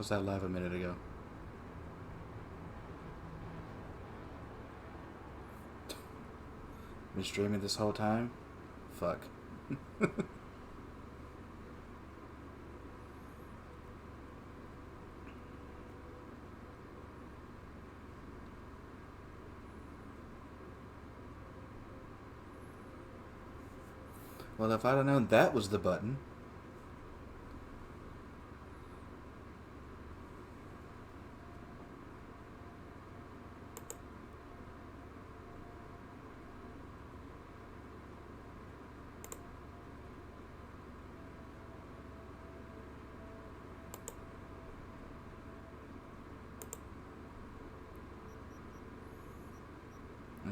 Was that live a minute ago? Been streaming this whole time? Fuck. Well, if I'd have known that was the button.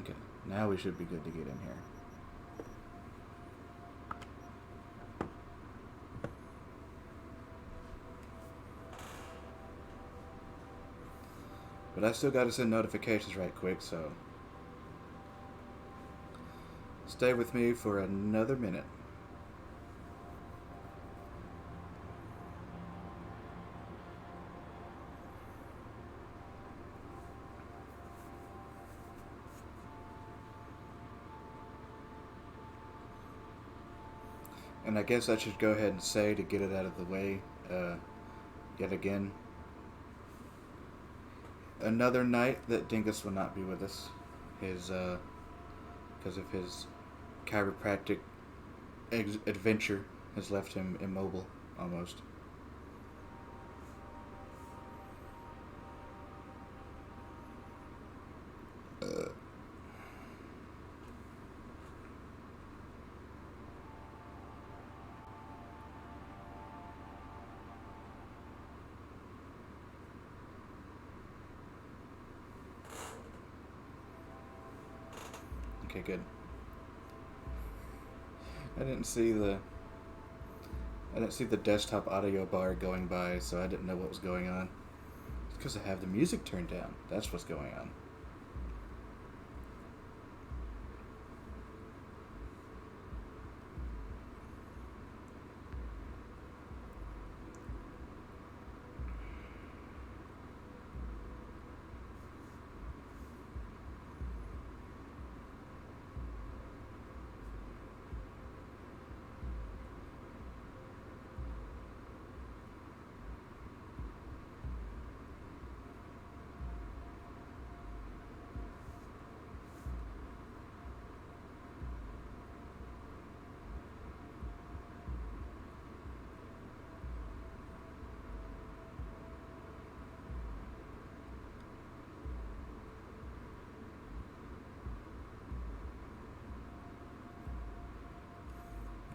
Okay, now we should be good to get in here. But I still gotta send notifications right quick, so stay with me for another minute. And I guess I should go ahead and say, to get it out of the way, yet again, another night that Dingus will not be with us. His, because of his chiropractic adventure has left him immobile, almost. Okay, good. I didn't see the desktop audio bar going by, so I didn't know what was going on. It's because I have the music turned down. That's what's going on.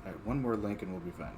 Alright, one more link and we'll be fine.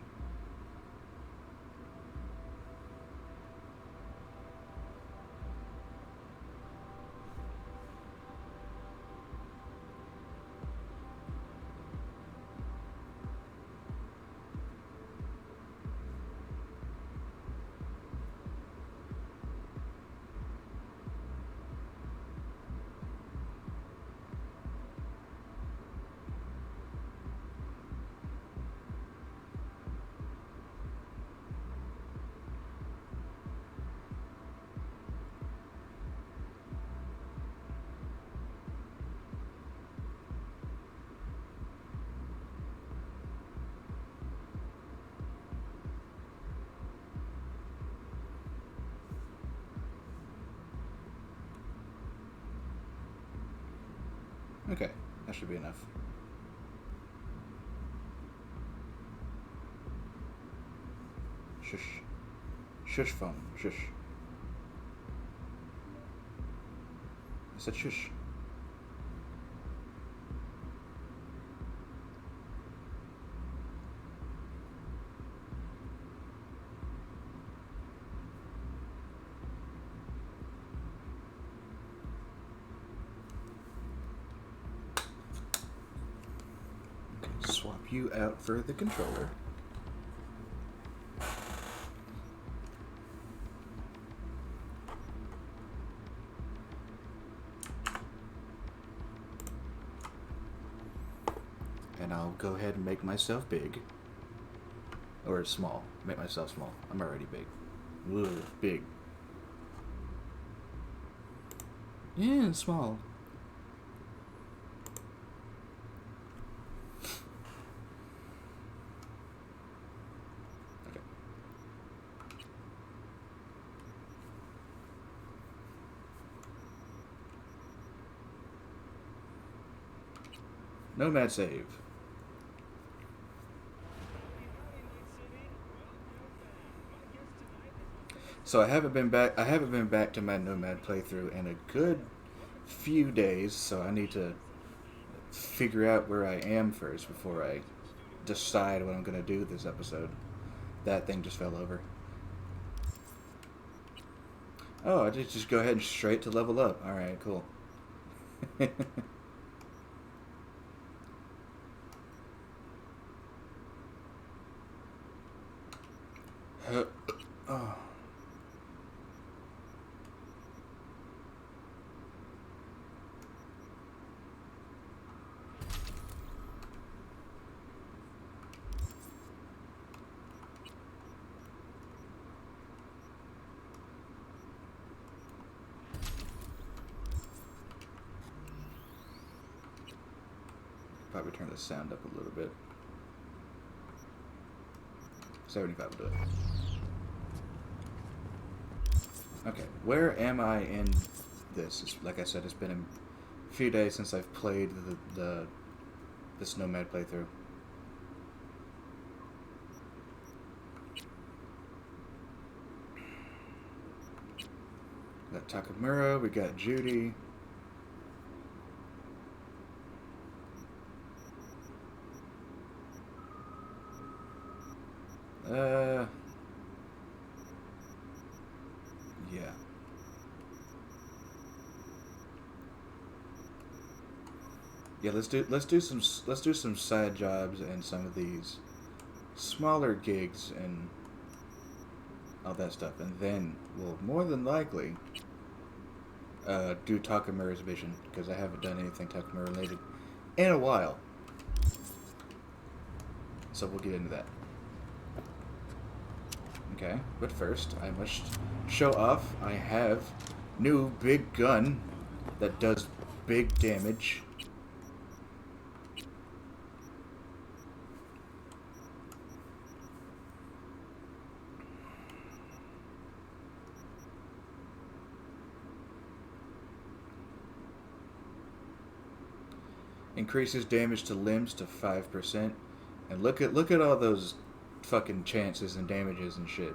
Okay, that should be enough. Shush. Shush phone. Shush. I said shush. Okay, swap you out for the controller. And I'll go ahead and make myself big. Or small. Make myself small. I'm already big. Whoa, big. Yeah, small. Okay. Nomad save. So I haven't been back. I haven't been back to my Nomad playthrough in a good few days. So I need to figure out where I am first before I decide what I'm gonna do this episode. That thing just fell over. Oh, I did just go ahead and straight to level up. All right, cool. Oh. Probably turn the sound up a little bit. 75 will do it. Okay, where am I in this? Like I said, it's been a few days since I've played this Nomad playthrough. We got Takamura, we got Judy. Yeah. Yeah, let's do some side jobs and some of these smaller gigs and all that stuff, and then we'll more than likely do Takamura's vision, because I haven't done anything Takamura related in a while. So we'll get into that. Okay, but first I must show off I have new big gun that does big damage. Increases damage to limbs to 5%. And look at all those fucking chances and damages and shit.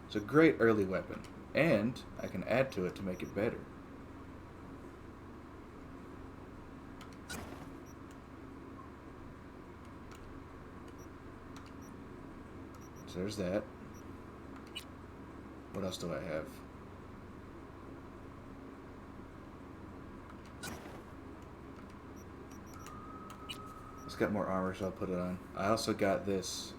It's a great early weapon, and I can add to it to make it better. So there's that. What else do I have? It's got more armor, so I'll put it on. I also got this.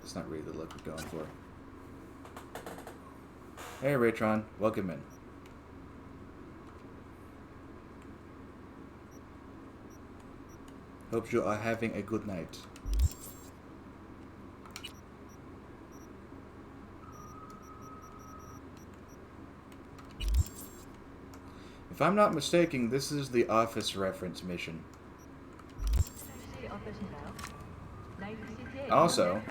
It's not really the look we're going for. Hey, Raytron. Welcome in. Hope you are having a good night. If I'm not mistaken, this is the Office reference mission. Also,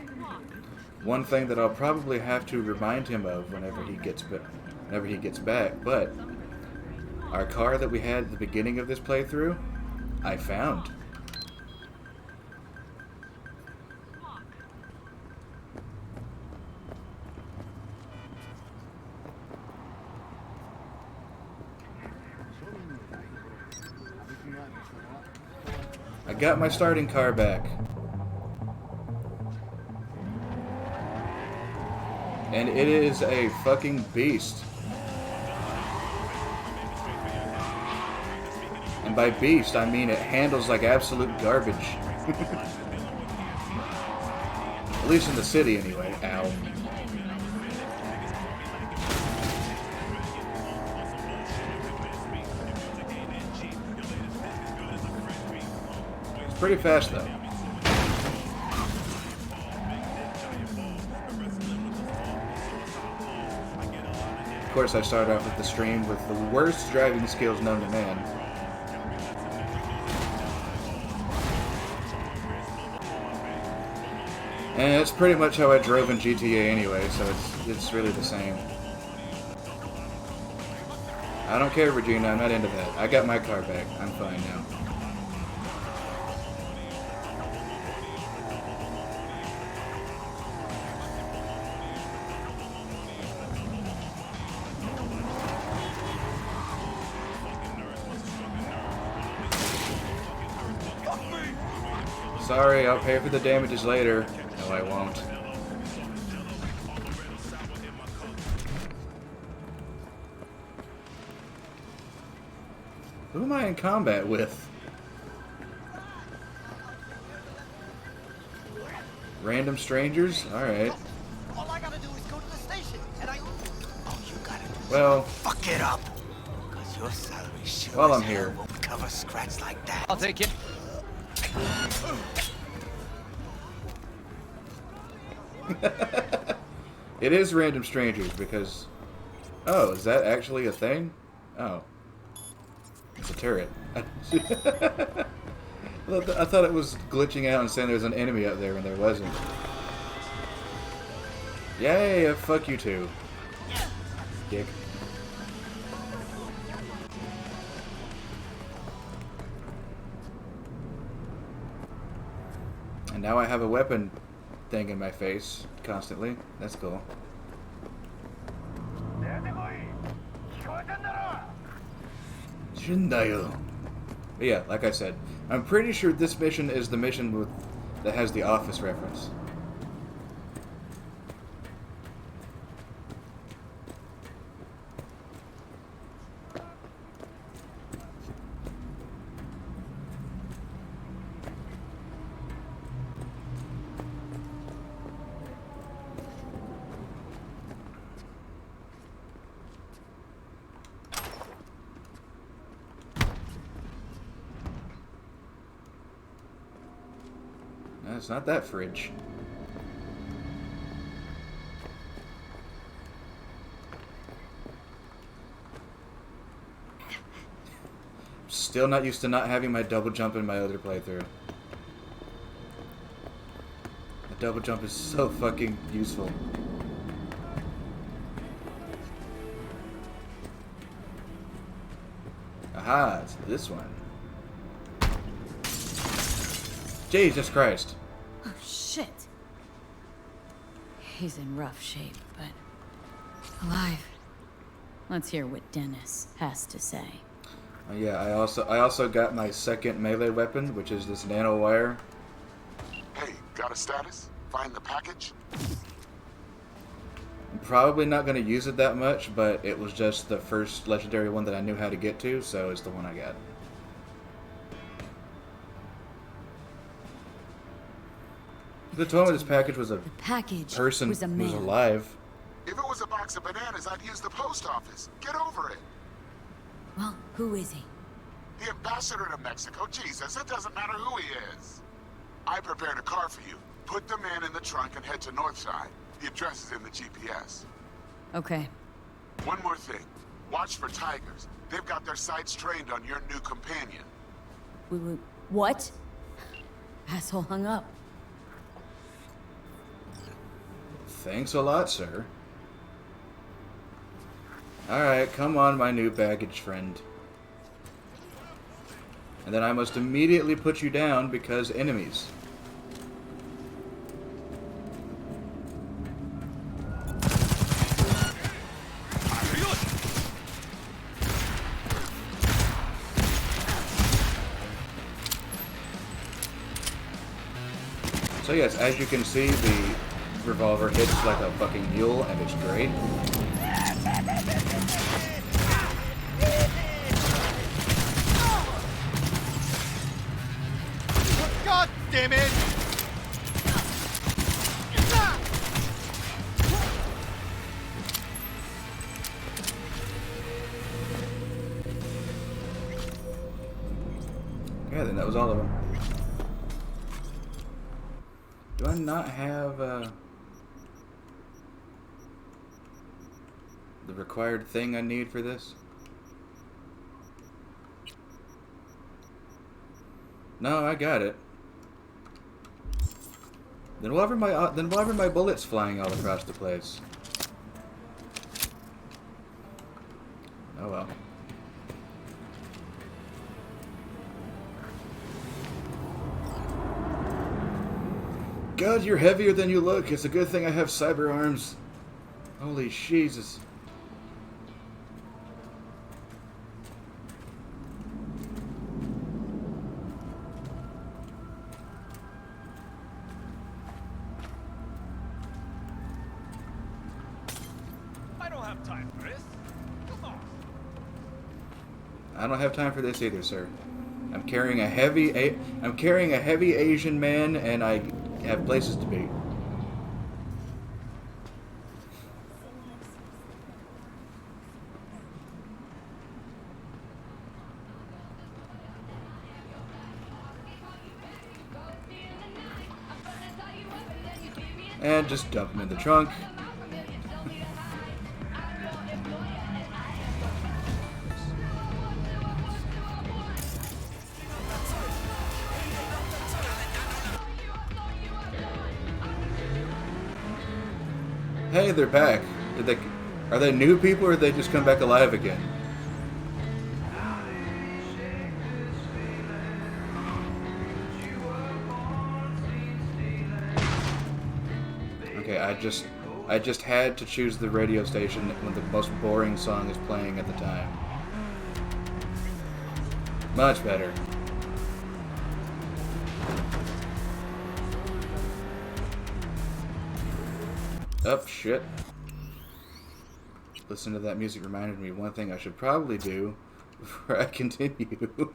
one thing that I'll probably have to remind him of whenever he gets back, but our car that we had at the beginning of this playthrough, I found. I got my starting car back. And it is a fucking beast. And by beast, I mean it handles like absolute garbage. At least in the city, anyway. Ow. It's pretty fast, though. Of course, I started off with the stream with the worst driving skills known to man. And it's pretty much how I drove in GTA anyway, so it's really the same. I don't care, Regina, I'm not into that. I got my car back. I'm fine now. Sorry, I'll pay for the damages later. No, I won't. Who am I in combat with? Random strangers? Alright. All I gotta do is go to the station, and I... Oh, you gotta do Well, fuck it up. Cause your salary sure while I'm as hell here. won't cover scratch like that. I'll take it. It is random strangers because... Oh, is that actually a thing? Oh. It's a turret. I thought it was glitching out and saying there's an enemy up there when there wasn't. Yay, fuck you too. Dick. And now I have a weapon thing in my face constantly. That's cool. But yeah, like I said, I'm pretty sure this mission is the mission that has the Office reference. It's not that fridge. Still not used to not having my double jump in my other playthrough. The double jump is so fucking useful. Aha, it's this one. Jesus Christ. Oh, shit. He's in rough shape, but alive. Let's hear what Dennis has to say. Yeah, I also got my second melee weapon, which is this nano wire. Hey, got a status? Find the package? I'm probably not going to use it that much, but it was just the first legendary one that I knew how to get to, so it's the one I got. The told me this package was a person was a who was man. alive. If it was a box of bananas, I'd use the post office. Get over it. Well, who is he? The ambassador to Mexico, Jesus, it doesn't matter who he is. I prepared a car for you. Put the man in the trunk and head to Northside. The address is in the GPS. Okay. One more thing. Watch for tigers. They've got their sights trained on your new companion. What? Asshole hung up. Thanks a lot, sir. Alright, come on, my new baggage friend. And then I must immediately put you down because enemies. So yes, as you can see, the revolver hits like a fucking mule, and it's great. God damn it! Yeah, then that was all of them. Do I not have the required thing I need for this? No, I got it. Then why are my bullets flying all across the place? Oh well. God, you're heavier than you look. It's a good thing I have cyber arms. Holy Jesus. I don't have time for this. Come on. I don't have time for this either, sir. I'm carrying a heavy Asian man, and I have places to be. And just dump him in the trunk. Hey, they're back. Are they new people, or did they just come back alive again? Okay, I just had to choose the radio station when the most boring song is playing at the time. Much better. Oh, shit. Listen to that music reminded me of one thing I should probably do before I continue.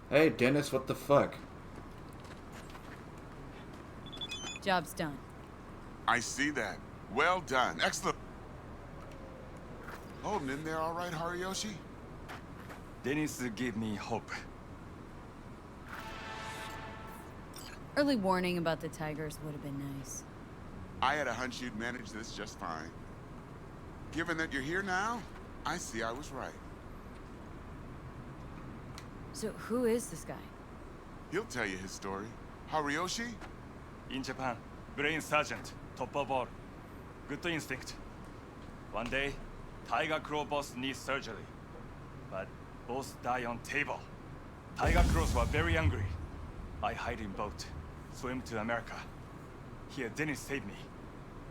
Hey, Dennis, what the fuck? Job's done. I see that. Well done. Excellent. Holding in there all right, Hariyoshi? Dennis gave me hope. Early warning about the tigers would have been nice. I had a hunch you'd manage this just fine. Given that you're here now, I see I was right. So who is this guy? He'll tell you his story. Hariyoshi? In Japan, brain sergeant, top of all. Good instinct. One day, Tiger Crow boss needs surgery. But boss die on table. Tiger Crows were very angry. I hide in boat, swim to America. Here Dennis saved me.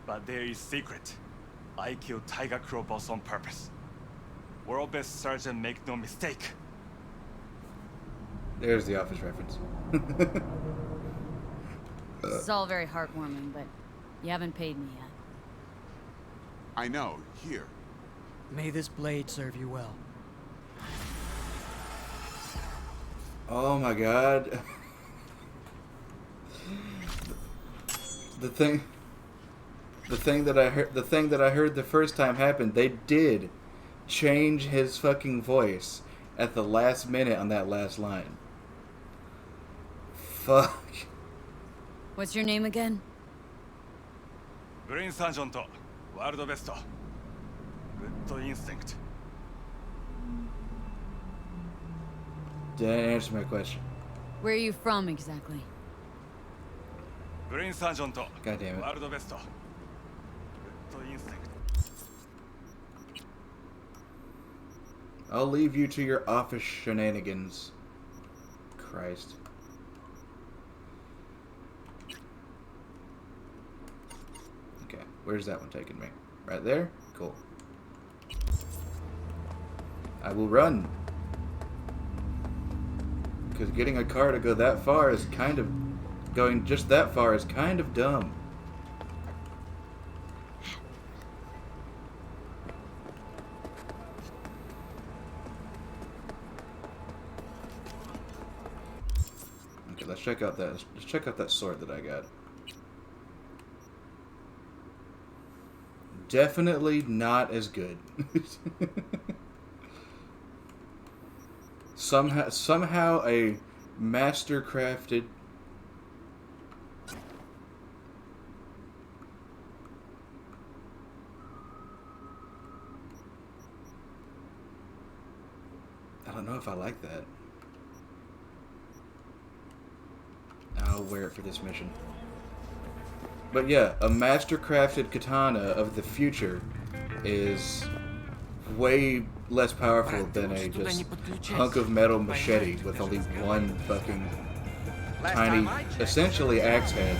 But there is secret. I killed Tiger Crow boss on purpose. World best surgeon, make no mistake. There's the Office reference. This is all very heartwarming, but you haven't paid me yet. I know. Here. May this blade serve you well. Oh my god. The thing that I heard the first time happened, they did change his fucking voice at the last minute on that last line. Fuck. What's your name again? Brain sergeant, world best. Good instinct. Didn't answer my question. Where are you from exactly? Brain sergeant, God damn it. world best. Good instinct. I'll leave you to your office shenanigans. Christ. Okay, where's that one taking me? Right there? Cool. I will run. Because getting a car to go that far is kind of... Going just that far is kind of dumb. Okay, let's check out that sword that I got. Definitely not as good. Somehow a master crafted. I don't know if I like that. I'll wear it for this mission. But yeah, a master crafted katana of the future is way less powerful than a just hunk of metal machete with only one fucking tiny, essentially axe head.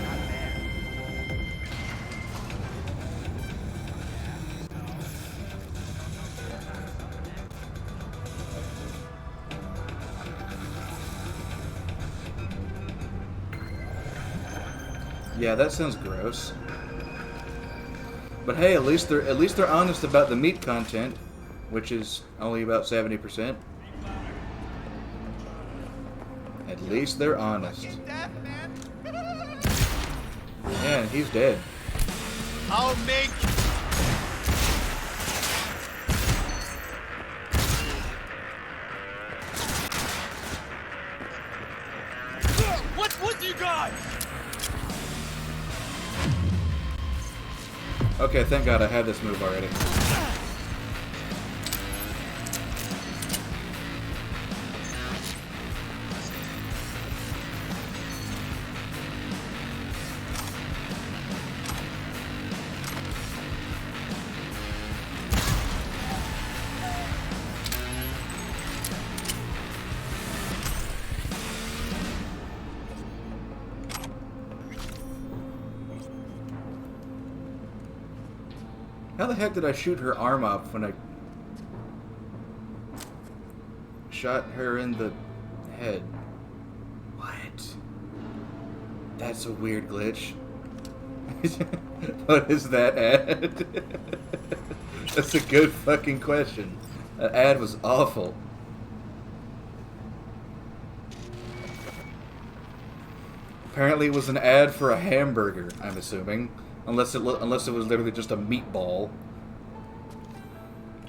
Yeah, that sounds gross. But hey, at least they're honest about the meat content, which is only about 70%. At least they're honest. He's dead, man. Yeah, he's dead. I'll make. What you got? Okay, thank God I had this move already. How the heck did I shoot her arm off when I shot her in the head? What? That's a weird glitch. What is that ad? That's a good fucking question. That ad was awful. Apparently it was an ad for a hamburger, I'm assuming. Unless it was literally just a meatball.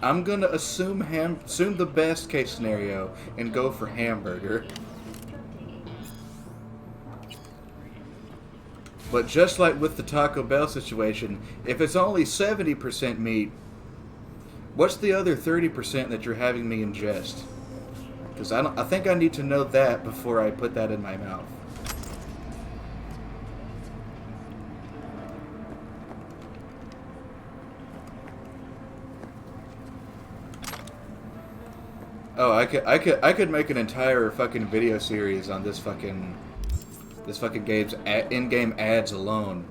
I'm gonna assume the best case scenario and go for hamburger. But just like with the Taco Bell situation, if it's only 70% meat, what's the other 30% that you're having me ingest? Because I think I need to know that before I put that in my mouth. Oh, I could make an entire fucking video series on this fucking game's in-game ads alone,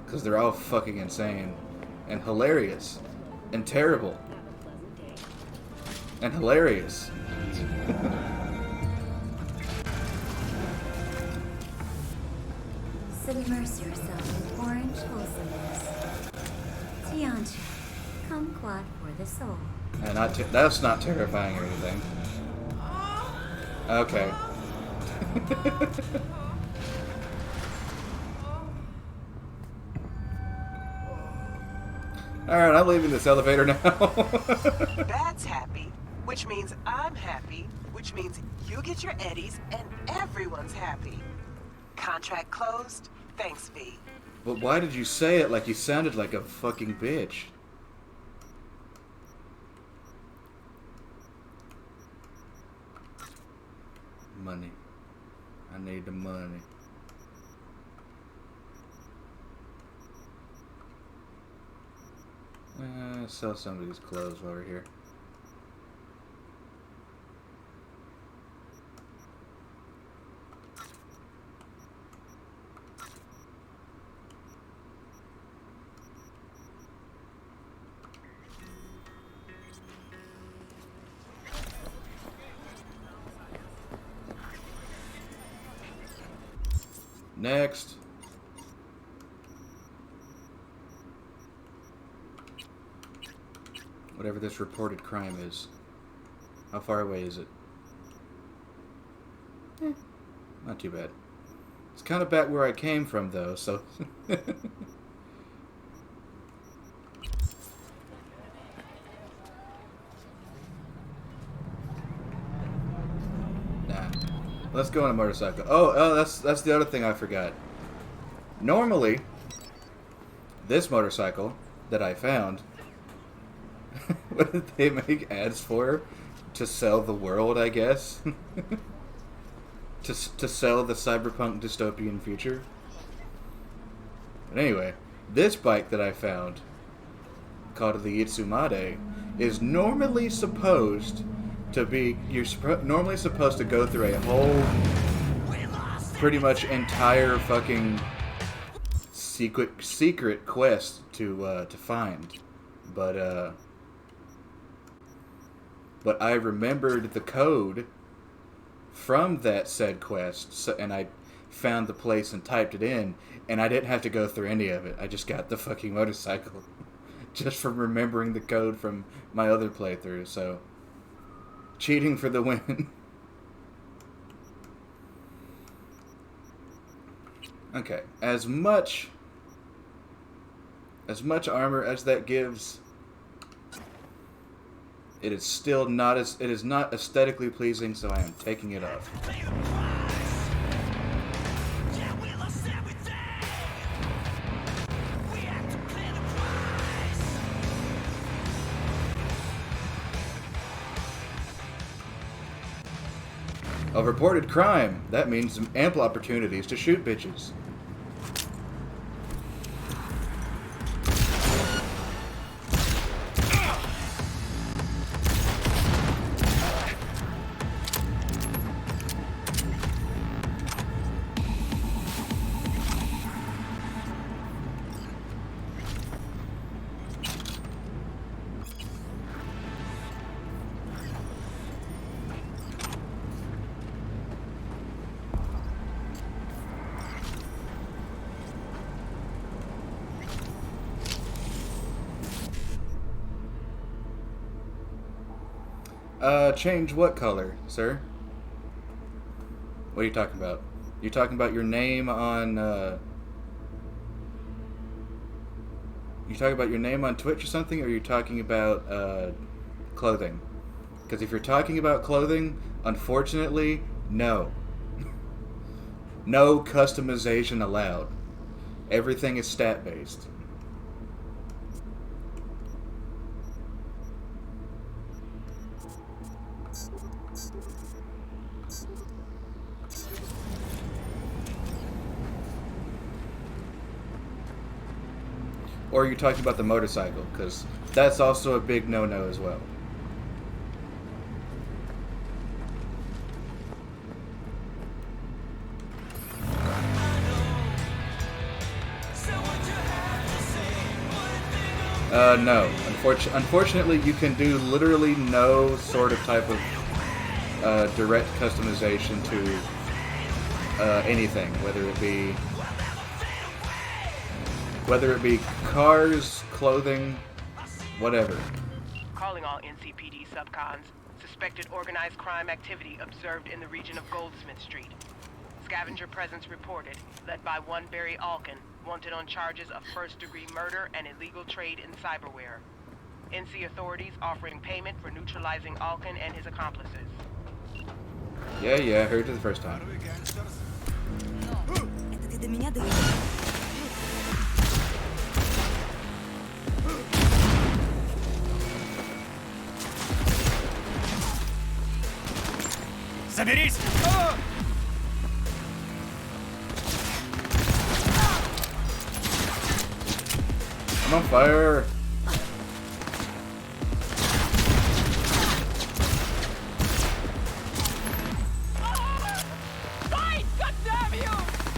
because they're all fucking insane and hilarious and terrible and hilarious. Submerge yourself in orange wholesomeness. Tianchi, kumquat for the soul. And that's not terrifying or anything. Okay. Alright, I'm leaving this elevator now. That's happy, which means I'm happy, which means you get your eddies and everyone's happy. Contract closed. Thanks, V. But why did you say it like you sounded like a fucking bitch? Money. I need the money. Sell some of these clothes while we're here. Next. Whatever this reported crime is. How far away is it? Not too bad. It's kind of back where I came from, though, so... let's go on a motorcycle. Oh, that's the other thing I forgot. Normally, this motorcycle that I found, what did they make ads for? To sell the world, I guess. to sell the cyberpunk dystopian future. But anyway, this bike that I found, called the Itsumade, is normally supposed to be, normally supposed to go through a whole, pretty much entire fucking secret quest to find, but I remembered the code from that said quest, and I found the place and typed it in, and I didn't have to go through any of it. I just got the fucking motorcycle just from remembering the code from my other playthrough. So cheating for the win. Okay, as much armor as that gives, it is still not aesthetically pleasing, so I am taking it off. Of reported crime, that means ample opportunities to shoot bitches. Change what color, sir? What are you talking about? You talking about your name on, you talking about your name on Twitch or something, or are you talking about, clothing? Because if you're talking about clothing, unfortunately, no. No customization allowed. Everything is stat-based. Or you're talking about the motorcycle, because that's also a big no-no as well. No. Unfortunately, you can do literally no sort of type of direct customization to anything, whether it be cars, clothing, whatever. Calling all NCPD subcons. Suspected organized crime activity observed in the region of Goldsmith Street. Scavenger presence reported, led by one Barry Alkin, wanted on charges of first-degree murder and illegal trade in cyberware. NC authorities offering payment for neutralizing Alkin and his accomplices. Yeah, I heard it the first time. Заберись! I'm on fire!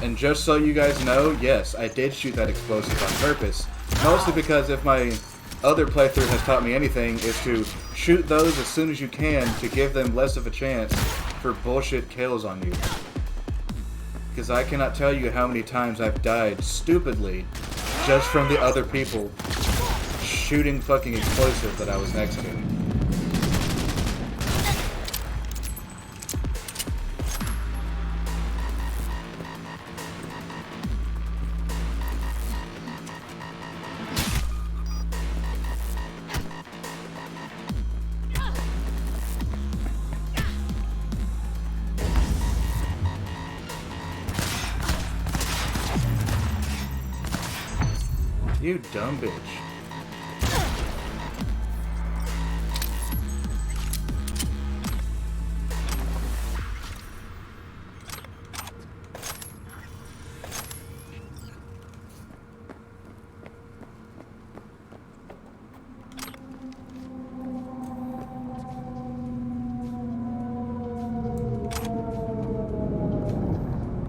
And just so you guys know, yes, I did shoot that explosive on purpose. Mostly because if my other playthrough has taught me anything, is to shoot those as soon as you can to give them less of a chance for bullshit kills on you. Because I cannot tell you how many times I've died stupidly just from the other people shooting fucking explosive that I was next to. You dumb bitch.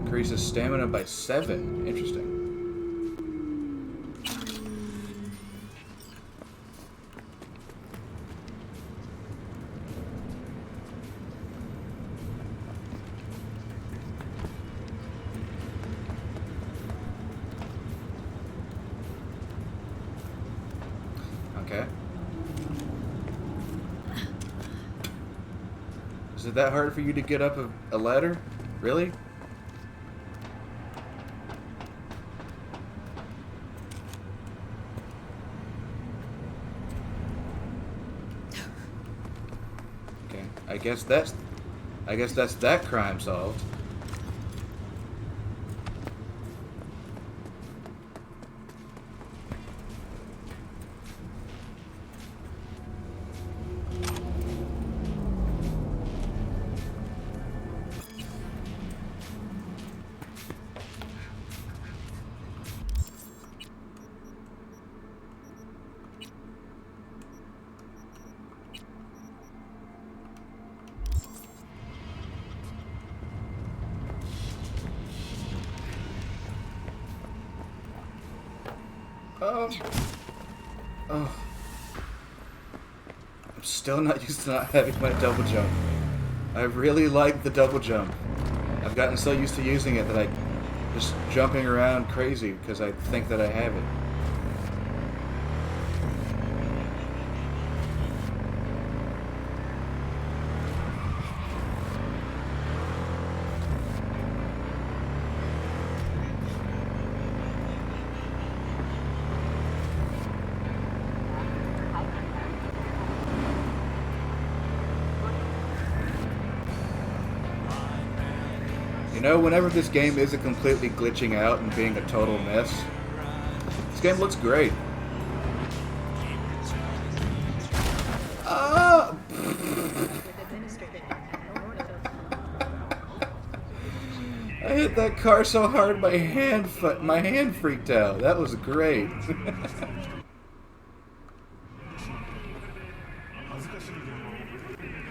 Increases stamina by 7. Interesting. Okay. Is it that hard for you to get up a ladder? Really? Okay. I guess that's that crime solved. Oh. I'm still not used to not having my double jump. I really like the double jump. I've gotten so used to using it that I just jumping around crazy because I think that I have it. You know, whenever this game isn't completely glitching out and being a total mess, this game looks great. Ah! I hit that car so hard my hand freaked out. That was great.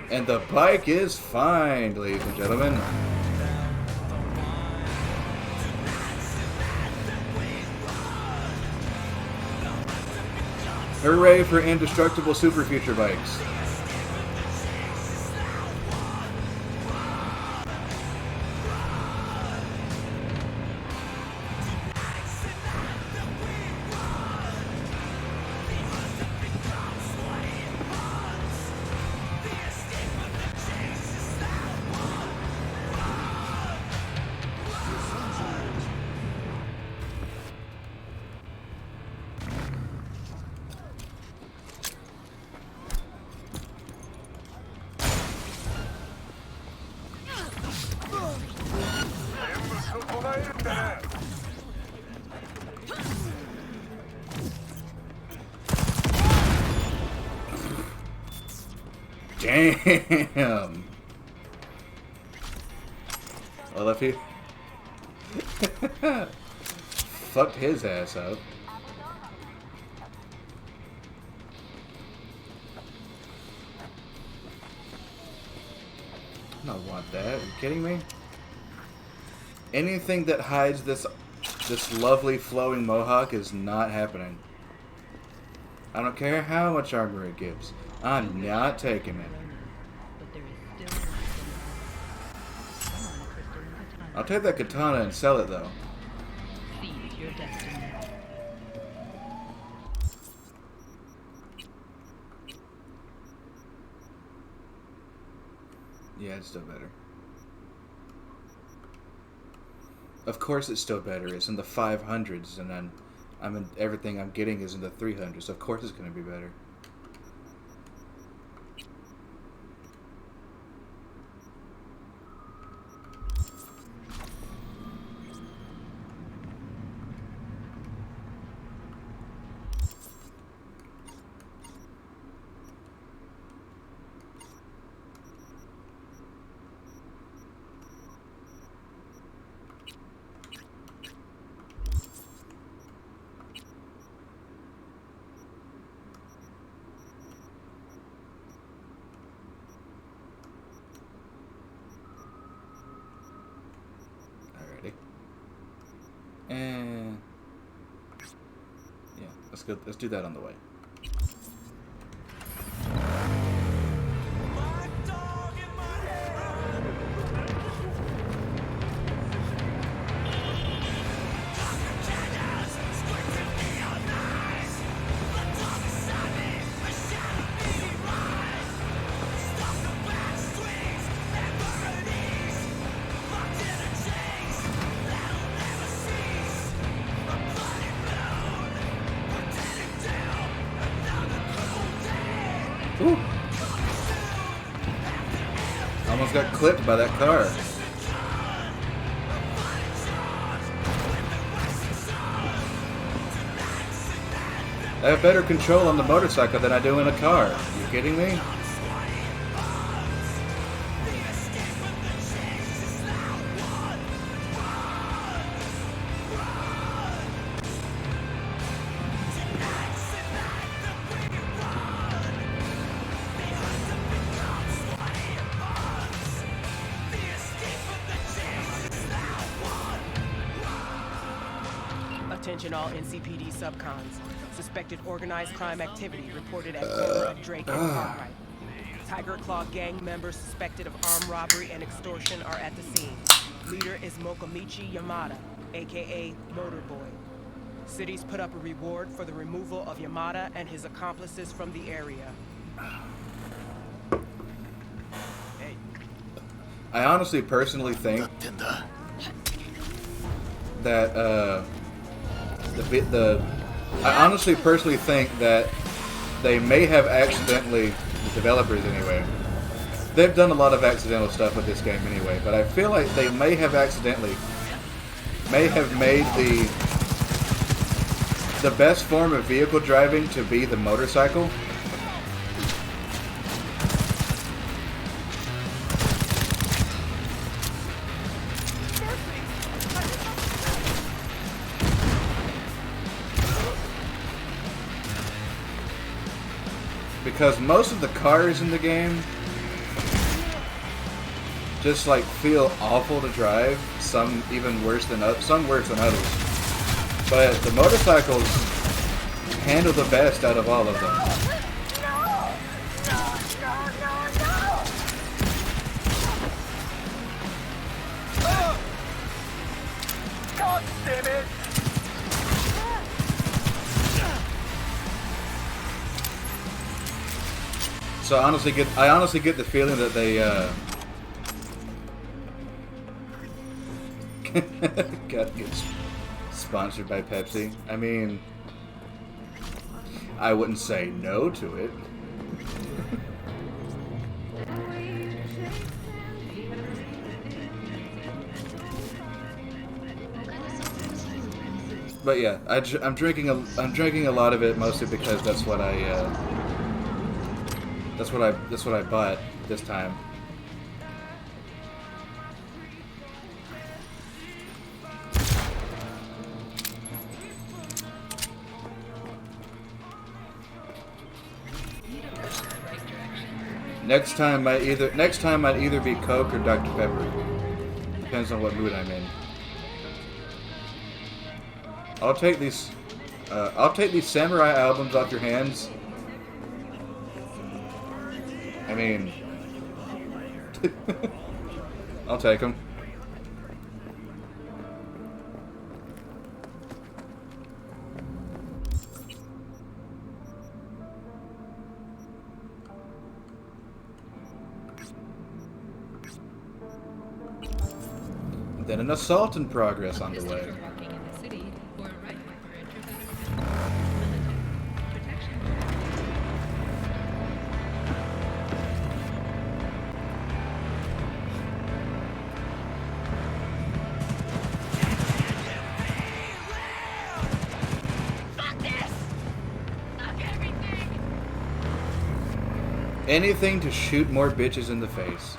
And the bike is fine, ladies and gentlemen. Hooray for indestructible super future bikes. Damn. Well, if he fucked his ass up. I don't want that. Are you kidding me? Anything that hides this lovely flowing mohawk is not happening. I don't care how much armor it gives. I'm not taking it. I'll take that katana and sell it though. Yeah, it's still better. Of course it's still better. It's in the 500s and then everything I'm getting is in the 300s. Of course it's going to be better. let's go. Let's do that on the way. Ooh. Almost got clipped by that car. I have better control on the motorcycle than I do in a car. You kidding me? Attention all NCPD subcons. Suspected organized crime activity reported at corner of Drake and Cartwright. Tiger Claw gang members suspected of armed robbery and extortion are at the scene. Leader is Mokomichi Yamada, aka Motorboy. Cities put up a reward for the removal of Yamada and his accomplices from the area. I honestly personally think that I honestly personally think that they may have accidentally, the developers anyway, they've done a lot of accidental stuff with this game anyway, but I feel like they may have accidentally made the best form of vehicle driving to be the motorcycle. Because most of the cars in the game just like feel awful to drive, some even worse than some worse than others. But the motorcycles handle the best out of all of them. God damn it! So I honestly get the feeling that they got gets sponsored by Pepsi. I mean, I wouldn't say no to it. But yeah, I'm drinking a lot of it mostly because that's what I bought this time. Next time I'd either be Coke or Dr. Pepper. Depends on what mood I'm in. I'll take these samurai albums off your hands. I mean, I'll take them. Then an assault in progress on the way. Anything to shoot more bitches in the face.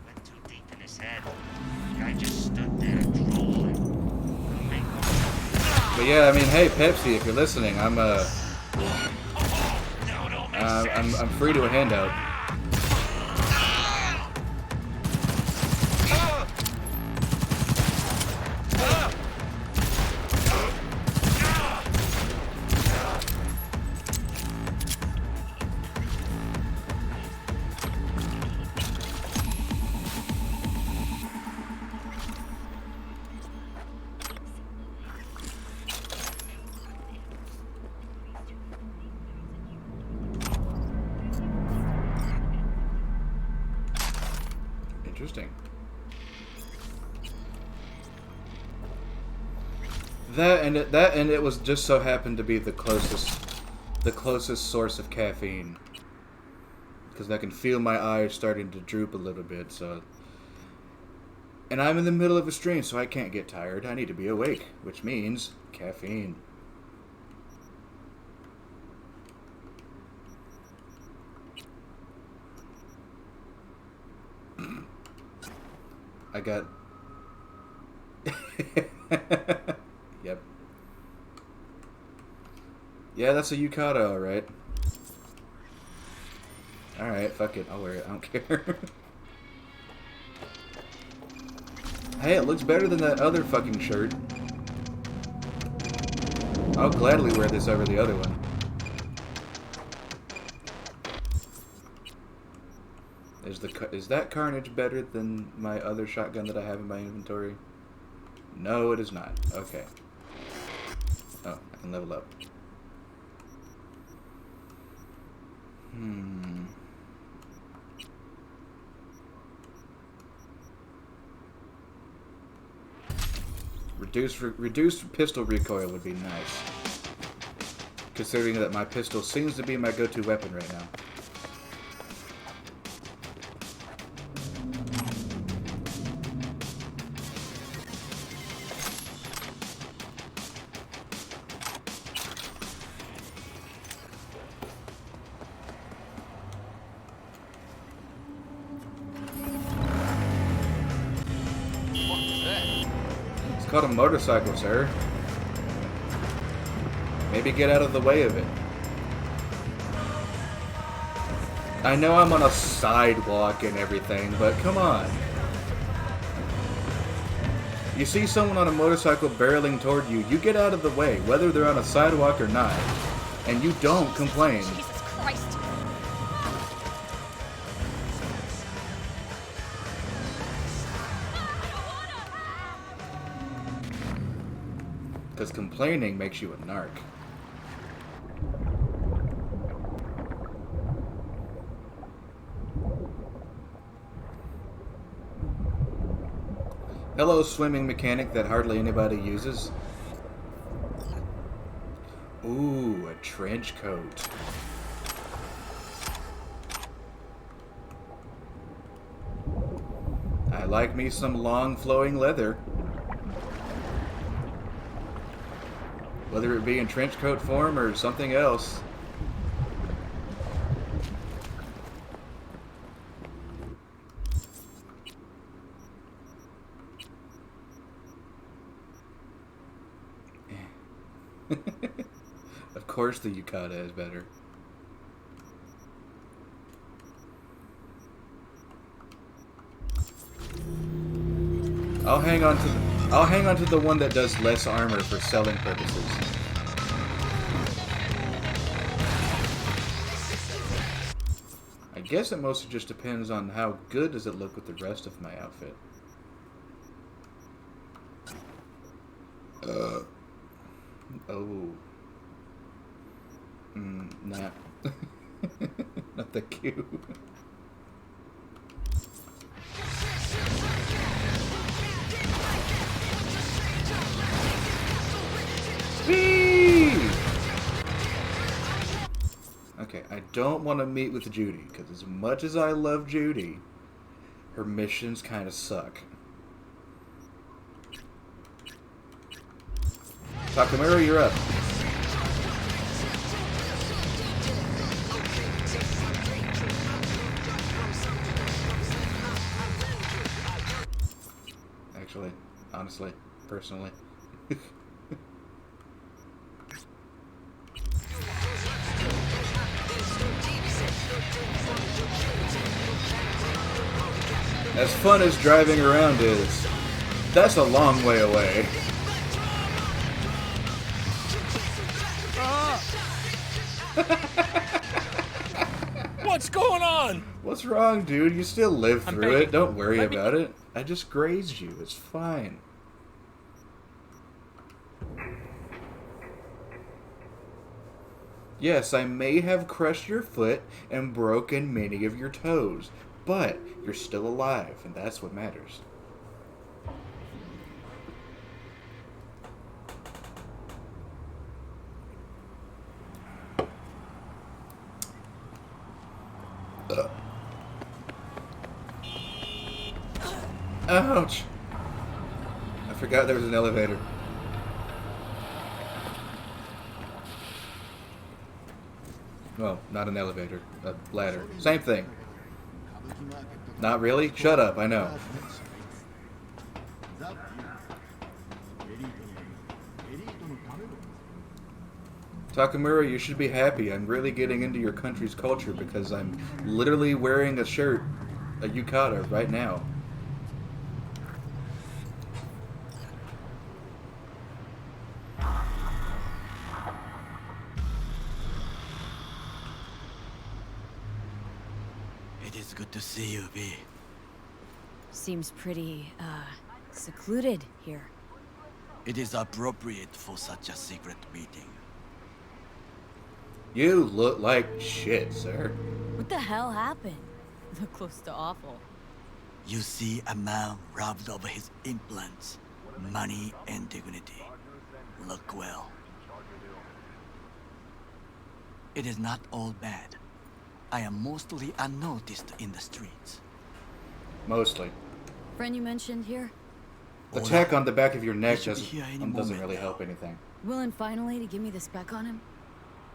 Went too deep in his head. The guy just stood there drooling. But yeah, I mean, hey Pepsi, if you're listening, I'm I'm free to a handout. Interesting. That and it was just so happened to be the closest source of caffeine. Because I can feel my eyes starting to droop a little bit, so. And I'm in the middle of a stream, so I can't get tired. I need to be awake, which means caffeine. I got... Yep. Yeah, that's a yukata, alright. Alright, fuck it. I'll wear it. I don't care. Hey, it looks better than that other fucking shirt. I'll gladly wear this over the other one. Is that Carnage better than my other shotgun that I have in my inventory? No, it is not. Okay. Oh, I can level up. Reduced pistol recoil would be nice. Considering that my pistol seems to be my go-to weapon right now. It's called a motorcycle, sir. Maybe get out of the way of it. I know I'm on a sidewalk and everything, but come on. You see someone on a motorcycle barreling toward you, you get out of the way, whether they're on a sidewalk or not. And you don't complain. Jesus Christ. Because complaining makes you a narc. Hello, swimming mechanic that hardly anybody uses. Ooh, a trench coat. I like me some long flowing leather. Whether it be in trench coat form or something else. Of course the yukata is better. I'll hang on to the one that does less armor for selling purposes. I guess it mostly just depends on how good does it look with the rest of my outfit. Oh. Nah. Not thank you. Okay, I don't want to meet with Judy, because as much as I love Judy, her missions kind of suck. Takamura, you're up. Actually, honestly, personally. As fun as driving around is, that's a long way away. What's going on? What's wrong, dude? You still live I'm through begging. it. Don't worry Let me- about it. I just grazed you. It's fine. Yes, I may have crushed your foot and broken many of your toes, but you're still alive, and that's what matters. Ouch! I forgot there was an elevator. Well, not an elevator. A ladder. Same thing. Not really? Shut up, I know. Takamura, you should be happy. I'm really getting into your country's culture because I'm literally wearing a shirt, a yukata, right now. It is good to see you, V. Seems pretty, secluded here. It is appropriate for such a secret meeting. You look like shit, sir. What the hell happened? Look close to awful. You see a man robbed of his implants, money and dignity. Look well. It is not all bad. I am mostly unnoticed in the streets. Mostly. Friend you mentioned here? The tack on the back of your neck He should be here any doesn't moment really now. help anything. Willing finally to give me the spec on him?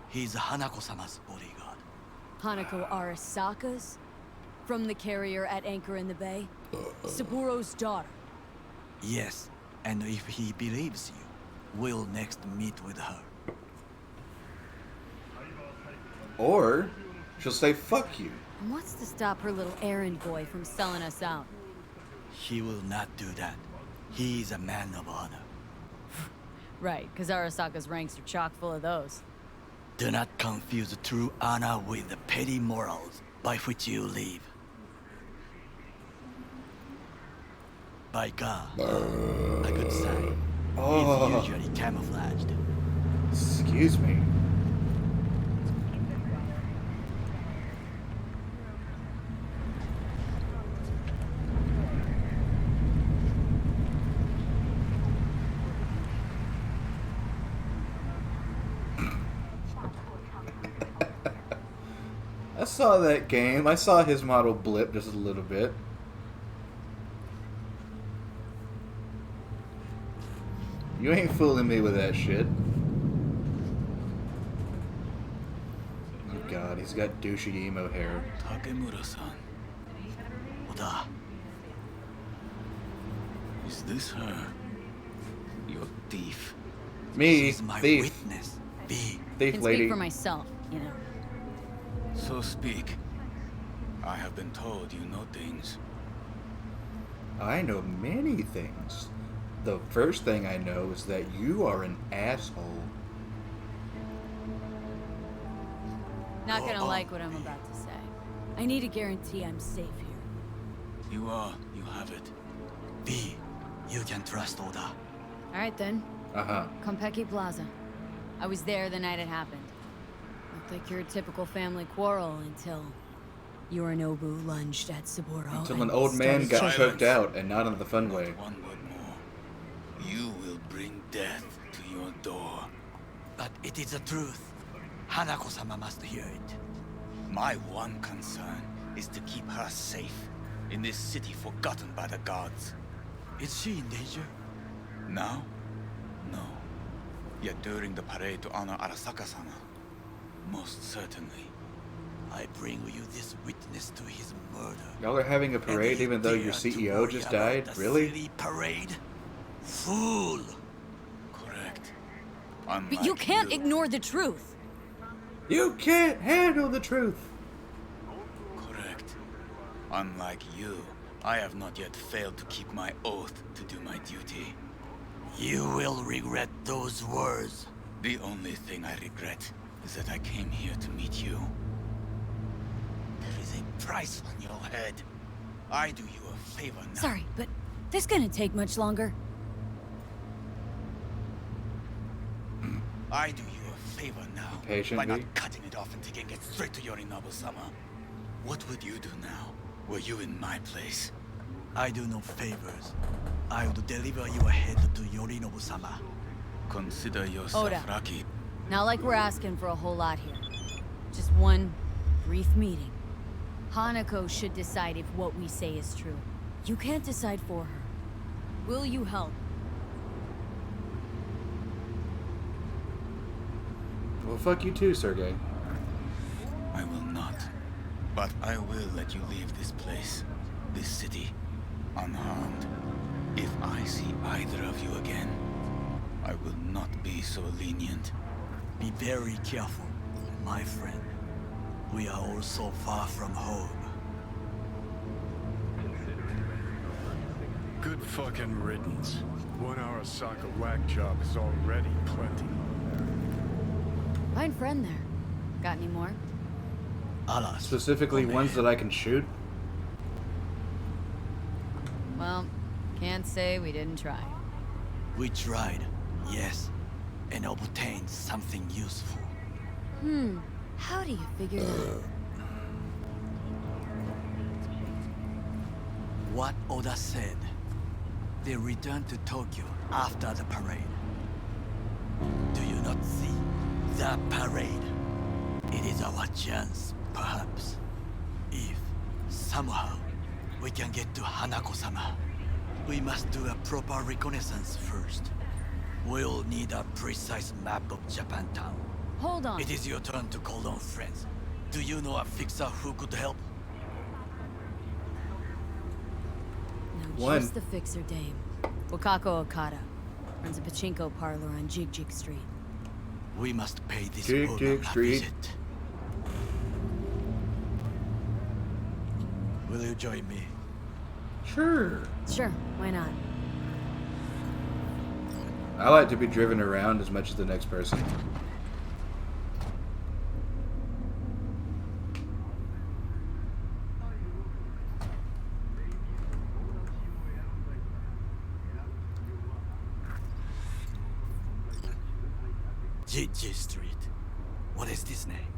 He's Hanako-sama's bodyguard. Hanako Arasaka's? From the carrier at anchor in the bay? Saburo's daughter. Yes, and if he believes you, we'll next meet with her. Or she'll say fuck you. And what's to stop her little errand boy from selling us out? He will not do that. He is a man of honor. Right, because Arasaka's ranks are chock full of those. Do not confuse true honor with the petty morals by which you live. By God, a good sign. Oh. He's usually camouflaged. Excuse me. I saw that game. I saw his model blip just a little bit. You ain't fooling me with that shit. Oh god, he's got douchey emo hair. Takemura-san. Oda. Is this her? Your thief. Me, She's my thief. witness. V. Thief Can lady. speak for myself, you know. So speak. I have been told you know things. I know many things. The first thing I know is that you are an asshole. Not gonna like what I'm about to say. I need a guarantee I'm safe here. You are. You have it. V. You can trust Oda. Alright then, Uh-huh. Konpeki Plaza. I was there the night it happened. Looked like your typical family quarrel until Yorinobu lunged at Saburo. Until and an old man started got Silence. choked out, and not in the fun way. One word more. You will bring death to your door. But it is the truth. Hanako-sama must hear it. My one concern is to keep her safe in this city forgotten by the gods. Is she in danger? Now? No. Yet during the parade to honor Arasaka-sama, most certainly. I bring you this witness to his murder. Y'all are having a And parade he even though your dared to CEO worry just about died? the Really? silly parade? Fool! Correct. But you can't ignore the truth. You can't handle the truth. Correct. Unlike you, I have not yet failed to keep my oath to do my duty. You will regret those words. The only thing I regret is that I came here to meet you. There is a price on your head. I do you a favor now. Sorry, but this gonna take much longer. I do you a favor now Patiently. by not cutting it off and taking it straight to Yorinobu-sama. What would you do now, were you in my place? I do no favors. I would deliver you ahead to Yorinobu-sama. Consider yourself Oda. lucky. Not like we're asking for a whole lot here. Just one brief meeting. Hanako should decide if what we say is true. You can't decide for her. Will you help? Well, fuck you too, Sergey. I will not. But I will let you leave this place, this city, unharmed. If I see either of you again, I will not be so lenient. Be very careful, my friend. We are all so far from home. Good fucking riddance. 1 Arasaka whack job is already plenty. Fine friend there. Got any more? Alas. Specifically ones that I can shoot. Well, can't say we didn't try. We tried, yes, and obtained something useful. How do you figure that? What Oda said. They returned to Tokyo after the parade. Do you not see the parade? It is our chance, perhaps. If, somehow, we can get to Hanako-sama, we must do a proper reconnaissance first. We'll need a precise map of Japantown. Hold on. It is your turn to call on friends. Do you know a fixer who could help? No, One. just the fixer dame. Wakako Okada. Runs a pachinko parlor on Jig Jig Street. We must pay this Jig woman Jig a Street. visit. Will you join me? Sure. Sure, why not? I like to be driven around as much as the next person. Jiji Street. What is this name?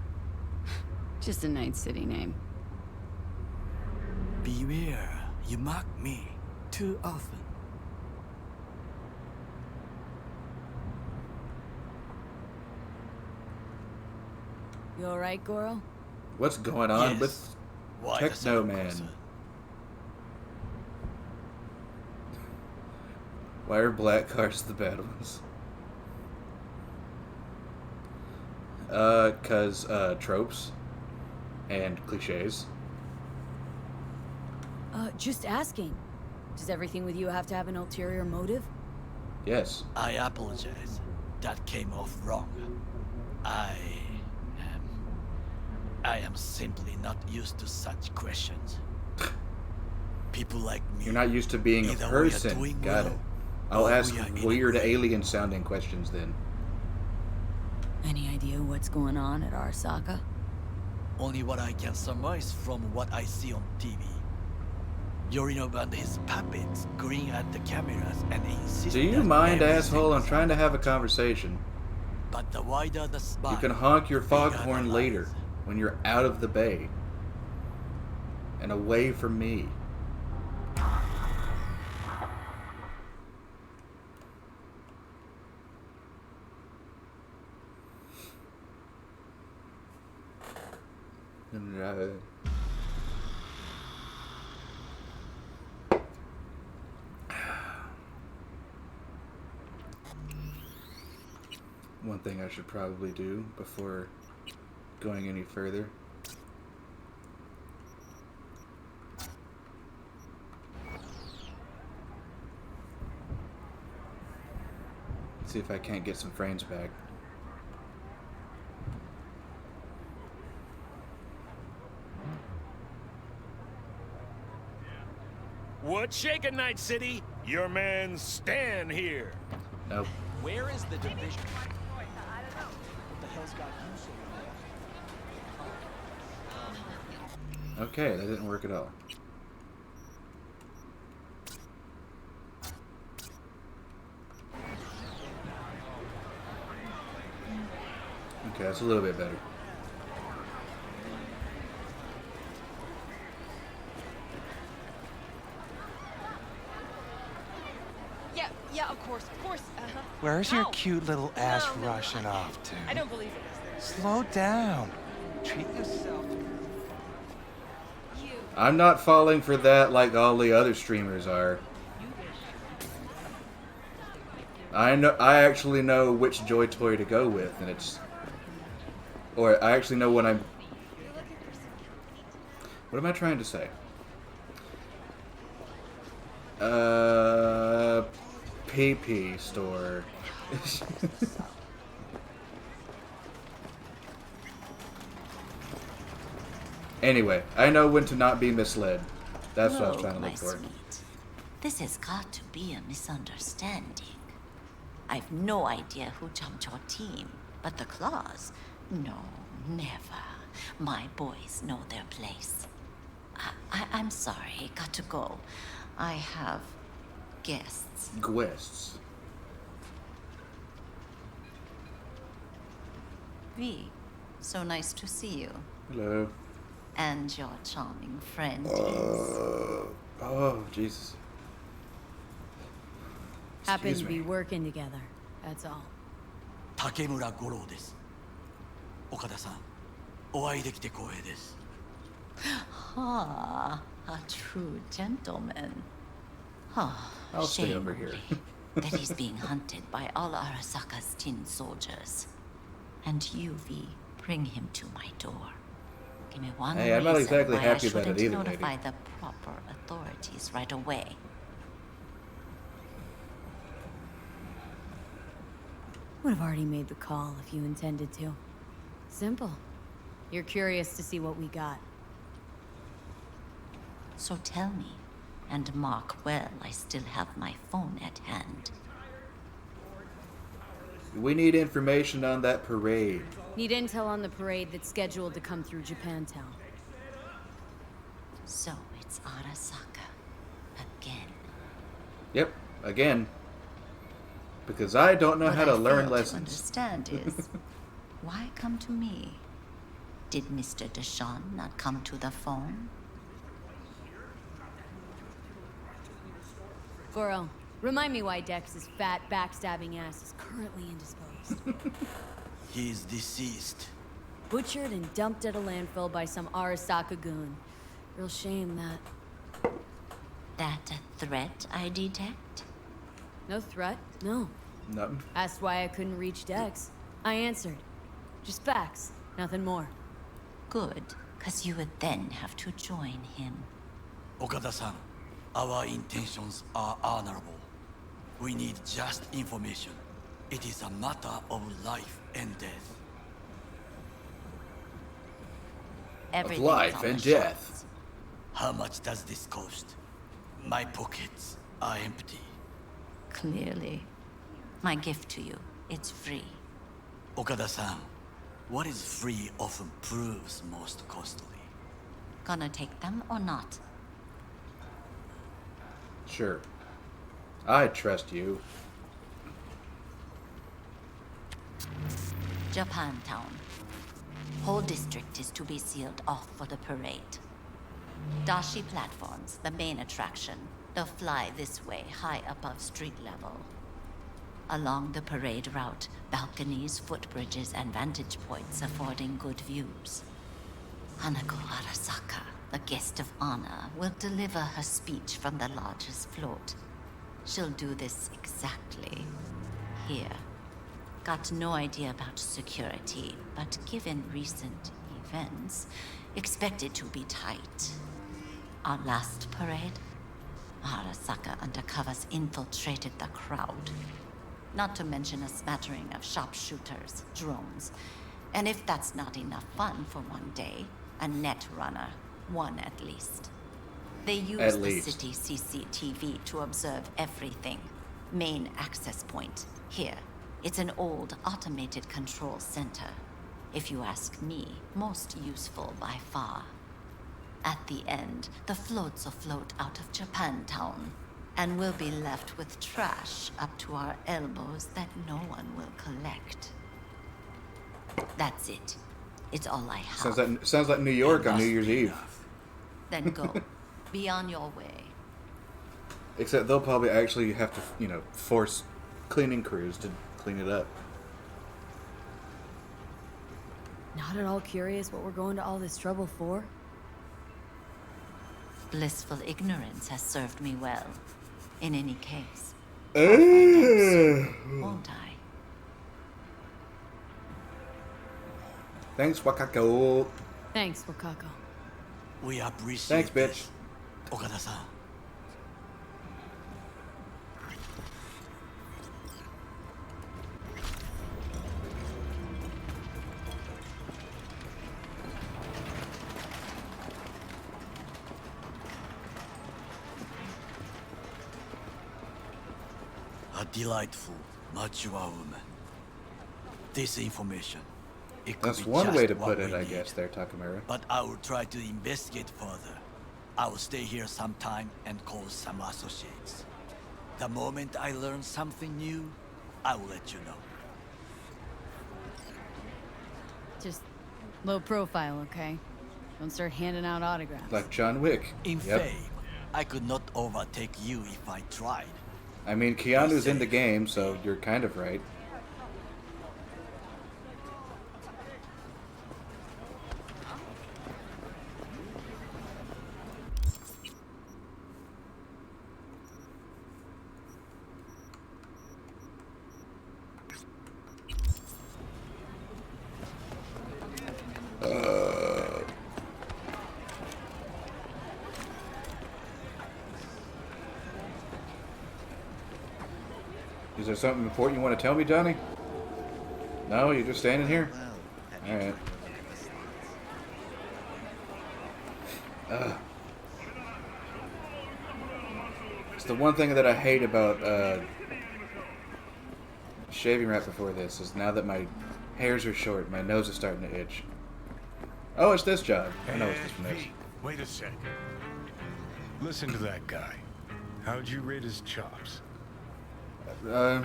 Just a night city name. Beware, you mock me too often. You alright, Goro? What's going on Yes. with Why Techno does that Man? concern? Why are black cars the bad ones? Cause tropes and cliches. Just asking. Does everything with you have to have an ulterior motive? Yes. I apologize. That came off wrong. I am simply not used to such questions. People like me. You're not used to being a either we are person. doing Got well, it. I'll or ask we are in a weird grave. alien sounding questions then. Any idea what's going on at Arasaka? Only what I can surmise from what I see on TV. Yorinobu and his puppets grin at the cameras and insist. Do you that mind, everything asshole? I'm is trying to have a under control. conversation. But the wider the spy, You can honk your the bigger the foghorn later lies. when you're out of the bay and away from me. One thing I should probably do before going any further. See if I can't get some frames back. What's shaking, Night City? Your man Stan here. Nope. Where is the division? What the hell's got you so Okay, that didn't work at all. Okay, that's a little bit better. Yeah, of course, Where's your Ow. cute little ass No. rushing off to? I don't believe it. Slow down. Treat yourself. I'm not falling for that like all the other streamers are. I actually know which Joy Toy to go with, and it's... Or I actually know what I'm... What am I trying to say? PP store. Anyway, I know when to not be misled. That's what I was trying to my look for. sweet. This has got to be a misunderstanding. I've no idea who jumped your team, but the claws? No, never. My boys know their place. I'm sorry, got to go. I have guests. Guests. V, so nice to see you. Hello. And your charming friend is... Oh, Jesus. Happen Excuse to be me. working together. That's all. 竹村五郎です。岡田さん、お会いできて光栄です。Ah, a true gentleman. Ah, I'll stay shame over here. only that he's being hunted by all Arasaka's tin soldiers. And you, V, bring him to my door. Give me one Hey, I'm not reason exactly why happy I about it shouldn't either, notify lady. the proper authorities right away. Would have already made the call if you intended to. Simple. You're curious to see what we got. So tell me, and mark well I still have my phone at hand. We need information on that parade. Need intel on the parade that's scheduled to come through Japantown. So it's Arasaka. Again. Yep, again. Because I don't know What how to I learn fail lessons. To understand is, why come to me? Did Mr. Deshawn not come to the phone? Goro, remind me why Dex's fat, backstabbing ass is currently indisposed. He is deceased. Butchered and dumped at a landfill by some Arasaka goon. Real shame that. That a threat I detect? No threat, no. Nothing. Asked why I couldn't reach Dex. I answered. Just facts, nothing more. Good, because you would then have to join him. Okada-san, our intentions are honorable. We need just information. It is a matter of life and death. Everything life on the and shelf. death. How much does this cost? My pockets are empty. Clearly. My gift to you, it's free. Okada-san, what is free often proves most costly. Gonna take them or not? Sure. I trust you. Japantown. Whole district is to be sealed off for the parade. Dashi platforms, the main attraction. They'll fly this way, high above street level. Along the parade route, balconies, footbridges, and vantage points affording good views. Hanako Arasaka, the guest of honor, will deliver her speech from the lodge's float. She'll do this exactly here. Got no idea about security, but given recent events, expect it to be tight. Our last parade, Arasaka undercovers infiltrated the crowd. Not to mention a smattering of sharpshooters, drones. And if that's not enough fun for one day, a net runner, one at least. They use At the least. city CCTV to observe everything. Main access point, here. It's an old automated control center. If you ask me, most useful by far. At the end, the floats will float out of Japantown, and we'll be left with trash up to our elbows that no one will collect. That's it. It's all I have. Sounds like New York on New Year's Eve. Then go. Be on your way. Except they'll probably actually have to, force cleaning crews to clean it up. Not at all curious what we're going to all this trouble for? Blissful ignorance has served me well. In any case, I'll find out soon, won't I? Thanks, Wakako. Thanks, Wakako. We appreciate Thanks, bitch. this, Okada-san. A delightful, mature woman. This information, it could That's be one just way to what put it, we I need. guess, there, Takamura. But I will try to investigate further. I will stay here sometime and call some associates. The moment I learn something new, I will let you know. Just low profile, okay? Don't start handing out autographs. Like John Wick. In Yep. fame, I could not overtake you if I tried. I mean, Keanu's in the game, so you're kind of right. Is there something important you want to tell me, Johnny? No, you're just standing here? Alright. It's the one thing that I hate about shaving right before this, is now that my hairs are short, my nose is starting to itch. Oh, it's this job. I know it's this from this. Wait a sec. Listen to that guy. How'd you rate his chops? Well,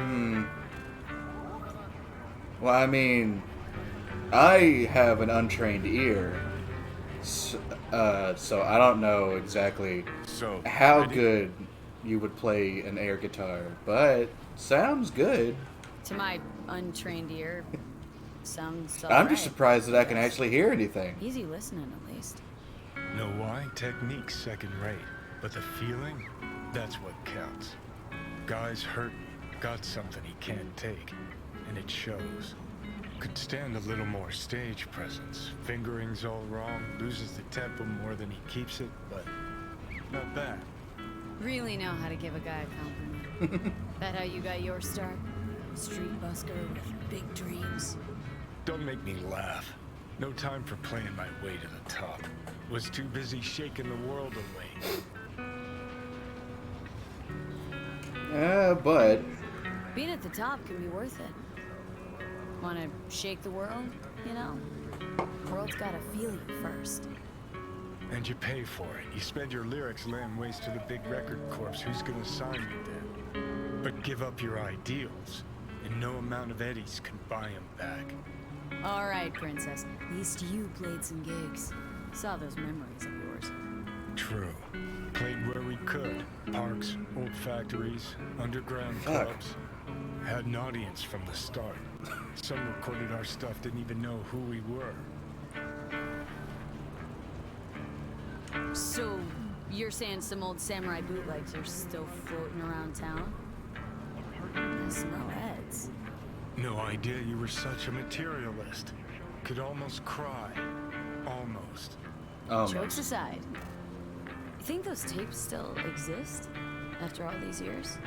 I mean, I have an untrained ear, so I don't know exactly how good you would play an air guitar, but sounds good. To my untrained ear, sounds I'm just surprised that I can actually hear anything. Easy listening, at least. Know why? Technique's second rate, but the feeling, that's what counts. Guy's hurt, got something he can't take, and it shows. Could stand a little more stage presence. Fingering's all wrong, loses the tempo more than he keeps it, but not bad. Really know how to give a guy a compliment. That how you got your start? Street busker with big dreams. Don't make me laugh. No time for playing my way to the top. Was too busy shaking the world away. But... Being at the top can be worth it. Wanna shake the world, you know? The world's gotta feel you first. And you pay for it. You spend your lyrics laying waste to the big record corps. Who's gonna sign you then? But give up your ideals, and no amount of eddies can buy them back. Alright, princess. At least you played some gigs. Saw those memories of yours. True. Played where we could. Parks, old factories, underground clubs. Had an audience from the start. Some recorded our stuff, didn't even know who we were. So, you're saying some old samurai bootlegs are still floating around town? That's no heads. No idea you were such a materialist. Could almost cry. Almost. Jokes aside, you think those tapes still exist after all these years?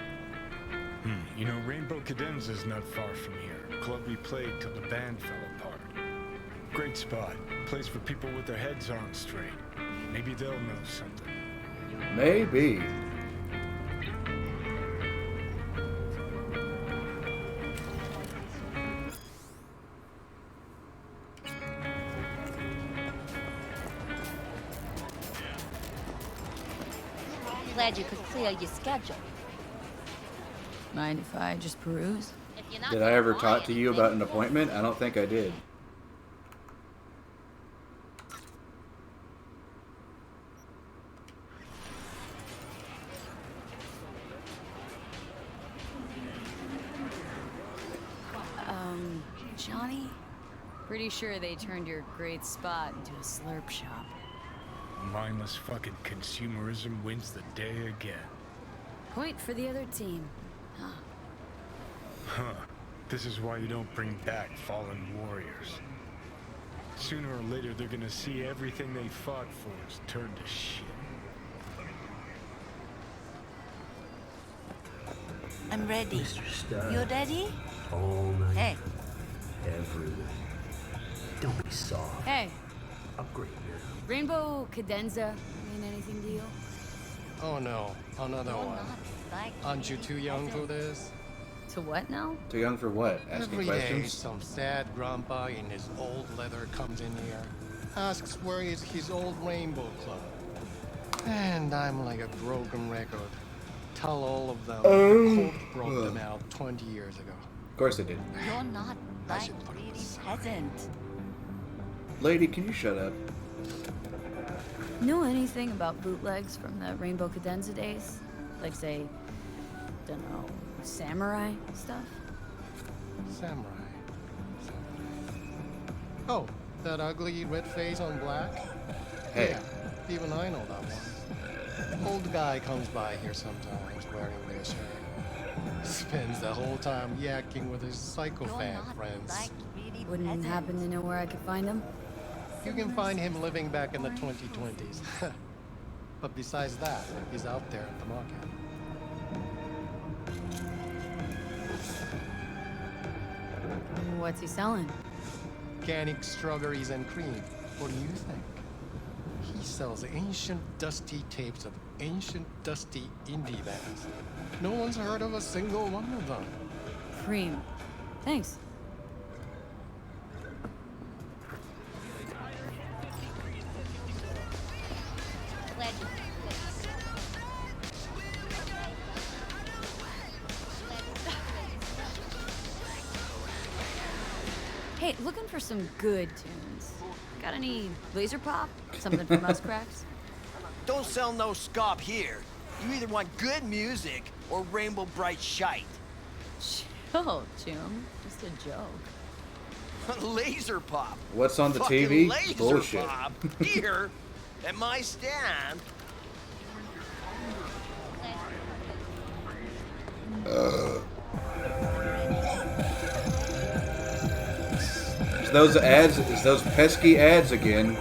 You know, Rainbow Cadenza's not far from here. Club we played till the band fell apart. Great spot. Place for people with their heads on straight. Maybe they'll know something. Maybe. Glad you could clear your schedule. Mind if I just peruse? Did I ever talk to you about an appointment? I don't think I did. Johnny? Pretty sure they turned your great spot into a slurp shop. Mindless fucking consumerism wins the day again. Point for the other team. Huh. Huh. This is why you don't bring back fallen warriors. Sooner or later, they're gonna see everything they fought for is turned to shit. I'm ready. You ready? All night. Hey. Every night. Don't be soft. Hey, Upgrade now. Rainbow Cadenza mean anything to you? Oh no, another one. Aren't you too young for this? To what now? Too young for what? Asking Every questions? day, some sad grandpa in his old leather comes in here, asks where is his old Rainbow Club. And I'm like a broken record. Tell all of them Colt brought them out 20 years ago. Of course they did. You're not like really peasant. Lady, can you shut up? Know anything about bootlegs from the Rainbow Cadenza days? Like, say, dunno, samurai stuff? Samurai. Oh, that ugly red face on black? Hey. Yeah, even I know that one. Old guy comes by here sometimes wearing their shirt. Spends the whole time yakking with his psychopath friends. Wouldn't happen to know where I could find him? You can find him living back in the 2020s. But besides that, he's out there at the market. What's he selling? Organic strawberries and cream. What do you think? He sells ancient dusty tapes of ancient dusty indie bands. No one's heard of a single one of them. Cream. Thanks. Hey, looking for some good tunes. Got any laser pop? Something from us cracks? Don't sell no scop here. You either want good music or rainbow bright shite. Chill, Jim. Just a joke. Laser pop. What's on the Fucking TV? Laser Bullshit. pop. Here, at my stand. It's those ads. It's those pesky ads again.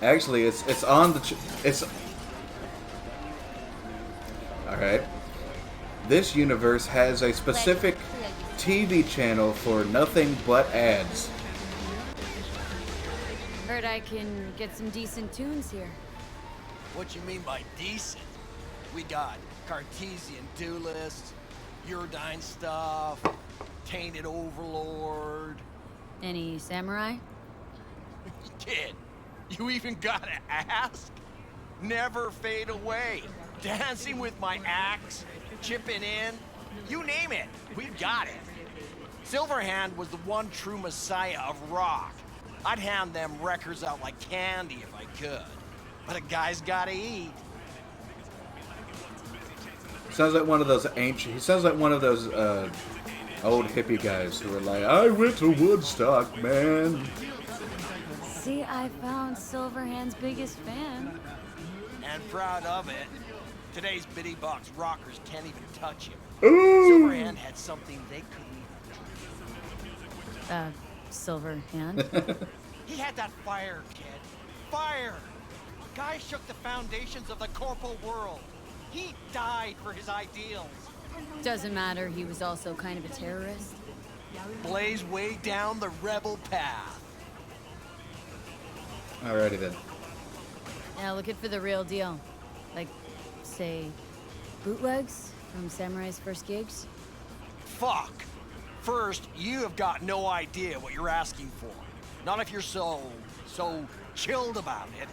Actually, it's on the it's. All right. This universe has a specific TV channel for nothing but ads. Heard I can get some decent tunes here. What you mean by decent? We got Cartesian Duelist, Uridine stuff, Tainted Overlord. Any samurai? Kid, you even gotta ask? Never fade away. Dancing with my axe, chipping in, you name it, we've got it. Silverhand was the one true messiah of rock. I'd hand them records out like candy if I could. But a guy's gotta eat. Sounds like one of those ancient. He sounds like one of those old hippie guys who were like, "I went to Woodstock, man." See, I found Silverhand's biggest fan. And proud of it. Today's bitty box rockers can't even touch him. Ooh. Silverhand had something they couldn't even. Silverhand. He had that fire, kid. Fire! Guy shook the foundations of the corporal world. He died for his ideals. Doesn't matter, he was also kind of a terrorist. Blaze way down the rebel path. Alrighty then. Now looking for the real deal. Like, say, bootlegs from Samurai's first gigs? Fuck! First, you have got no idea what you're asking for. Not if you're so chilled about it.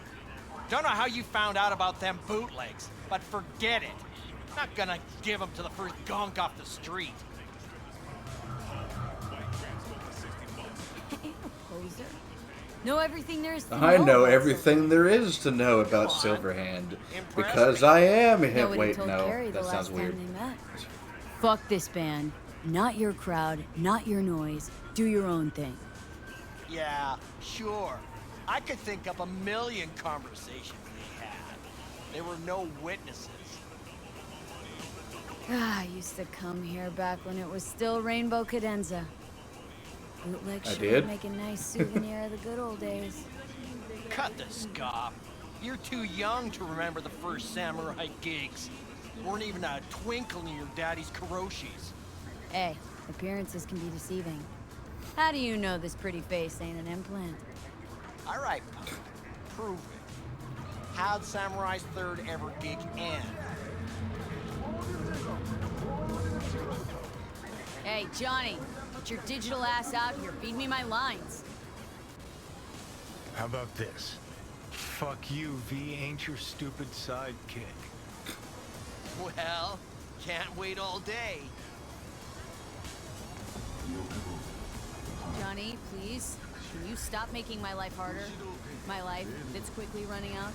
Don't know how you found out about them bootlegs, but forget it. Not gonna give them to the first gonk off the street. Ain't a poser. Know everything there is to I know about everything there is to know about Silverhand because I am him. Nobody Wait, told no, Carrie the that sounds last weird. time they met. Fuck this band. Not your crowd, not your noise. Do your own thing. Yeah, sure. I could think up a million conversations they had. There were no witnesses. I used to come here back when it was still Rainbow Cadenza. Bootleg I sure did? would make a nice souvenir of the good old days. Cut the scoff. You're too young to remember the first Samurai gigs. Weren't even a twinkle in your daddy's Kuroshis. Hey, appearances can be deceiving. How do you know this pretty face ain't an implant? All right, punk. Prove it. How'd Samurai's third ever gig end? Hey, Johnny, get your digital ass out here. Feed me my lines. How about this? Fuck you, V ain't your stupid sidekick. Well, can't wait all day. Johnny, please, can you stop making my life harder? My life that's quickly running out?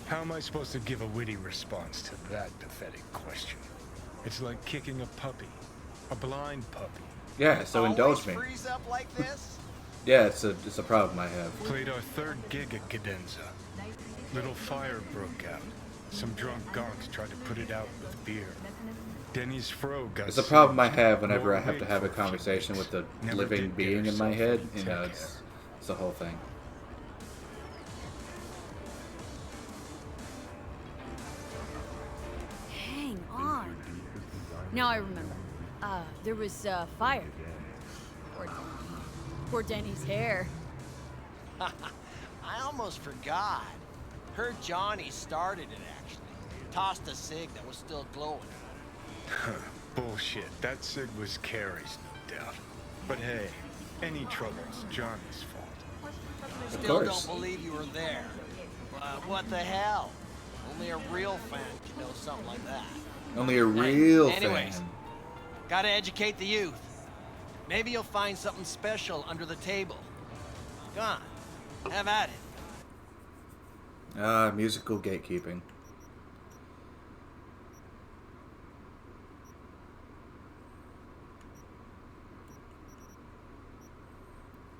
How am I supposed to give a witty response to that pathetic question? It's like kicking a puppy. A blind puppy. Yeah, so indulge me. Always freeze up like this? Yeah, it's a problem I have. Played our third gig at Cadenza. Little fire broke out. Some drunk gonks tried to put it out with beer. Denny's fro got It's a problem I have sick. whenever More I have to weight have a for few conversation weeks. with the Never living did get being in my herself head. any You know, tech it's the whole thing. Hang on. Now I remember. There was fire. Poor Denny's hair. I almost forgot. Heard Johnny started it, actually. Tossed a cig that was still glowing. Bullshit. That cig was Carrie's, no doubt. But hey, any trouble's Johnny's fault. Still don't believe you were there. But what the hell? Only a real fan can know something like that. Only a real Anyways, fan. gotta educate the youth. Maybe you'll find something special under the table. Go on, have at it. Musical gatekeeping.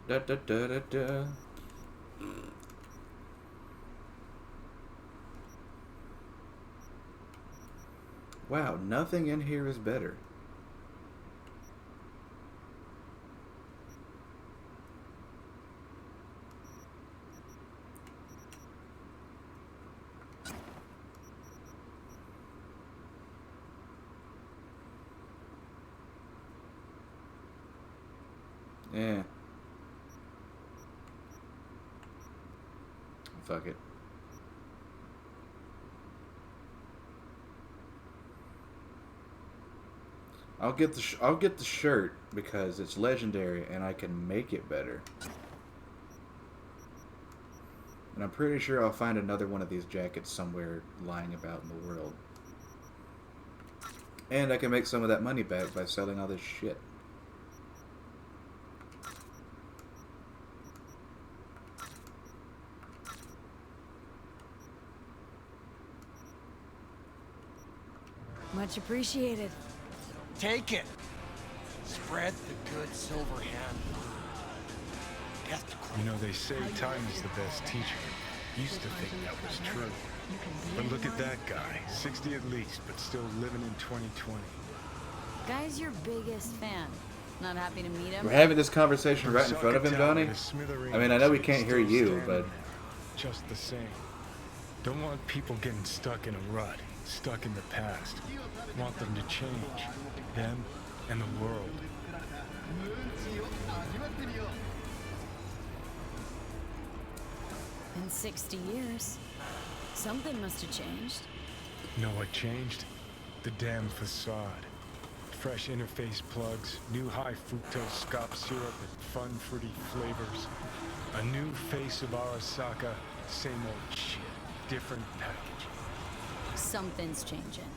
Da da da da da. Wow, nothing in here is better. Yeah. Fuck it. I'll get the shirt because it's legendary and I can make it better. And I'm pretty sure I'll find another one of these jackets somewhere lying about in the world. And I can make some of that money back by selling all this shit. Much appreciated. Take it. Spread the good silver hand. You know, they say time is the best teacher. Used to think that was true. But look at that guy. 60 at least, but still living in 2020. Guy's your biggest fan. Not happy to meet him? We're having this conversation right in front of him, Johnny. I mean, I know we can't hear you, but... Just the same. Don't want people getting stuck in a rut, stuck in the past. Want them to change. Them and the world. In 60 years. Something must have changed. Know what changed? The damn facade. Fresh interface plugs, new high fructose scop syrup and fun fruity flavors. A new face of Arasaka, same old shit, different package. Something's changing.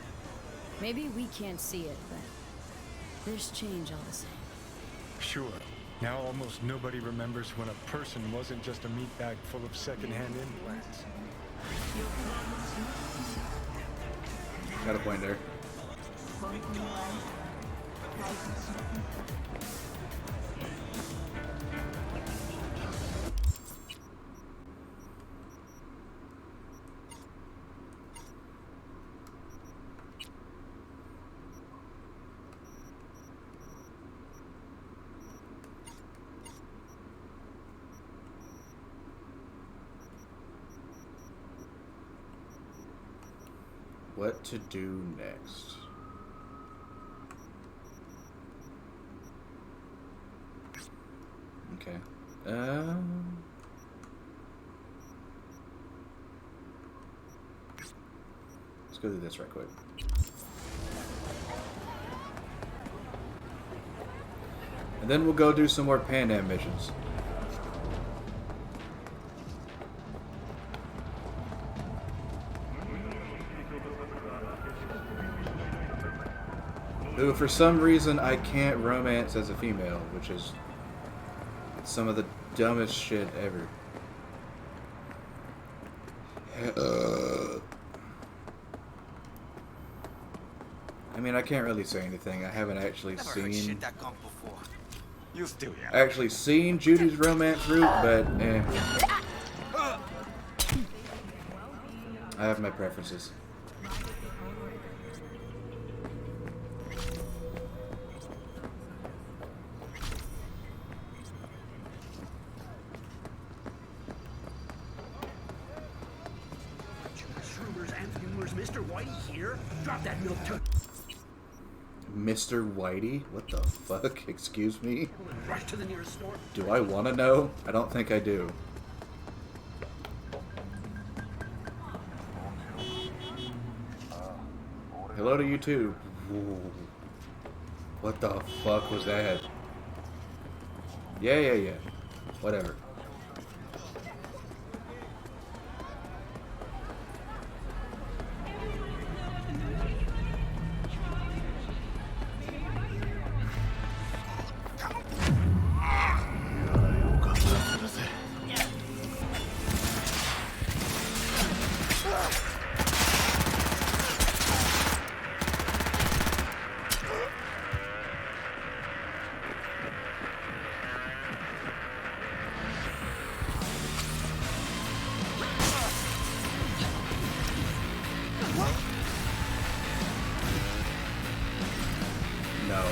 Maybe we can't see it, but there's change all the same. Sure. Now almost nobody remembers when a person wasn't just a meat bag full of secondhand implants. Got a point there. What to do next? Okay. Let's go do this right quick. And then we'll go do some more Pan Am missions. Who, for some reason, I can't romance as a female, which is some of the dumbest shit ever. I mean, I can't really say anything. I haven't actually seen Judy's romance route, but I have my preferences. Mr. Whitey here? Drop that milk to Mr. Whitey? What the fuck? Excuse me? rush to the nearest store. Do I want to know? I don't think I do. Hello to you too. What the fuck was that? Yeah. Whatever. No.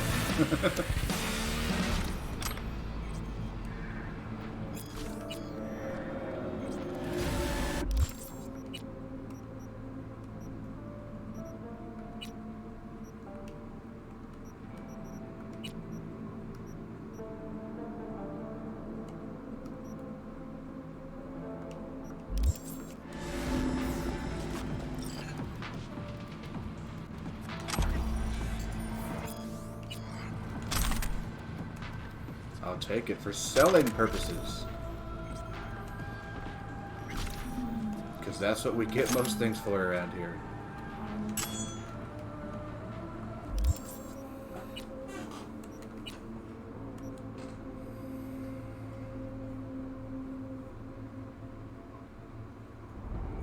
I'll take it for selling purposes. Because that's what we get most things for around here.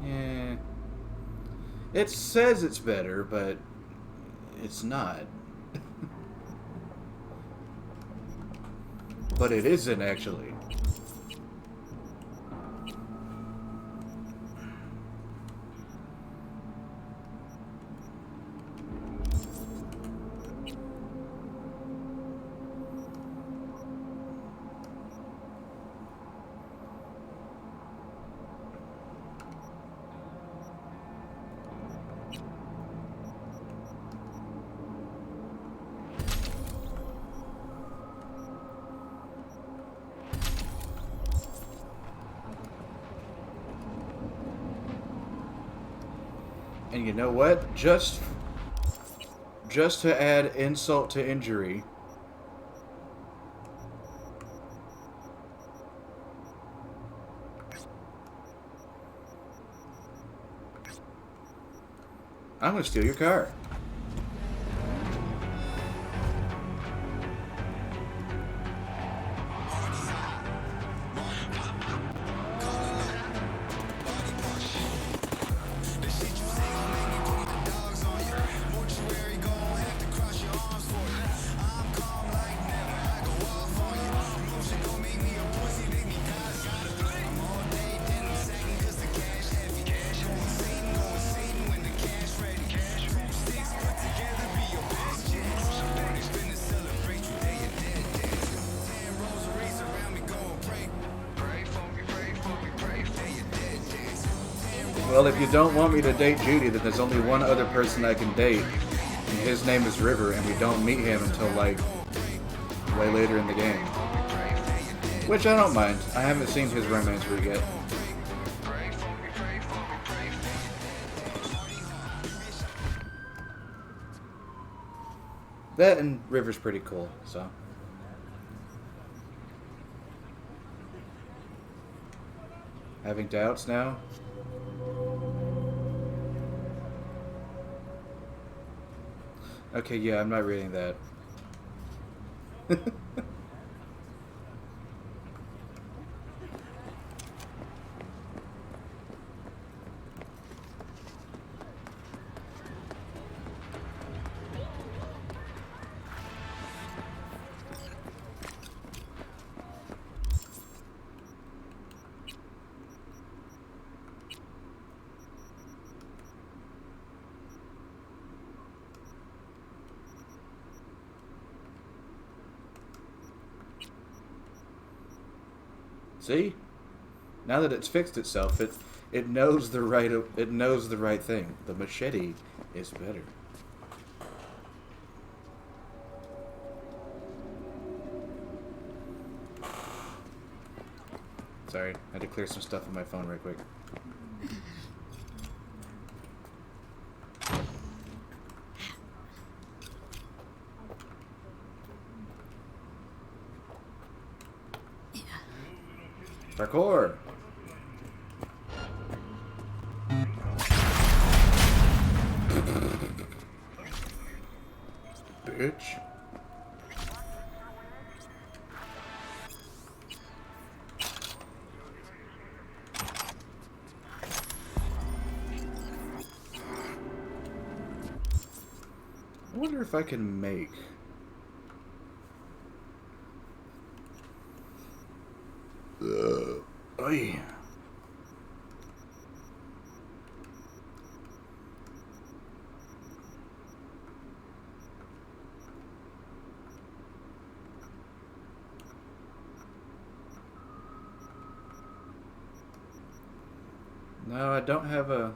Yeah. It says it's better, but it's not. But it isn't, actually. And you know what? Just to add insult to injury, I'm gonna steal your car. Well, if you don't want me to date Judy, then there's only one other person I can date, and his name is River, and we don't meet him until, like, way later in the game. Which I don't mind. I haven't seen his romance route yet. That and River's pretty cool, so. Having doubts now? Okay, yeah, I'm not reading that. See? Now that it's fixed itself, it knows the right thing. The machete is better. Sorry, I had to clear some stuff on my phone real quick. Parkour! Bitch. I wonder if I can make... Oy. No, I don't have a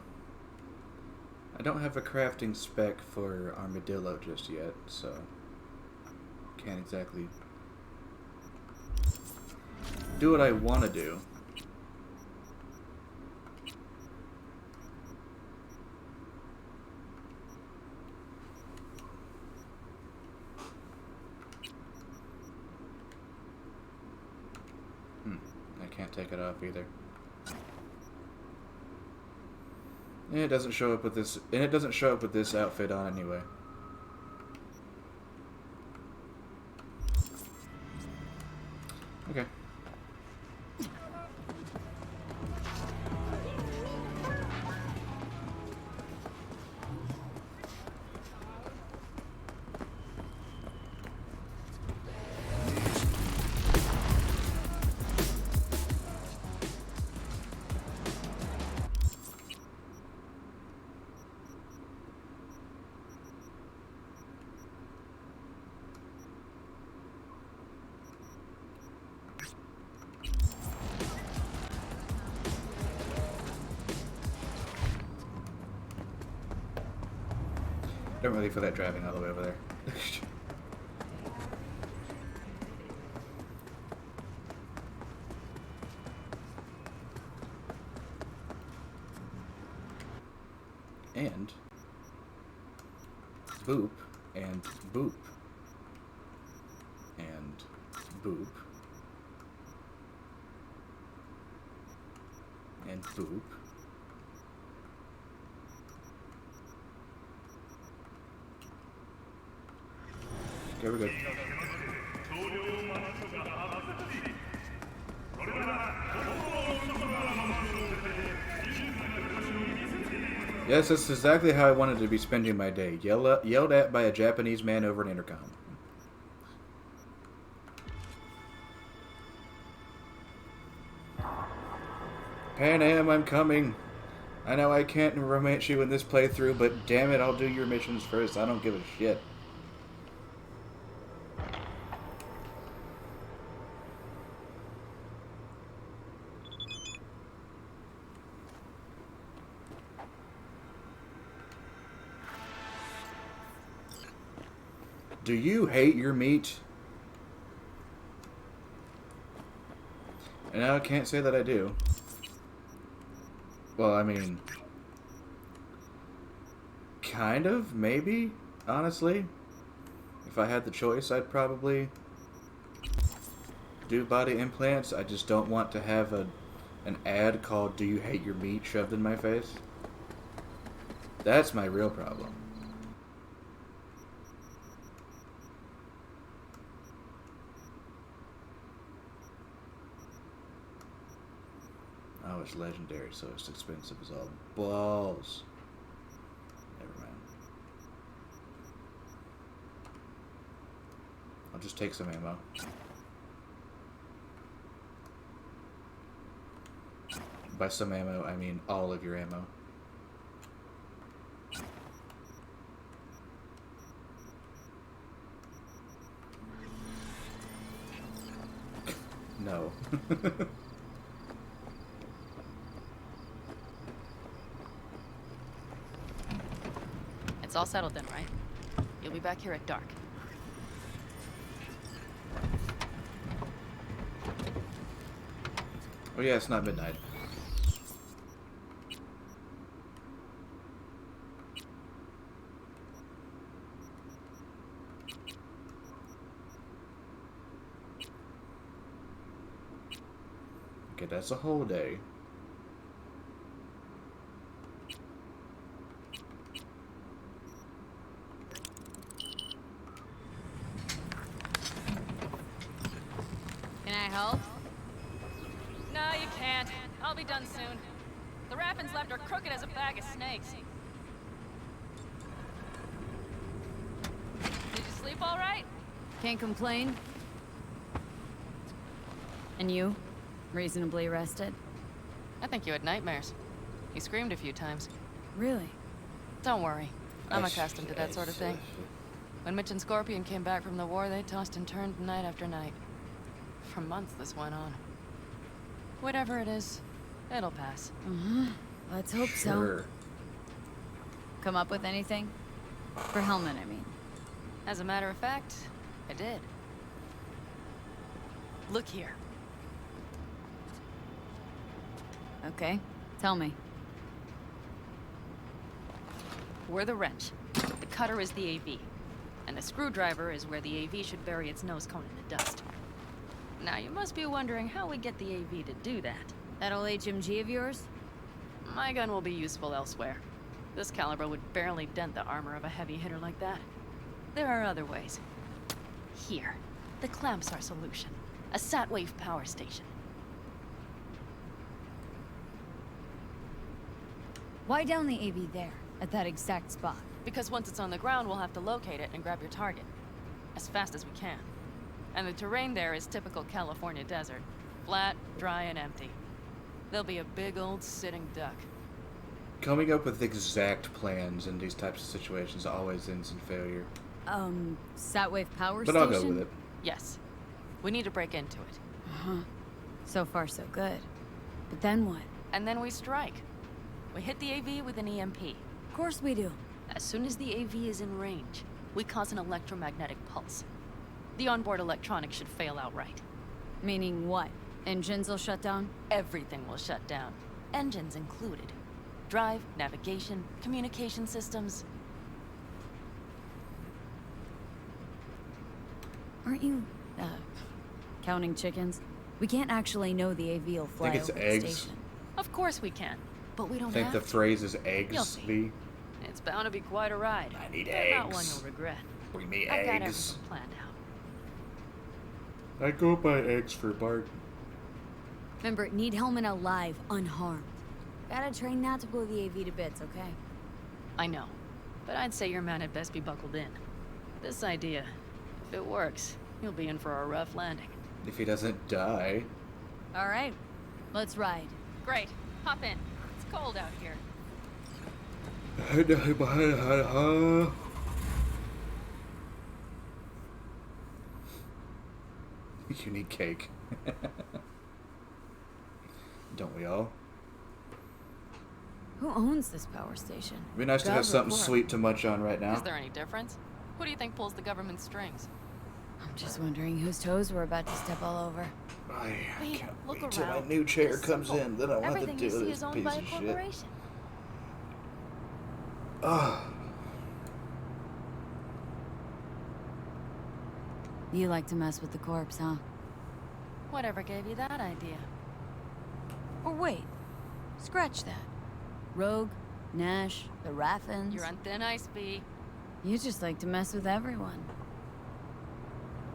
crafting spec for armadillo just yet, so can't exactly do what I want to do. I can't take it off either. And it doesn't show up with this, and it doesn't show up with this outfit on anyway. Okay. Don't really feel that driving all the way over there. And boop, and boop, and boop, and boop. Okay, we're good. Yes, that's exactly how I wanted to be spending my day. Yelled at by a Japanese man over an intercom. Pan Am, I'm coming. I know I can't romance you in this playthrough, but damn it, I'll do your missions first. I don't give a shit. Do you hate your meat? And I can't say that I do. Well, I mean, kind of, maybe, honestly. If I had the choice, I'd probably do body implants. I just don't want to have an ad called "Do you hate your meat?" shoved in my face. That's my real problem. Oh, it's legendary, so it's expensive as all balls. Never mind. I'll just take some ammo. By some ammo, I mean all of your ammo. No. It's all settled then, right? You'll be back here at dark. Oh yeah, it's not midnight. Okay, that's a whole day. Can I help? No, you can't. I'll be done soon. The Raffins left are crooked as a bag of snakes. Did you sleep all right? Can't complain. And you? Reasonably rested? I think you had nightmares. You screamed a few times. Really? Don't worry. I'm accustomed to that sort of thing. When Mitch and Scorpion came back from the war, they tossed and turned night after night. For months this went on. Whatever it is, it'll pass. Let's hope so. Come up with anything? For Helmet, I mean. As a matter of fact, I did. Look here. Okay, tell me. We're the wrench. The cutter is the AV. And the screwdriver is where the AV should bury its nose cone in the dust. Now, you must be wondering how we get the AV to do that. That old HMG of yours? My gun will be useful elsewhere. This caliber would barely dent the armor of a heavy hitter like that. There are other ways. Here, the clamps are solution. A Satwave power station. Why down the AV there, at that exact spot? Because once it's on the ground, we'll have to locate it and grab your target. As fast as we can. And the terrain there is typical California desert. Flat, dry, and empty. There'll be a big old sitting duck. Coming up with exact plans in these types of situations always ends in failure. Satwave power but station? I'll go with it. Yes. We need to break into it. So far, so good. But then what? And then we strike. We hit the AV with an EMP. Of course we do. As soon as the AV is in range, we cause an electromagnetic pulse. The onboard electronics should fail outright. Meaning what? Engines will shut down? Everything will shut down. Engines included. Drive, navigation, communication systems. Aren't you, counting chickens? We can't actually know the AV will fly it's over eggs. the station. Of course we can, but we I don't think have the to. phrase is You'll eggs, see. V. It's bound to be quite a ride. I need Not one eggs. you'll regret. Bring me I've got eggs. everything planned out. I go buy eggs for Bart. Remember, need Hellman alive, unharmed. Gotta train not to blow the AV to bits, okay? I know, but I'd say your man had best be buckled in. This idea, if it works, you'll be in for a rough landing. If he doesn't die. Alright, let's ride. Great, hop in. It's cold out here. You need cake. Don't we all? Who owns this power station? It'd be nice to have something sweet to munch on right now. Is there any difference? Who do you think pulls the government's strings? I'm just wondering whose toes we're about to step all over. I Wait, can't look wait till my around. new chair It's comes simple. in. Then I want to Everything do you see this is owned piece by a of shit. corporation. Ugh. You like to mess with the corpse, huh? Whatever gave you that idea? Or wait, scratch that. Rogue, Nash, the Raffins. You're on thin ice, B. You just like to mess with everyone.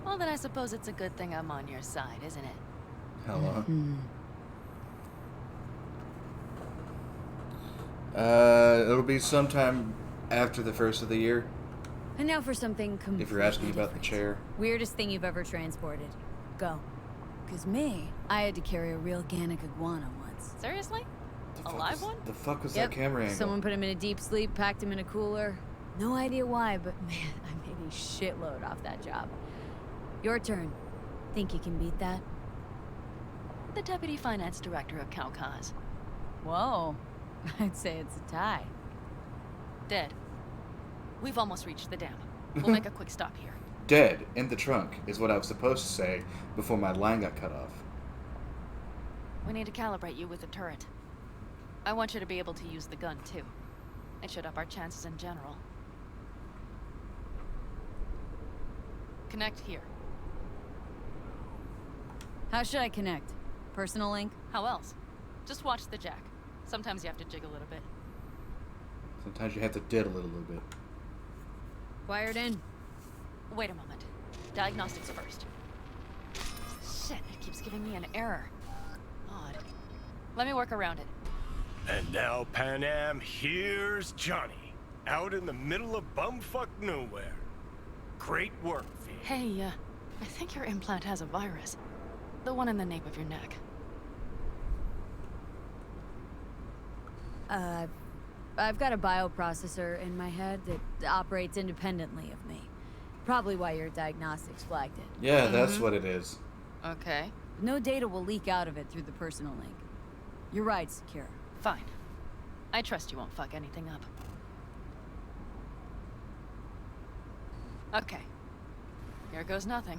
Well, then I suppose it's a good thing I'm on your side, isn't it? How long? It'll be sometime after the first of the year. And now for something completely If you're asking about the different. chair. Weirdest thing you've ever transported. Go. 'Cause me, I had to carry a real Gannic iguana once. Seriously? A live one? The fuck was Yep. that camera angle? Someone put him in a deep sleep, packed him in a cooler. No idea why, but man, I made a shitload off that job. Your turn. Think you can beat that? The deputy finance director of Kaukaz. Whoa. I'd say it's a tie. Dead. We've almost reached the dam. We'll make a quick stop here. Dead in the trunk is what I was supposed to say before my line got cut off. We need to calibrate you with the turret. I want you to be able to use the gun, too. It should up our chances in general. Connect here. How should I connect? Personal link? How else? Just watch the jack. Sometimes you have to jig a little bit. Sometimes you have to diddle it a little bit. Wired in. Wait a moment. Diagnostics first. Shit, it keeps giving me an error. Odd. Let me work around it. And now, Pan Am, here's Johnny. Out in the middle of bumfuck nowhere. Great work, V. Hey, I think your implant has a virus. The one in the nape of your neck. I've got a bioprocessor in my head that operates independently of me. Probably why your diagnostics flagged it. Yeah, that's what it is. Okay. No data will leak out of it through the personal link. Your ride's secure. Fine. I trust you won't fuck anything up. Okay. Here goes nothing.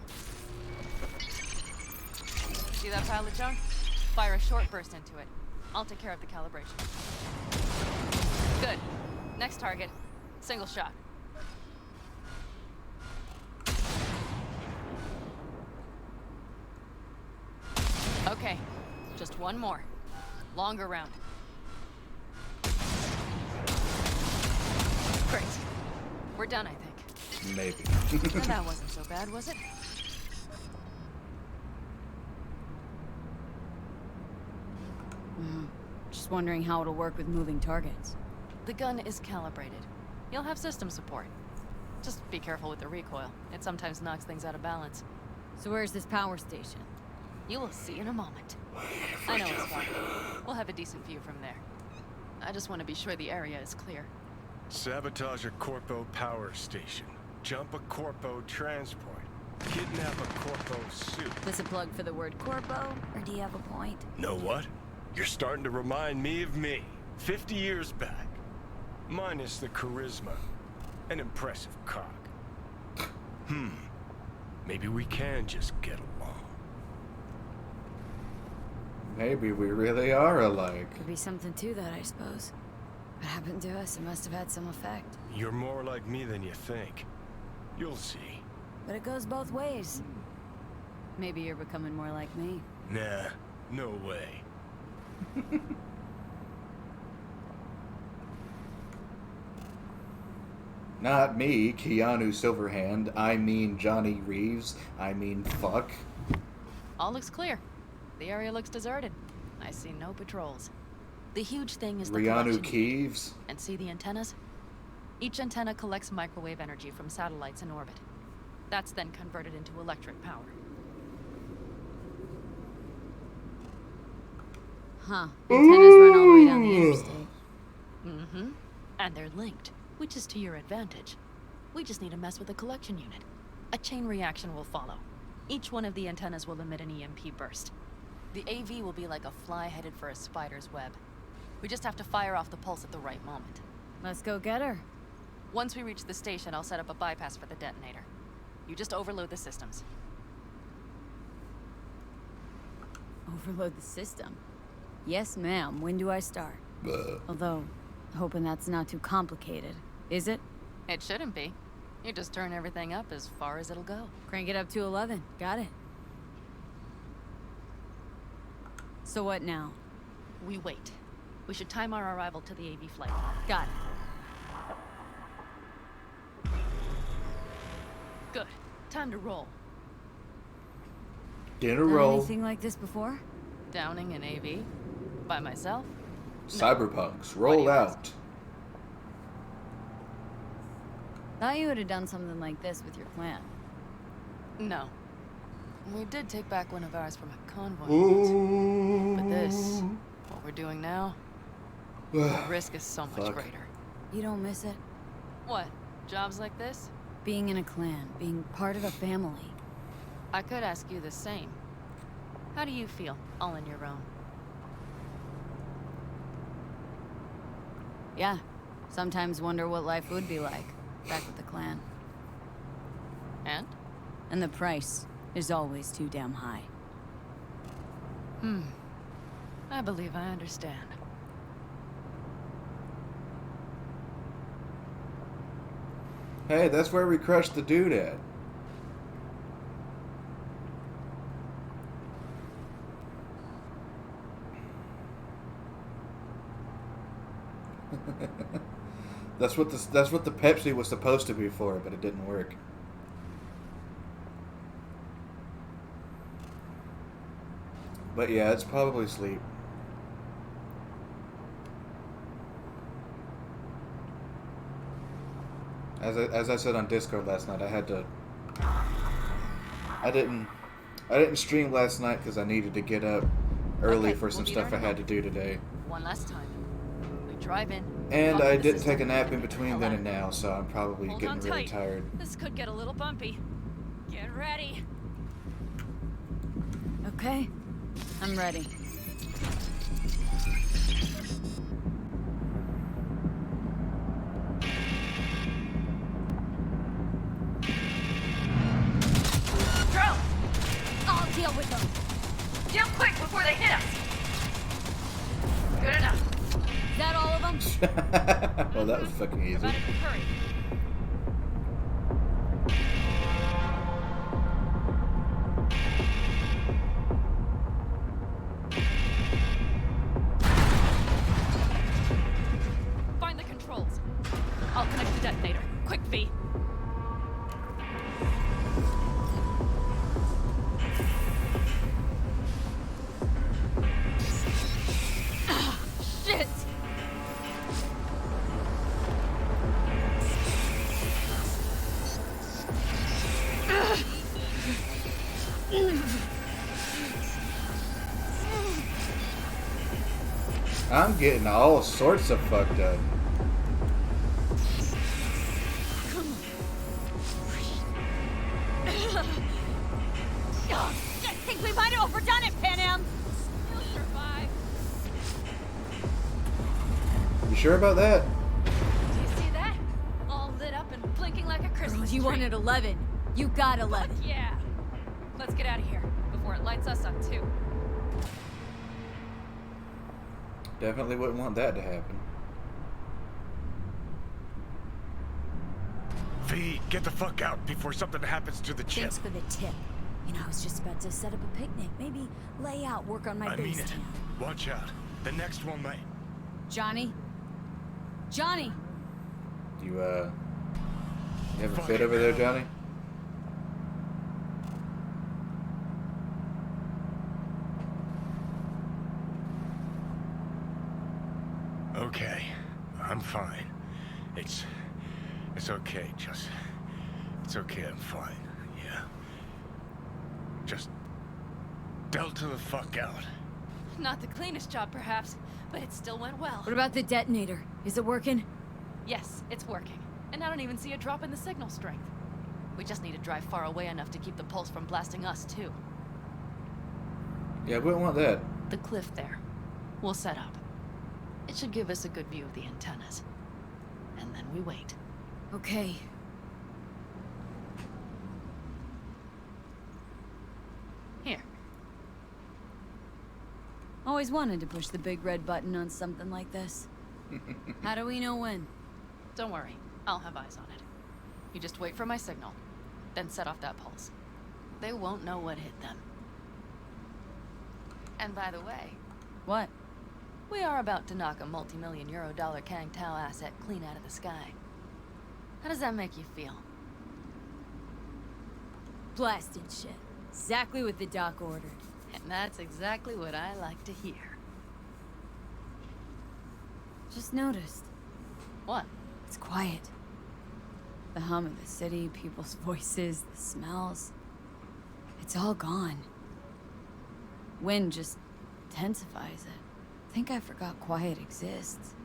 See that pile of junk? Fire a short burst into it. I'll take care of the calibration. Good. Next target. Single shot. Okay. Just one more. Longer round. Great. We're done, I think. Maybe. That wasn't so bad, was it? Just wondering how it'll work with moving targets. The gun is calibrated. You'll have system support. Just be careful with the recoil. It sometimes knocks things out of balance. So where's this power station? You will see in a moment. I know it's far. We'll have a decent view from there. I just want to be sure the area is clear. Sabotage a Corpo power station. Jump a Corpo transport. Kidnap a Corpo suit. This a plug for the word corpo, or do you have a point? Know what? You're starting to remind me of me, 50 years back. Minus the charisma. An impressive cock. Maybe we can just get along. Maybe we really are alike. Could be something to that, I suppose. What happened to us? It must have had some effect. You're more like me than you think. You'll see. But it goes both ways. Maybe you're becoming more like me. Nah, no way. Not me, Keanu Silverhand. I mean Johnny Reeves. I mean fuck. All looks clear. The area looks deserted. I see no patrols. The huge thing is the Rihanna collection Keeves. unit. And see the antennas? Each antenna collects microwave energy from satellites in orbit. That's then converted into electric power. Huh. Antennas run all the way down the interstate. Mm-hmm. And they're linked, which is to your advantage. We just need to mess with the collection unit. A chain reaction will follow. Each one of the antennas will emit an EMP burst. The AV will be like a fly headed for a spider's web. We just have to fire off the pulse at the right moment. Let's go get her. Once we reach the station, I'll set up a bypass for the detonator. You just overload the systems. Overload the system? Yes, ma'am. When do I start? Although, hoping that's not too complicated. Is it? It shouldn't be. You just turn everything up as far as it'll go. Crank it up to 11. Got it. So what now? We wait. We should time our arrival to the AV flight. Got it. Good. Time to roll. Get a roll. Anything like this before? Downing an AV? By myself? Cyberpunks. Roll out. Thought you would have done something like this with your clan. No. We did take back one of ours from a convoy Ooh. once. But this, what we're doing now, the risk is so much greater. You don't miss it? What? Jobs like this? Being in a clan, being part of a family. I could ask you the same. How do you feel, all on your own? Yeah. Sometimes wonder what life would be like, back with the clan. And? And the price is always too damn high. I believe I understand. Hey, that's where we crushed the dude at. That's what the Pepsi was supposed to be for, but it didn't work. But yeah, it's probably sleep. As I said on Discord last night, I didn't stream last night because I needed to get up early for some stuff I had to do today. One last time. We drive in. And I didn't take a nap in between then and now, so I'm probably Hold getting on really tight. tired. This could get a little bumpy. Get ready. Okay. I'm ready. Drone! I'll deal with them. Jump quick before they hit us! Good enough. Is that all of them? Well, that was fucking easy. Hurry. Find the controls. I'll connect the detonator. Quick, V. Shit! I'm getting all sorts of fucked up. I think we might have overdone it, Pan Am. You'll survive. You sure about that? Do you see that? All lit up and blinking like a Christmas You tree. wanted 11. You got 11. Yeah. Let's get out of here before it lights us up too. Definitely wouldn't want that to happen. V, get the fuck out before something happens to the chip. Thanks for the tip. You know, I was just about to set up a picnic. Maybe lay out, work on my I mean base it. camp. Watch out. The next one might. Johnny? Johnny! You have a fit over there, Johnny? Okay, I'm fine. It's okay, just... It's okay, I'm fine, yeah. Just... Delta the fuck out. Not the cleanest job, perhaps, but it still went well. What about the detonator? Is it working? Yes, it's working. And I don't even see a drop in the signal strength. We just need to drive far away enough to keep the pulse from blasting us, too. Yeah, we don't want that. The cliff there. We'll set up. It should give us a good view of the antennas. And then we wait. Okay. Here. Always wanted to push the big red button on something like this. How do we know when? Don't worry. I'll have eyes on it. You just wait for my signal. Then set off that pulse. They won't know what hit them. And by the way... What? We are about to knock a multi-million euro dollar Kang Tao asset clean out of the sky. How does that make you feel? Blasted shit. Exactly what the doc ordered. And that's exactly what I like to hear. Just noticed. What? It's quiet. The hum of the city, people's voices, the smells. It's all gone. Wind just intensifies it. I think I forgot quiet exists.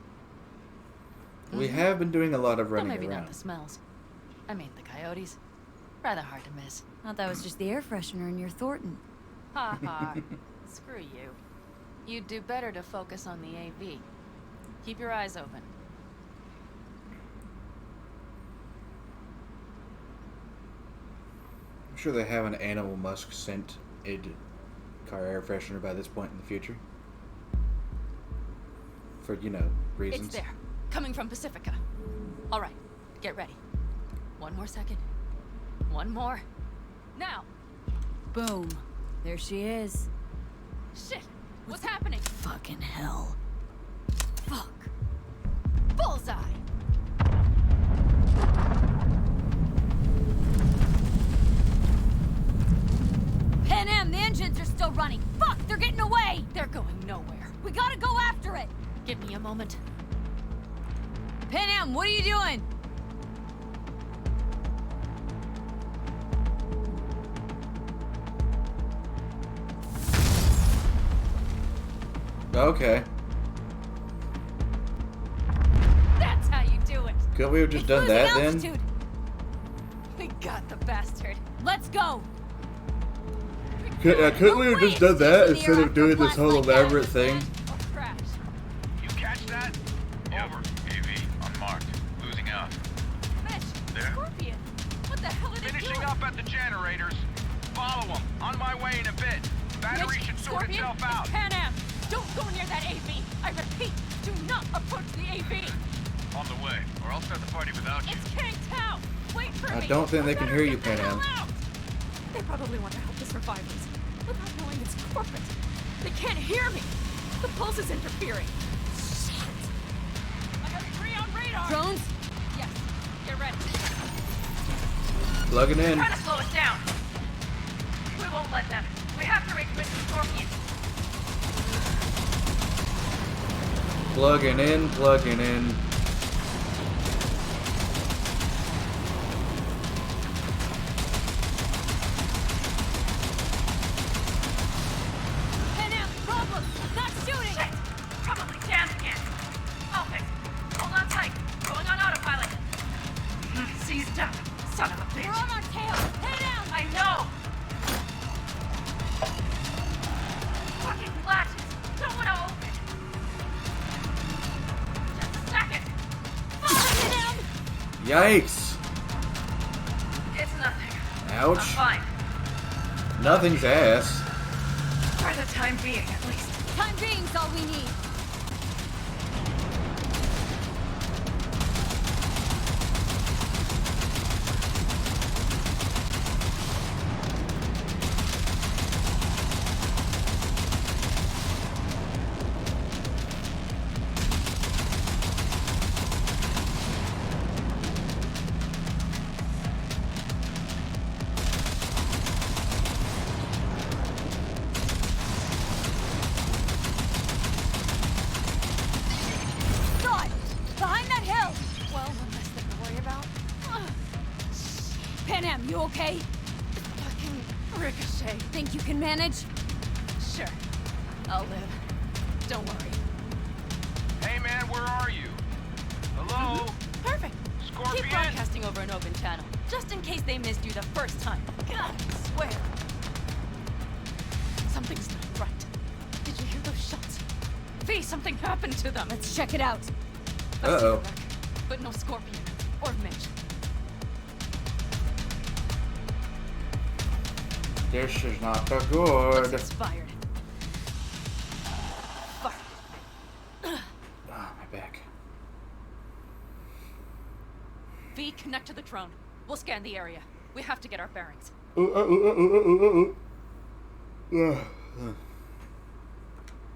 We have been doing a lot of Well, running maybe around. not the smells. I mean the coyotes. Rather hard to miss. Thought that was just the air freshener in your Thornton. Ha ha. Screw you. You'd do better to focus on the AV. Keep your eyes open. I'm sure they have an animal musk scented car air freshener by this point in the future. For, you know, reasons. It's there. Coming from Pacifica. All right. Get ready. One more second. One more. Now. Boom. There she is. Shit. What's happening? Fucking hell. Fuck. Bullseye. Pan Am, the engines are still running. Fuck, they're getting away. They're going nowhere. We gotta go after it. Give me a moment. Pan Am, what are you doing? Okay. That's how you do it. Couldn't we have just done that then? We got the bastard. Let's go. Couldn't we have just done that instead of doing this whole elaborate thing? You catch that? Over. AV, unmarked. Losing out. Mitch, There? Scorpion. What the hell are they Finishing doing? up at the generators. Follow them. On my way in a bit. Battery Mitch, should sort Scorpion, itself out. it's Pan Am. Don't go near that AV. I repeat, do not approach the AV. On the way, or I'll start the party without you. It's Kang Tao. Wait for me. I don't think they can hear you, Pan Am. They probably want to help the survivors without knowing it's corporate. They can't hear me. The pulse is interfering. Shit. I got 3 on radar. Drones? Yes. Get ready. Plugging in. Trying to slow us down. We won't let them. We have to reach Mr. Scorpion. Plugging in, plugging in. Pan Am, problem. Not shooting. Shit. Probably jammed again. I'll fix it. Hold on tight. Going on autopilot. Seized up. Son of a bitch. We're on our tail. Pan Am. I know. Fucking latches. Don't want to open. Just a second. Pan Am. Yikes. It's nothing. Ouch. I'm fine. Nothing's ass. For the time being, at least. Time being's all we need. okay? Fucking ricochet. Think you can manage? Sure. I'll live. Don't worry. Hey man, where are you? Hello? Perfect. Scorpion? Keep broadcasting over an open channel, just in case they missed you the first time. God, I swear. Something's not right. Did you hear those shots? V, something happened to them. Let's check it out. Uh-oh. But no Scorpion or Mitch. This is not the Looks good. expired. Fuck. Ah, my back. V, connect to the drone. We'll scan the area. We have to get our bearings.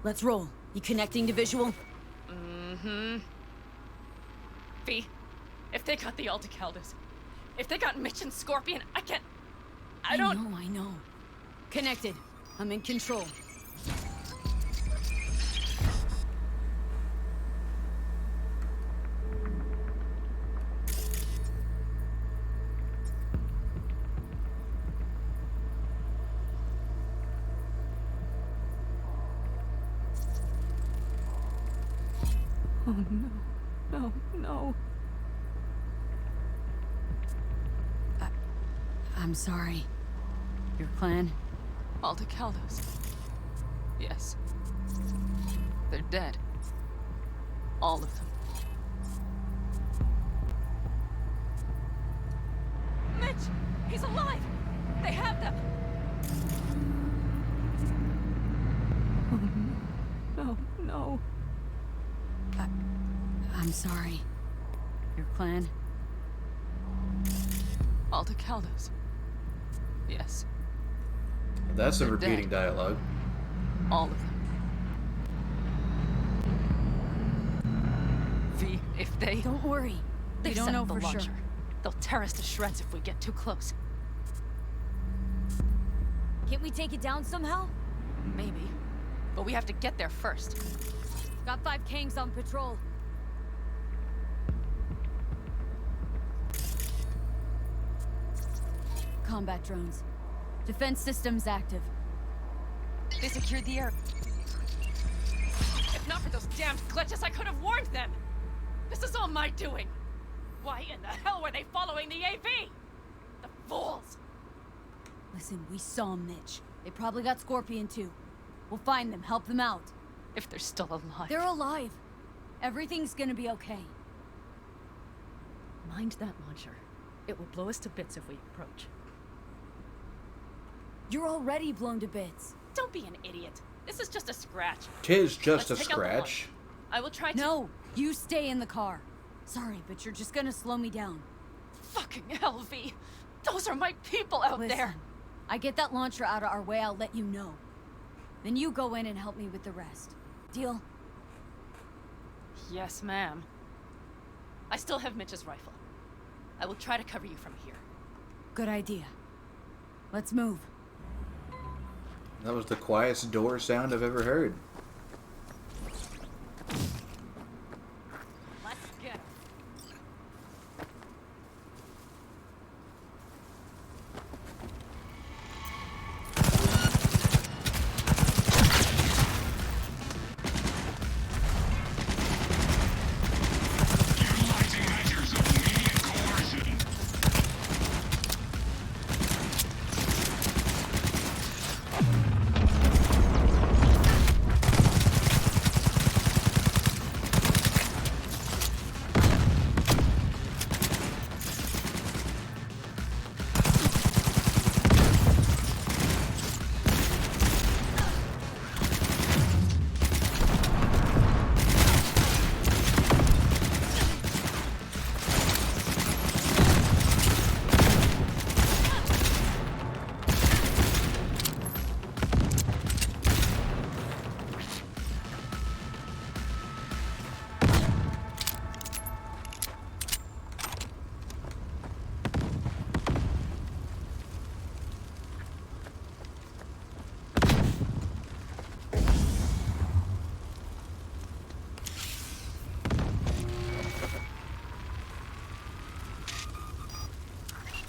Let's roll. You connecting to visual? Mm-hmm. V, if they got the Alticaldas, if they got Mitch and Scorpion, I don't... I know. Connected. I'm in control. Oh no. No, no. I'm sorry. Your clan? Alticaldos. Yes. They're dead. All of them. Mitch! He's alive! They have them! Oh no. No, no. I'm sorry. Your clan? Alticaldos. Yes. That's some They're repeating dead. dialogue. All of them. V, if they... Don't worry. They We don't set know up the for launcher. sure. They'll tear us to shreds if we get too close. Can't we take it down somehow? Maybe. But we have to get there first. Got 5 Kangs on patrol. Combat drones. Defense systems active. They secured the air. If not for those damned glitches, I could have warned them! This is all my doing! Why in the hell were they following the AV? The fools! Listen, we saw Mitch. They probably got Scorpion too. We'll find them, help them out. If they're still alive. They're alive. Everything's gonna be okay. Mind that launcher. It will blow us to bits if we approach. You're already blown to bits. Don't be an idiot. This is just a scratch. Tis just Let's a take out the scratch. launcher. I will try to... No, you stay in the car. Sorry, but you're just gonna slow me down. Fucking hell, V. Those are my people out Listen, there. I get that launcher out of our way, I'll let you know. Then you go in and help me with the rest. Deal? Yes, ma'am. I still have Mitch's rifle. I will try to cover you from here. Good idea. Let's move. That was the quietest door sound I've ever heard. Let's get 'em.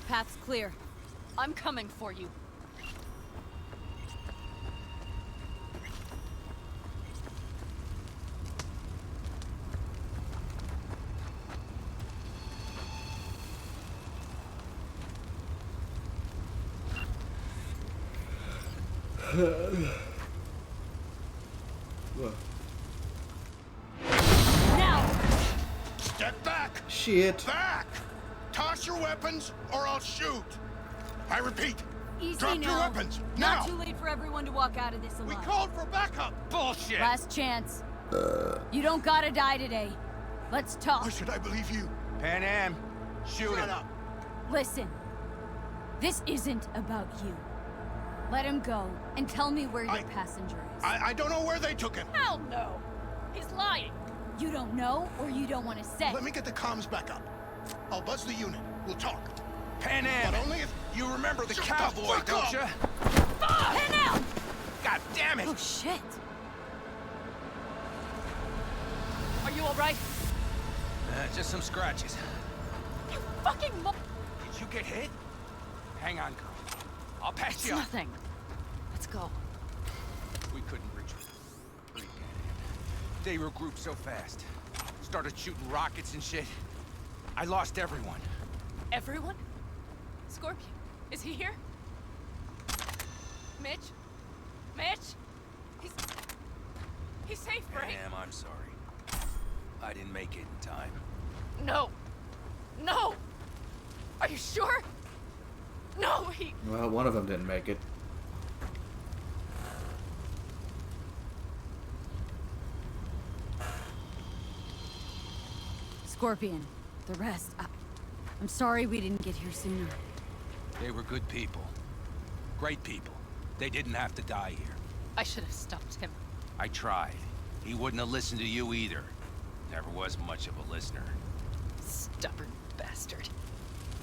Path's clear. I'm coming for you. What? Now! Step back! Shit. Back! Toss your weapons, or I'll shoot! I repeat, Easy drop now. your weapons, Not now! too late for everyone to walk out of this alive. We called for backup! Bullshit! Last chance. You don't gotta die today. Let's talk. Why should I believe you? Pan Am, shoot Shut him. up! Listen. This isn't about you. Let him go and tell me where your passenger is. I don't know where they took him. Hell no! He's lying. You don't know or you don't want to say? Let me get the comms back up. I'll buzz the unit. We'll talk. Pan Am, But only if you remember the Shut cowboy, the fuck don't up! you? Pan Am! God damn it! Oh, shit. Are you alright? Just some scratches. You fucking Did you get hit? Hang on, girl. I'll patch It's you up. nothing. Let's go. We couldn't reach them. They regrouped so fast. Started shooting rockets and shit. I lost everyone. Everyone? Scorpion, is he here? Mitch? Mitch? He's safe, right? Damn, I'm sorry. I didn't make it in time. No. No! Are you sure? No, he... Well, one of them didn't make it. Scorpion. The rest. I'm sorry we didn't get here sooner. They were good people. Great people. They didn't have to die here. I should have stopped him. I tried. He wouldn't have listened to you either. Never was much of a listener. Stubborn bastard.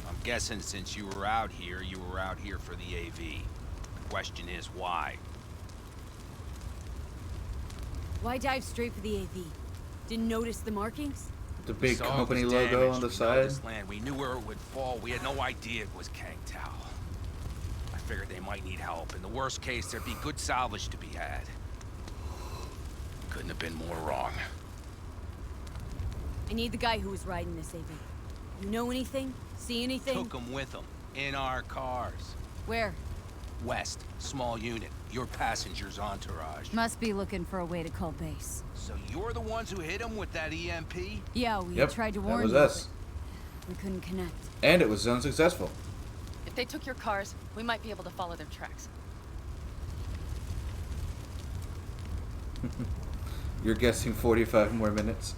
I'm guessing since you were out here for the AV. The question is why? Why dive straight for the AV? Didn't notice the markings? The big Saw it company was logo damaged. on the We know side. this land. We knew where it would fall. We had no idea it was Kang Tao. I figured they might need help. In the worst case, there'd be good salvage to be had. Couldn't have been more wrong. I need the guy who was riding this AV. You know anything? See anything? Took them with them. In our cars. Where? West. Small unit. Your passenger's entourage. Must be looking for a way to call base. So you're the ones who hit him with that EMP? Yeah, we Yep, tried to that warn was you, us. but we couldn't connect. And it was unsuccessful. If they took your cars, we might be able to follow their tracks. You're guessing 45 more minutes.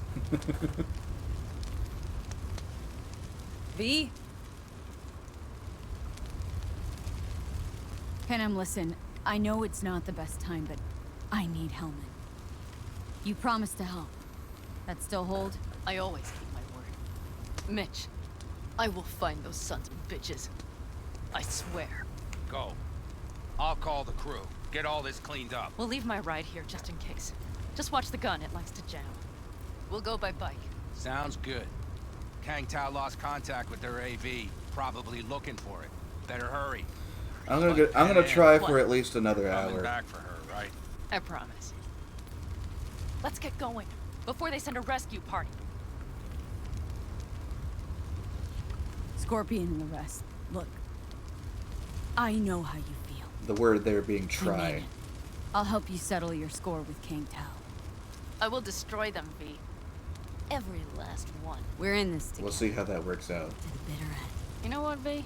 V? Panem, listen. I know it's not the best time, but I need Hellman. You promised to help. That still hold? I always keep my word. Mitch, I will find those sons of bitches. I swear. Go. I'll call the crew. Get all this cleaned up. We'll leave my ride here just in case. Just watch the gun, it likes to jam. We'll go by bike. Sounds good. Kang Tao lost contact with their AV. Probably looking for it. Better hurry. I'm gonna try for at least another Coming hour. back for her, right? I promise. Let's get going, before they send a rescue party. Scorpion and the rest. Look. I know how you feel. The word there being I try. mean it. I'll help you settle your score with Kang Tao. I will destroy them, V. Every last one. We're in this together. We'll see how that works out. To the bitter end. You know what, V?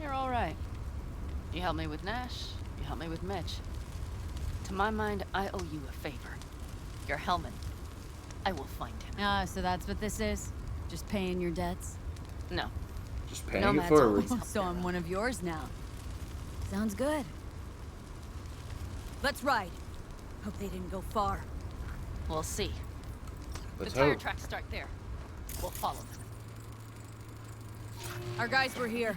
You're all right. You helped me with Nash. You helped me with Mitch. To my mind, I owe you a favor. Your Hellman. I will find him. Ah, so that's what this is? Just paying your debts? No. Just paying it Nomad's forward. always So I'm one of yours now. Sounds good. Let's ride. Hope they didn't go far. We'll see. Let's the tire hope. tracks start there. We'll follow them. Our guys were here.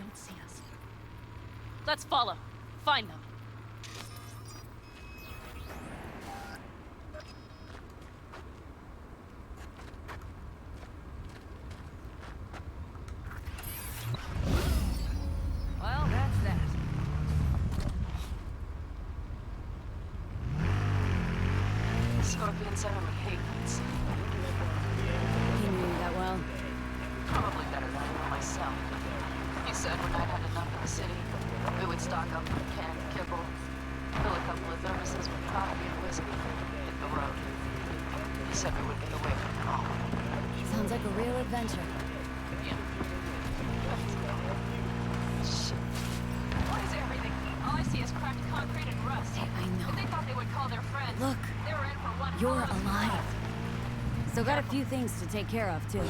Let's follow. Find them. Well, that's that. Scorpion said I would hate nights. He knew you that well. Probably better than I know myself. He said when I'd had enough of the city, we would stock up on canned kibble, fill a couple of thermoses with coffee and whiskey, hit the road. He said we would get away from it all. Sounds like a real adventure. Yeah. Shit. What is everything? All I see is cracked concrete and rust. I know. If they thought they would call their friends, Look, they were in for one. you're alive. Still got a few things to take care of, too.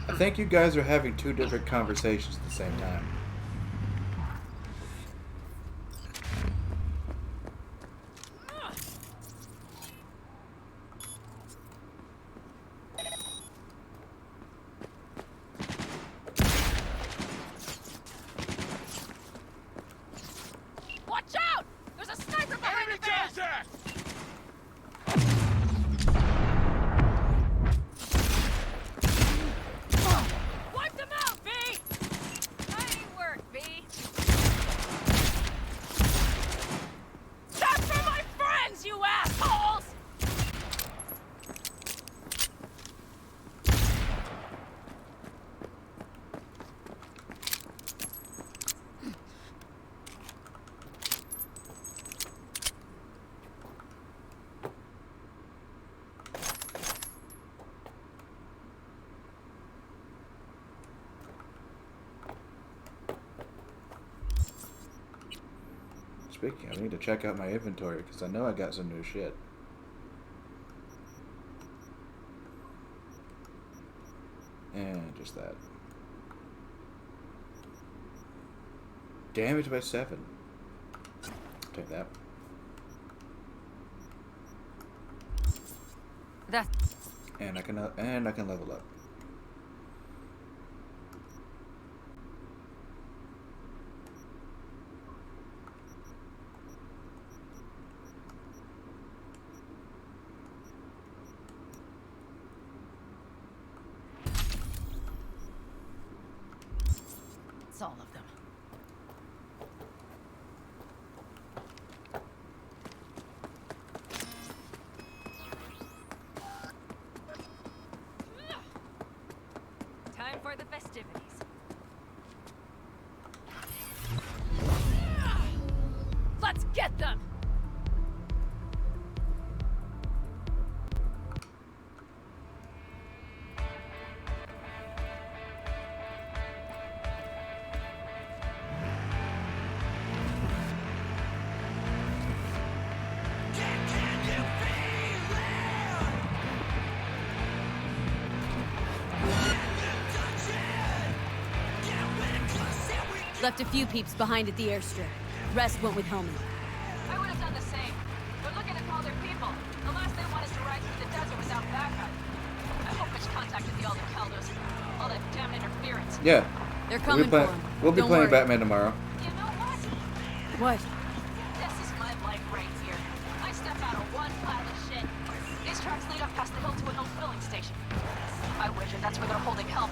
I think you guys are having two different conversations at the same time. Watch out! There's a sniper behind the van! Wipe them out, B! Nice work, B. That's for my friends, you assholes! Speaking, I need to check out my inventory because I know I got some new shit. And just that. Damage by 7. Take that. That. And I can level up. It's all of them. Time for the festivities. Let's get them! Left a few peeps behind at the airstrip. Rest went with Hellman. I would have done the same. They're looking to call their people. The last they want is to ride through the desert without backup. I hope Mitch contacted the Alden Caldos. All that damn interference. Yeah. They're coming for him. We'll be Don't playing worry. Batman tomorrow. You know what? What? This is my life right here. I step out of one pile of shit. These tracks lead up past the hill to an old filling station. I wager that's where they're holding help.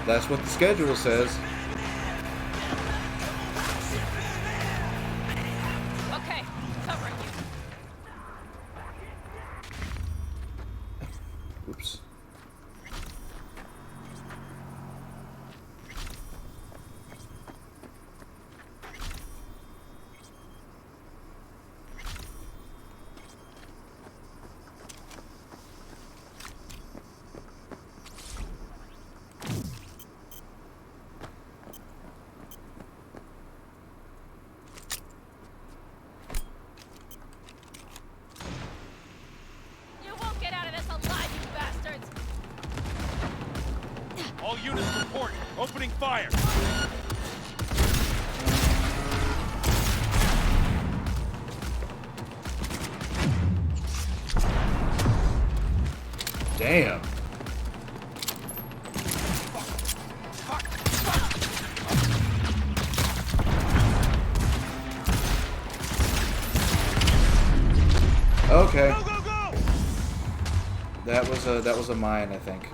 That's what the schedule says. Okay, covering you. Oops. You won't get out of this alive, you bastards! All units report. Opening fire. Damn. Okay. Go, go, go! That was a mine, I think.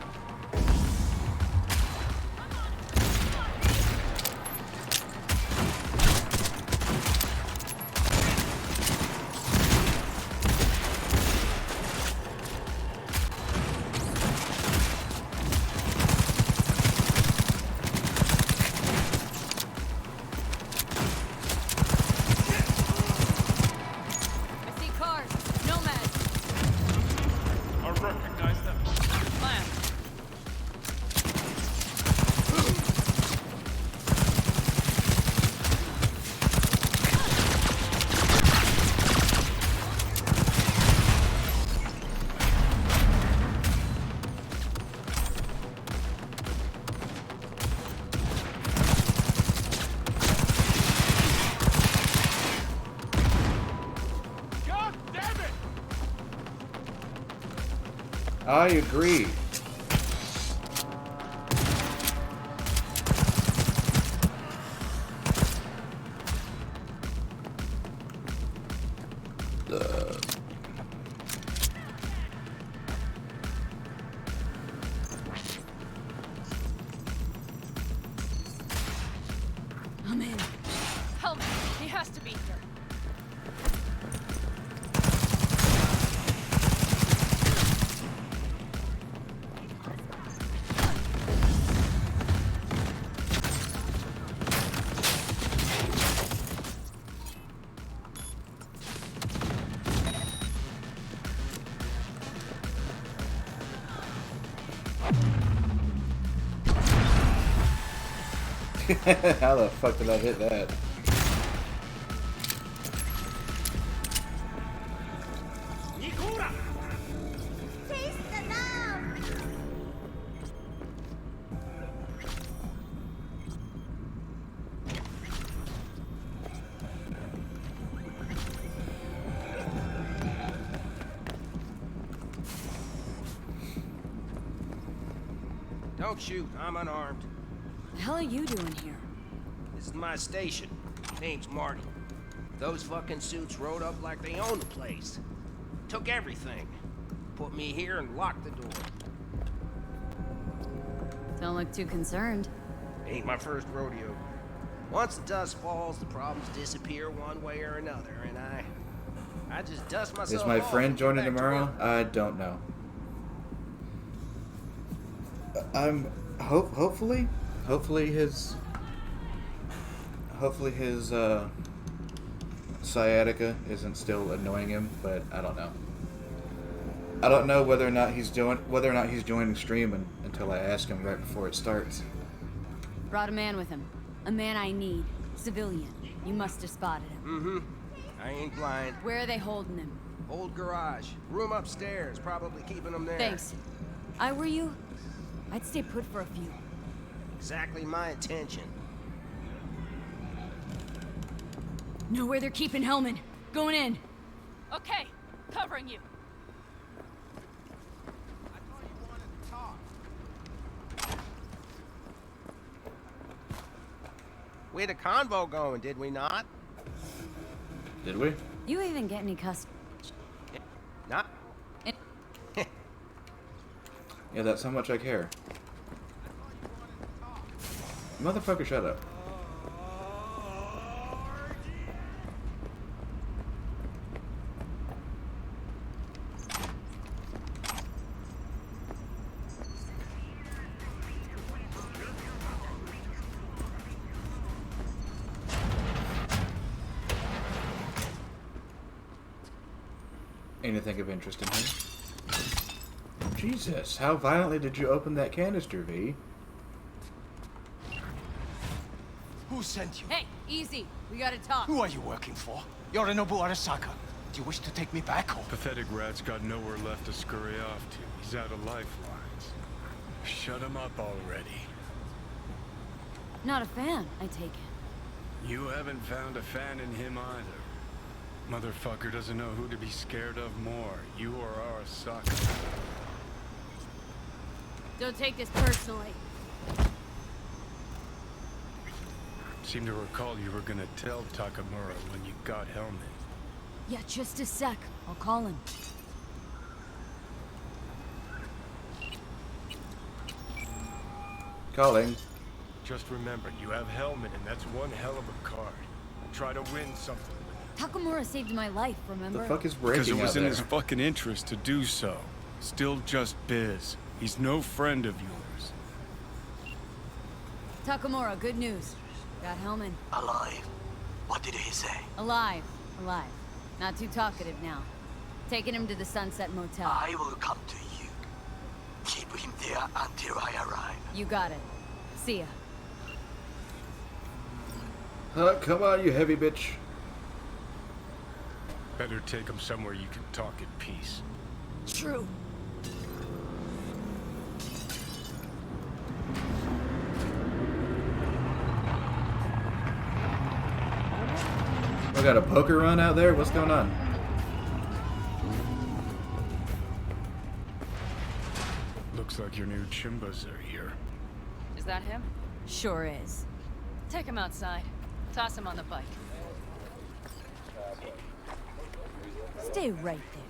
I agree. I'm in. Helmet, he has to be here. How the fuck did I hit that? Don't shoot. I'm unarmed. The hell are you doing here? This is my station. Name's Marty. Those fucking suits rode up like they own the place. Took everything. Put me here and locked the door. Don't look too concerned. Ain't my first rodeo. Once the dust falls, the problems disappear one way or another, and I just dust myself Is my off friend and get joining back to tomorrow? work. I don't know. Hopefully his sciatica isn't still annoying him, but I don't know. I don't know whether or not he's joining stream until I ask him right before it starts. Brought a man with him. A man I need. Civilian. You must have spotted him. Mm-hmm. I ain't blind. Where are they holding him? Old garage. Room upstairs. Probably keeping him there. Thanks. I were you, I'd stay put for a few. Exactly my intention. Know where they're keeping Hellman. Going in. Okay, covering you. We had a convo going, did we not? Did we? You even get any customers? Not. Yeah, that's how much I care. Motherfucker, shut up. Anything of interest in him? Jesus, how violently did you open that canister, V? Who sent you? Hey, easy. We gotta talk. Who are you working for? Yorinobu Arasaka. Do you wish to take me back home? Pathetic rat's got nowhere left to scurry off to. He's out of lifelines. Shut him up already. Not a fan, I take it. You haven't found a fan in him either. Motherfucker doesn't know who to be scared of more, you or Arasaka. Don't take this personally. Seem to recall you were gonna tell Takamura when you got Hellman. Yeah, just a sec. I'll call him. Calling. Just remember, you have Hellman, and that's one hell of a card. Try to win something. Takamura saved my life, remember? The fuck is breaking Because it was out in there? his fucking interest to do so. Still just biz. He's no friend of yours. Takamura, good news. Got Hellman. Alive. What did he say? Alive. Alive. Not too talkative now. Taking him to the Sunset Motel. I will come to you. Keep him there until I arrive. You got it. See ya. Come on, you heavy bitch. Better take him somewhere you can talk in peace. True. We got a poker run out there? What's going on? Looks like your new Chimbas are here. Is that him? Sure is. Take him outside. Toss him on the bike. Stay right there.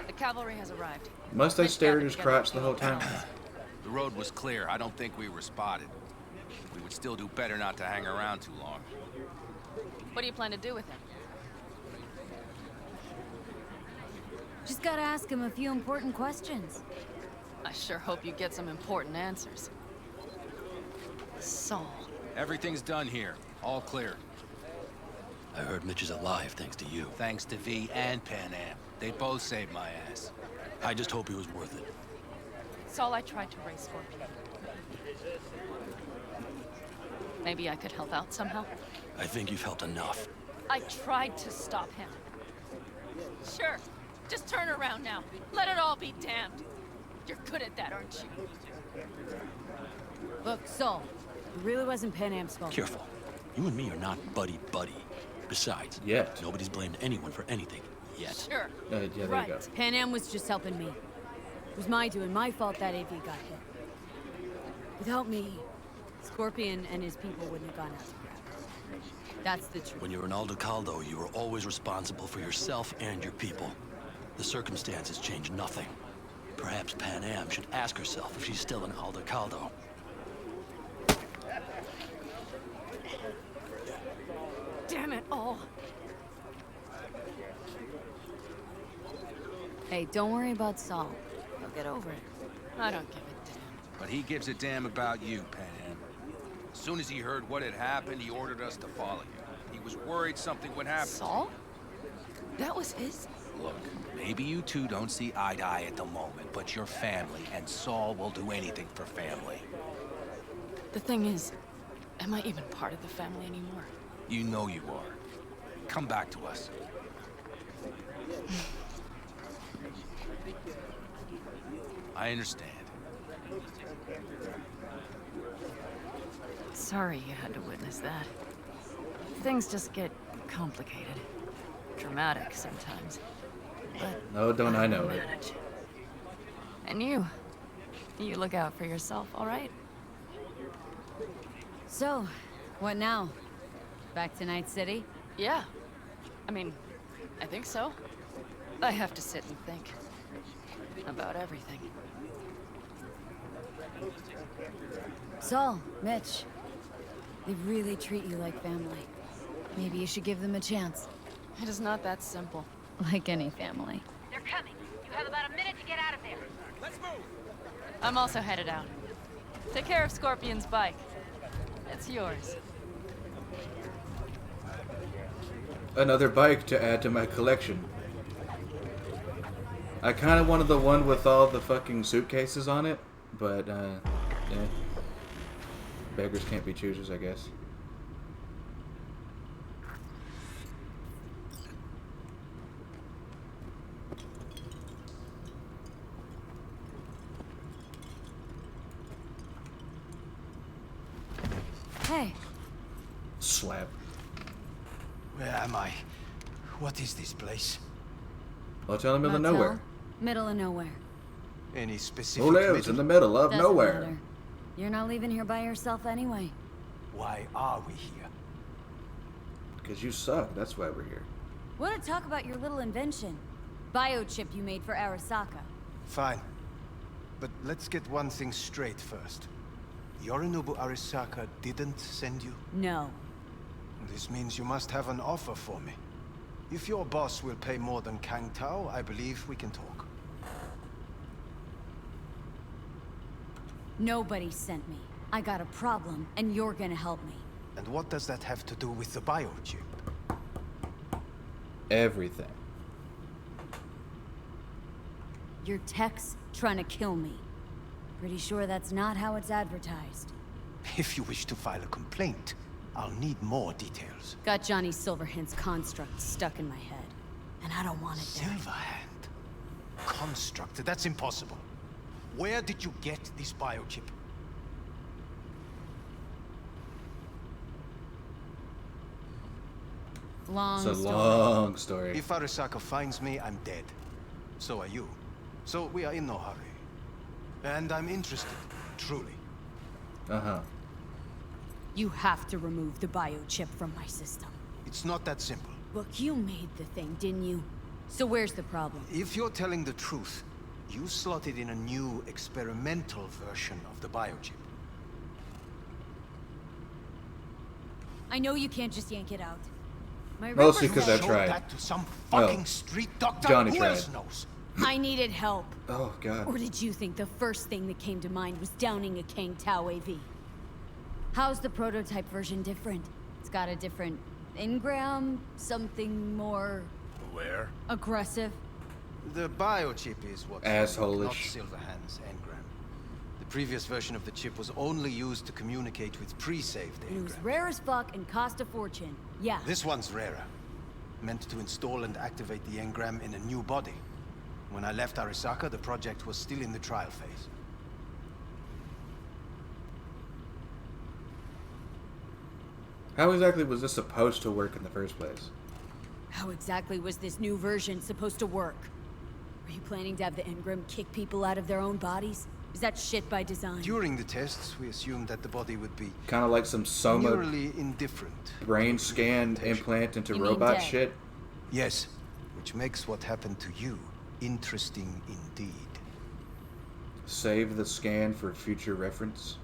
The cavalry has arrived. Must I stare at his crotch the whole time? The road was clear. I don't think we were spotted. We would still do better not to hang around too long. What do you plan to do with him? Just gotta ask him a few important questions. I sure hope you get some important answers. Saul. Everything's done here. All clear. I heard Mitch is alive thanks to you. Thanks to V and Pan Am. They both saved my ass. I just hope he was worth it. Saul, I tried to raise Scorpion. Maybe I could help out somehow? I think you've helped enough. I tried to stop him. Sure. Just turn around now. Let it all be damned. You're good at that, aren't you? Look, Saul, it really wasn't Pan Am's fault. Careful. You and me are not buddy-buddy. Besides, nobody's blamed anyone for anything. Yet. Sure. Yeah, there you right. go. Pan Am was just helping me. It was my doing, my fault that AV got hit. Without me, Scorpion and his people wouldn't have gone out to grab her. That's the truth. When you're an Aldecaldo, you are always responsible for yourself and your people. The circumstances change nothing. Perhaps Pan Am should ask herself if she's still an Aldecaldo. Damn it all. Hey, don't worry about Saul. He'll get over it. I don't give a damn. But he gives a damn about you, Pan Am. As soon as he heard what had happened, he ordered us to follow you. He was worried something would happen. Saul? That was his? Look, maybe you two don't see eye to eye at the moment, but you're family, and Saul will do anything for family. The thing is, am I even part of the family anymore? You know you are. Come back to us. I understand. Sorry you had to witness that. Things just get complicated. Dramatic sometimes. But No, don't I know it. manage. And you look out for yourself, all right? So, what now? Back to Night City? Yeah. I mean, I think so. I have to sit and think. About everything. Saul, Mitch, they really treat you like family. Maybe you should give them a chance. It is not that simple. Like any family. They're coming. You have about a minute to get out of there. Let's move. I'm also headed out. Take care of Scorpion's bike. It's yours. Another bike to add to my collection. I kind of wanted the one with all the fucking suitcases on it, but, yeah. Beggars can't be choosers, I guess. Hey. Slap. Where am I? What is this place? Hotel in the middle of Motel, nowhere. Middle of nowhere. Any specific Who lives in the middle of Doesn't nowhere? matter. You're not leaving here by yourself anyway. Why are we here? Because you suck, that's why we're here. Want to talk about your little invention? Biochip you made for Arasaka. Fine. But let's get one thing straight first. Yorinobu Arasaka didn't send you? No. This means you must have an offer for me. If your boss will pay more than Kang Tao, I believe we can talk. Nobody sent me. I got a problem, and you're gonna help me. And what does that have to do with the biochip? Everything. Your tech's trying to kill me. Pretty sure that's not how it's advertised. If you wish to file a complaint, I'll need more details. Got Johnny Silverhand's construct stuck in my head. And I don't want it there. Silverhand? Construct? That's impossible. Where did you get this biochip? Long It's a story. long story. If Arasaka finds me, I'm dead. So are you. So we are in no hurry. And I'm interested, truly. Uh-huh. You have to remove the biochip from my system. It's not that simple. Look, you made the thing, didn't you? So where's the problem? If you're telling the truth, you slotted in a new experimental version of the biochip. I know you can't just yank it out. My Mostly because I Show tried. that to some fucking Oh. street doctor. Johnny Who tried. else knows? I needed help. Oh, God. Or did you think the first thing that came to mind was downing a Kang Tao AV? How's the prototype version different? It's got a different engram, something more Where? aggressive. The biochip is what's Asshole-ish. not Silverhand's engram. The previous version of the chip was only used to communicate with pre-saved It was engrams. rare as fuck and cost a fortune. Yeah. This one's rarer. Meant to install and activate the engram in a new body. When I left Arisaka, the project was still in the trial phase. How exactly was this supposed to work in the first place? How exactly was this new version supposed to work? Are you planning to have the engram kick people out of their own bodies? Is that shit by design? During the tests, we assumed that the body would be Kind of like some Soma neurally indifferent. brain scan implant into You mean robot dead? shit. Yes, which makes what happened to you interesting indeed. Save the scan for future reference.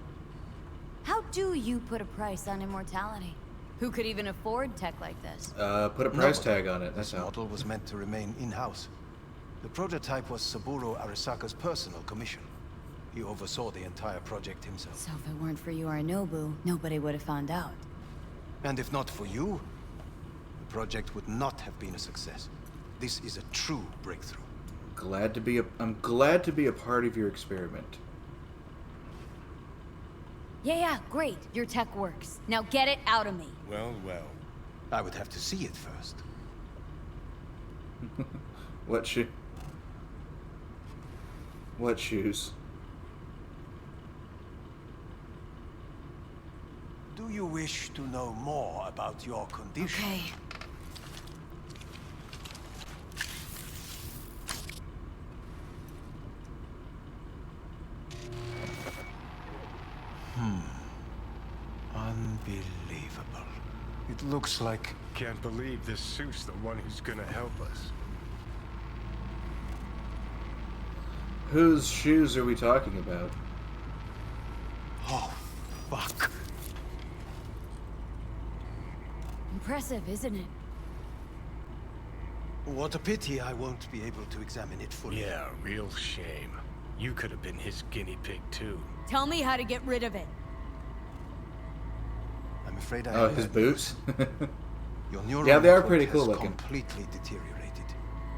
How do you put a price on immortality? Who could even afford tech like this? Put a price Nobody. tag on it. That's This how. model was meant to remain in-house. The prototype was Saburo Arisaka's personal commission. He oversaw the entire project himself. So if it weren't for Yorinobu, nobody would have found out. And if not for you, the project would not have been a success. This is a true breakthrough. I'm glad to be a part of your experiment. Yeah, great. Your tech works. Now get it out of me. Well, well. I would have to see it first. What shoes? Do you wish to know more about your condition? Okay. Unbelievable. It looks like... Can't believe this suit's the one who's gonna help us. Whose shoes are we talking about? Oh, fuck. Impressive, isn't it? What a pity I won't be able to examine it fully. Yeah, real shame. You could have been his guinea pig too. Tell me how to get rid of it. I'm afraid I Oh, have his bad news. boots? Your neural Yeah, they are network pretty has cool looking. completely deteriorated.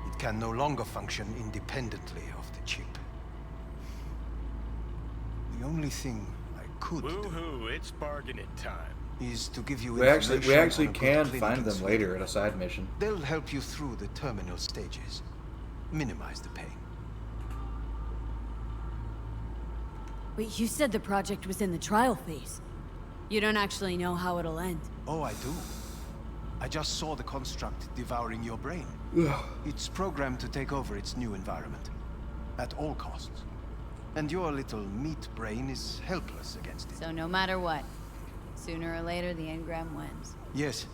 It can no longer function independently of the chip. The only thing I could do Woohoo, it's bargaining time. is to give you We actually information on a good can clinic find in them Sweden. later at a side mission. They'll help you through the terminal stages. Minimize the pain. Wait, you said the project was in the trial phase. You don't actually know how it'll end. Oh, I do. I just saw the construct devouring your brain. It's programmed to take over its new environment. At all costs. And your little meat brain is helpless against it. So no matter what, sooner or later the engram wins. Yes.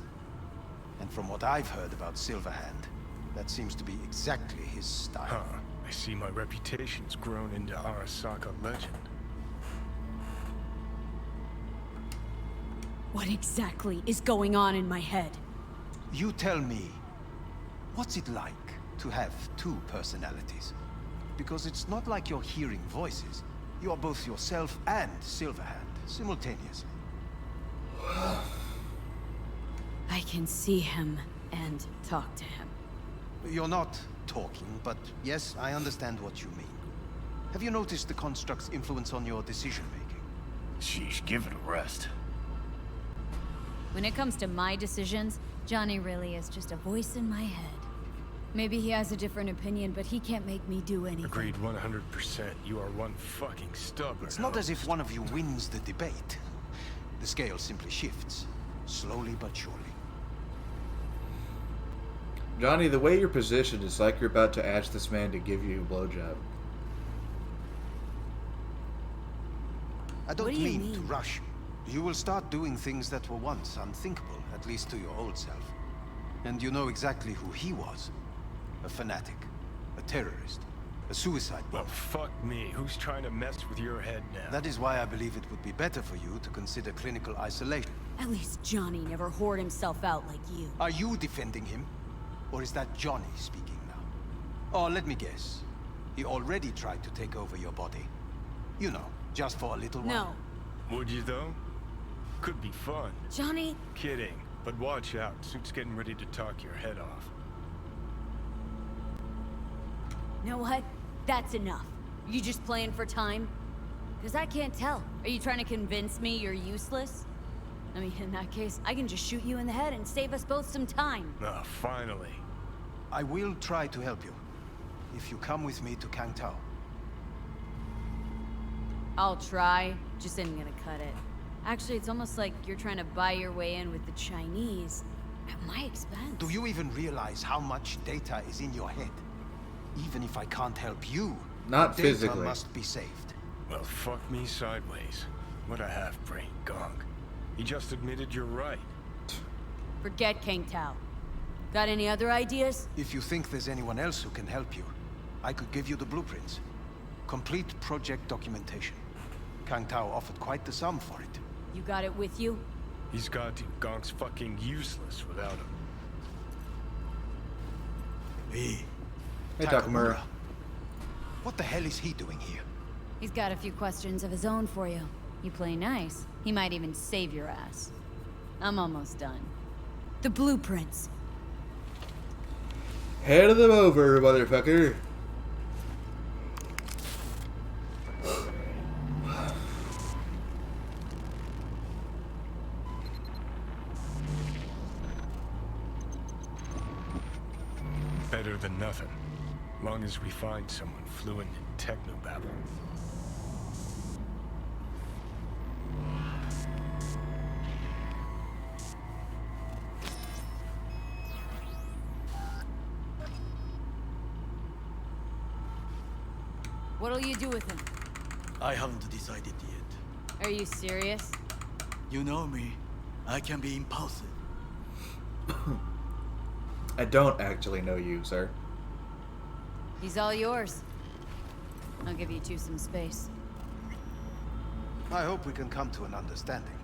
And from what I've heard about Silverhand, that seems to be exactly his style. Huh. I see my reputation's grown into Arasaka legend. What exactly is going on in my head? You tell me, what's it like to have two personalities? Because it's not like you're hearing voices. You are both yourself and Silverhand, simultaneously. I can see him and talk to him. You're not talking, but yes, I understand what you mean. Have you noticed the construct's influence on your decision-making? Sheesh, give it a rest. When it comes to my decisions, Johnny really is just a voice in my head. Maybe he has a different opinion, but he can't make me do anything. Agreed 100%. You are one fucking stubborn. It's not as if one of you wins the debate. The scale simply shifts, slowly but surely. Johnny, the way you're positioned is like you're about to ask this man to give you a blowjob. I don't What do you mean to mean? rush. You will start doing things that were once unthinkable, at least to your old self. And you know exactly who he was. A fanatic, a terrorist, a suicide bomber. Well, fuck me. Who's trying to mess with your head now? That is why I believe it would be better for you to consider clinical isolation. At least Johnny never whored himself out like you. Are you defending him? Or is that Johnny speaking now? Oh, let me guess. He already tried to take over your body. You know, just for a little while. No. Would you, though? Could be fun. Johnny? Kidding. But watch out. Suit's getting ready to talk your head off. You know what? That's enough. You just playing for time? Because I can't tell. Are you trying to convince me you're useless? I mean, in that case, I can just shoot you in the head and save us both some time. Ah, finally. I will try to help you. If you come with me to Kang Tao. I'll try, just ain't gonna cut it. Actually, it's almost like you're trying to buy your way in with the Chinese at my expense. Do you even realize how much data is in your head? Even if I can't help you, Not data physically. must be saved. Well, fuck me sideways. What a half-brain gong. He just admitted you're right. Forget Kang Tao. Got any other ideas? If you think there's anyone else who can help you, I could give you the blueprints. Complete project documentation. Kang Tao offered quite the sum for it. You got it with you? He's got to. Gong's fucking useless without him. Hey, Takamura. What the hell is he doing here? He's got a few questions of his own for you. You play nice, he might even save your ass. I'm almost done. The blueprints. Head them over, motherfucker. Better than nothing. Long as we find someone fluent in technobabble. What'll you do with him? I haven't decided yet. Are you serious? You know me. I can be impulsive. I don't actually know you, sir. He's all yours. I'll give you two some space. I hope we can come to an understanding.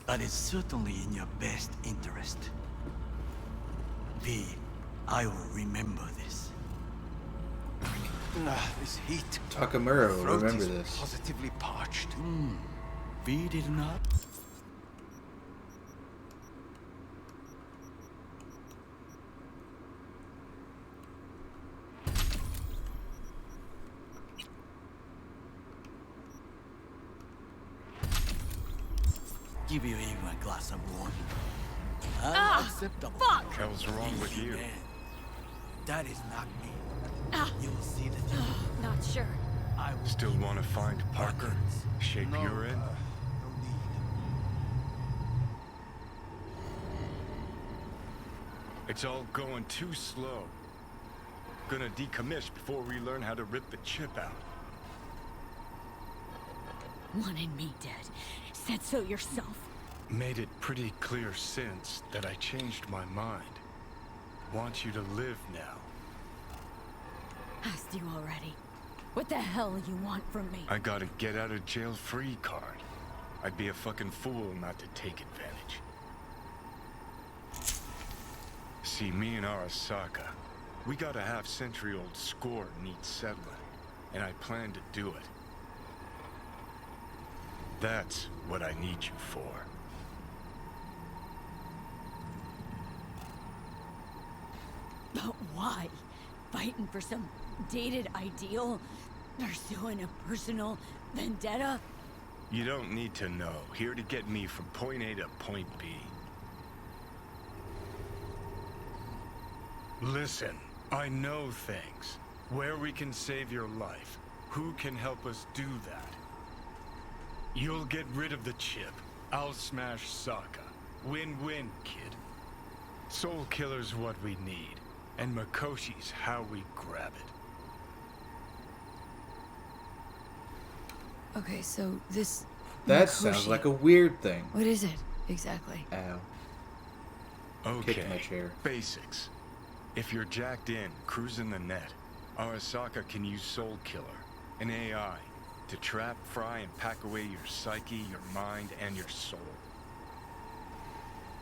That is certainly in your best interest. V, I will remember this. This heat. Takamura will My throat remember is this. Positively parched. V did not. Give you even a glass of water. Unacceptable. Fuck! Hell's wrong with you? Man, that is not me. Ah. You will see the Not sure. I will Still want to find Parker? Shape No, you're in? no need. It's all going too slow. Gonna decommiss before we learn how to rip the chip out. Wanted me dead. Said so yourself. Made it pretty clear since that I changed my mind. Want you to live now. Asked you already. What the hell you want from me? I got a get out of jail free card. I'd be a fucking fool not to take advantage. See, me and Arasaka, we got a half-century-old score needs settling, and I plan to do it. That's what I need you for. But why? Fighting for some dated ideal? Pursuing a personal vendetta? You don't need to know. Here to get me from point A to point B. Listen, I know things. Where we can save your life. Who can help us do that? You'll get rid of the chip. I'll smash Sokka. Win-win, kid. Soul Killer's what we need. And Makoshi's how we grab it. Okay, so this... That sounds like a weird thing. What is it, exactly? Ow. Okay, Kicked my chair. basics. If you're jacked in, cruising the net, Arasaka can use Soul Killer, an AI, to trap, fry, and pack away your psyche, your mind, and your soul.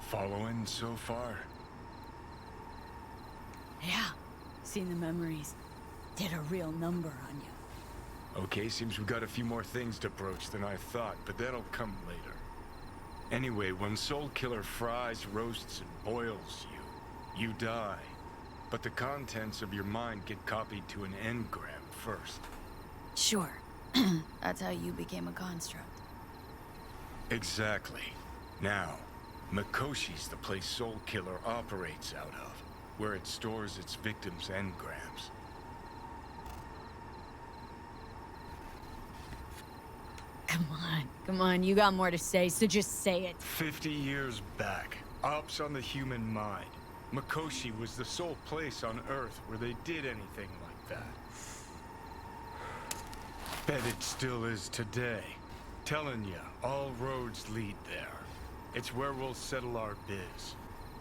Following so far? Yeah, seen the memories. Did a real number on you. Okay, seems we got a few more things to broach than I thought, but that'll come later. Anyway, when Soul Killer fries, roasts, and boils you, you die. But the contents of your mind get copied to an engram first. Sure. That's how you became a construct. Exactly. Now, Mikoshi's the place Soul Killer operates out of, where it stores its victims' engrams. Come on, you got more to say, so just say it. 50 years back, ops on the human mind. Mikoshi was the sole place on Earth where they did anything like that. Bet it still is today. Telling ya, all roads lead there. It's where we'll settle our biz.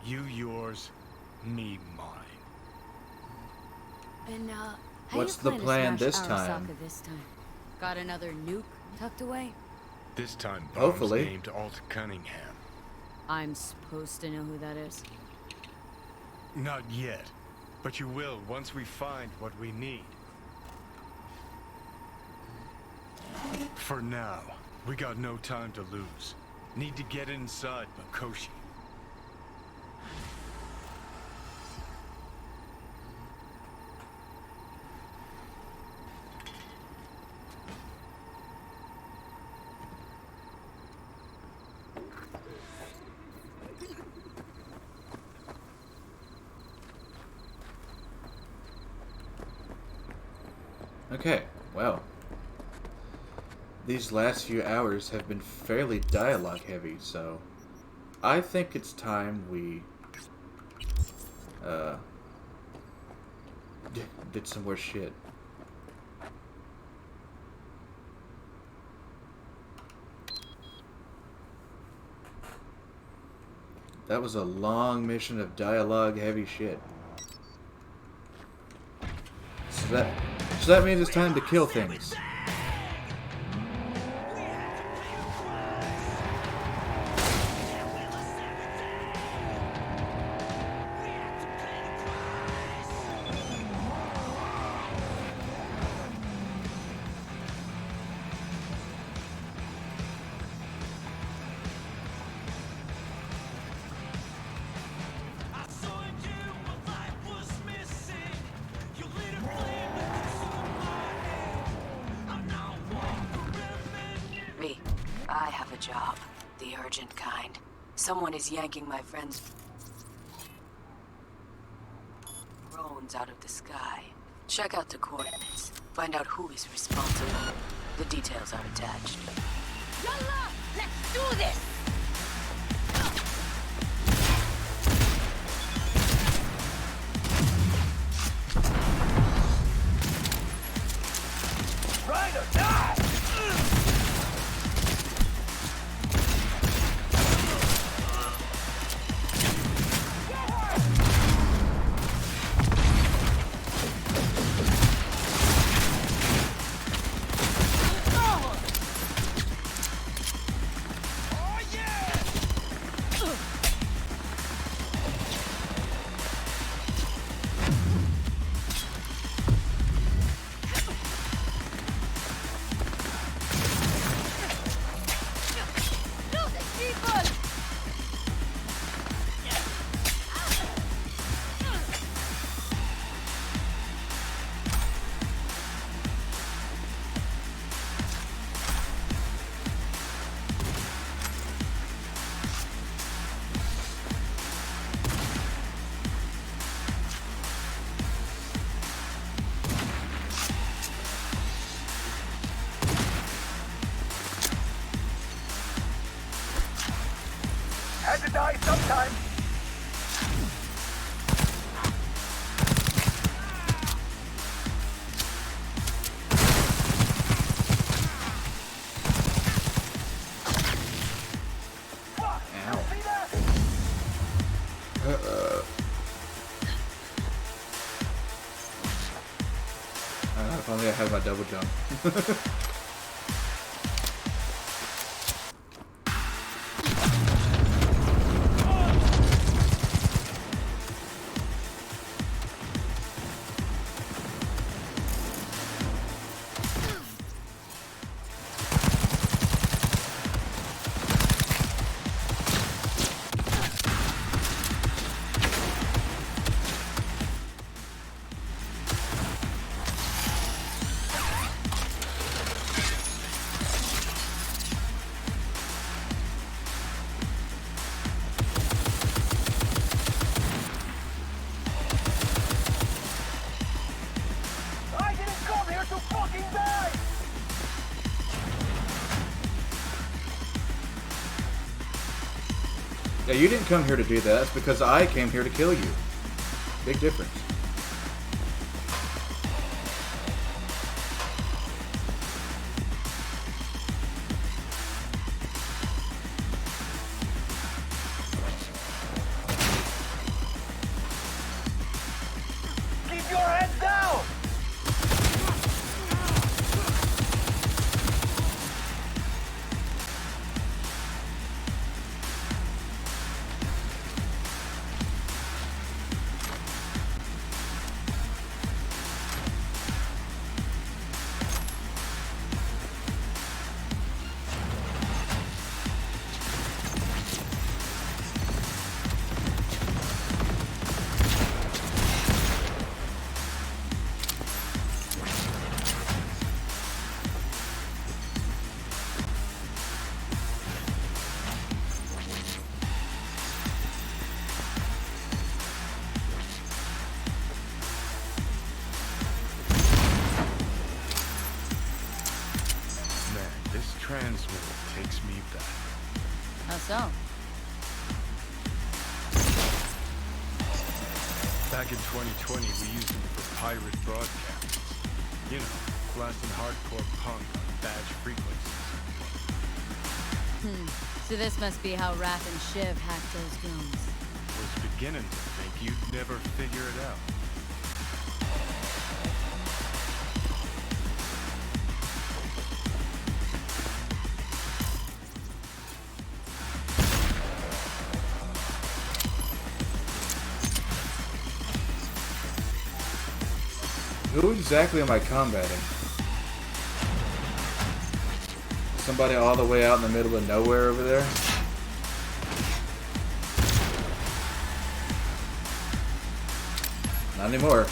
You yours, me mine. And, how What's you the plan to plan smash this time? Arasaka this time? Got another nuke tucked away? This time, bombs Hopefully. named Alt Cunningham. I'm supposed to know who that is. Not yet, but you will once we find what we need. For now, we got no time to lose. Need to get inside Mikoshi. Okay, well. These last few hours have been fairly dialogue heavy, so I think it's time we did some more shit. That was a long mission of dialogue heavy shit. So that means it's time to kill things. I have a job. The urgent kind. Someone is yanking my friend's drones out of the sky. Check out the coordinates. Find out who is responsible. The details are attached. Yalla! Let's do this! Ride or die! Had to die sometime. If only I had my double jump. I didn't come here to fucking die! Yeah, you didn't come here to do that. That's because I came here to kill you. Big difference. Keep your head down! Man, this transmitter takes me back. How so? Back in 2020, we used them for pirate broadcasts. You know, blasting hardcore punk on badge frequencies. So this must be how Raph and Shiv hacked those drones. Was beginning to think you'd never figure it out. Who exactly am I combating? Somebody all the way out in the middle of nowhere over there? Not anymore.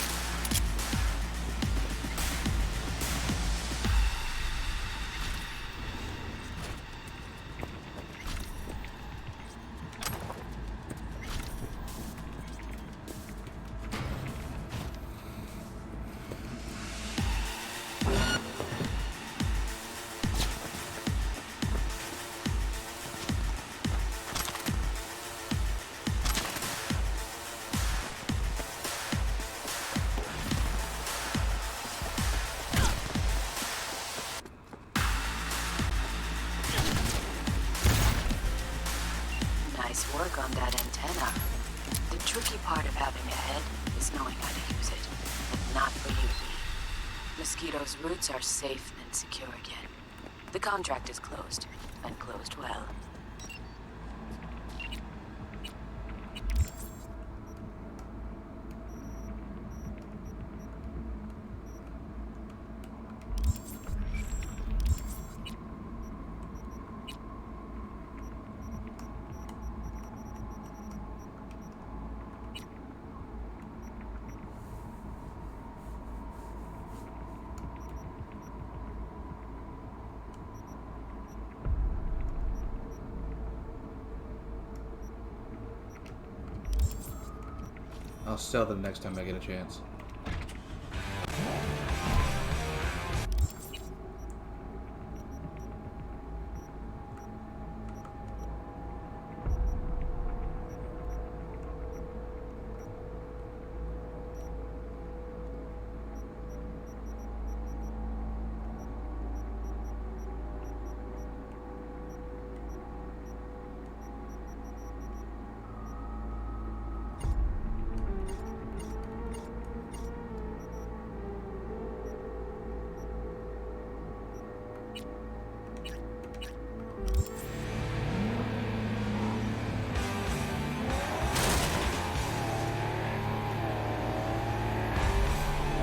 Nice work on that antenna. The tricky part of having a head is knowing how to use it. But not for you, Lee. Mosquito's roots are safe and secure again. The contract is closed, and closed well. I'll sell them next time I get a chance.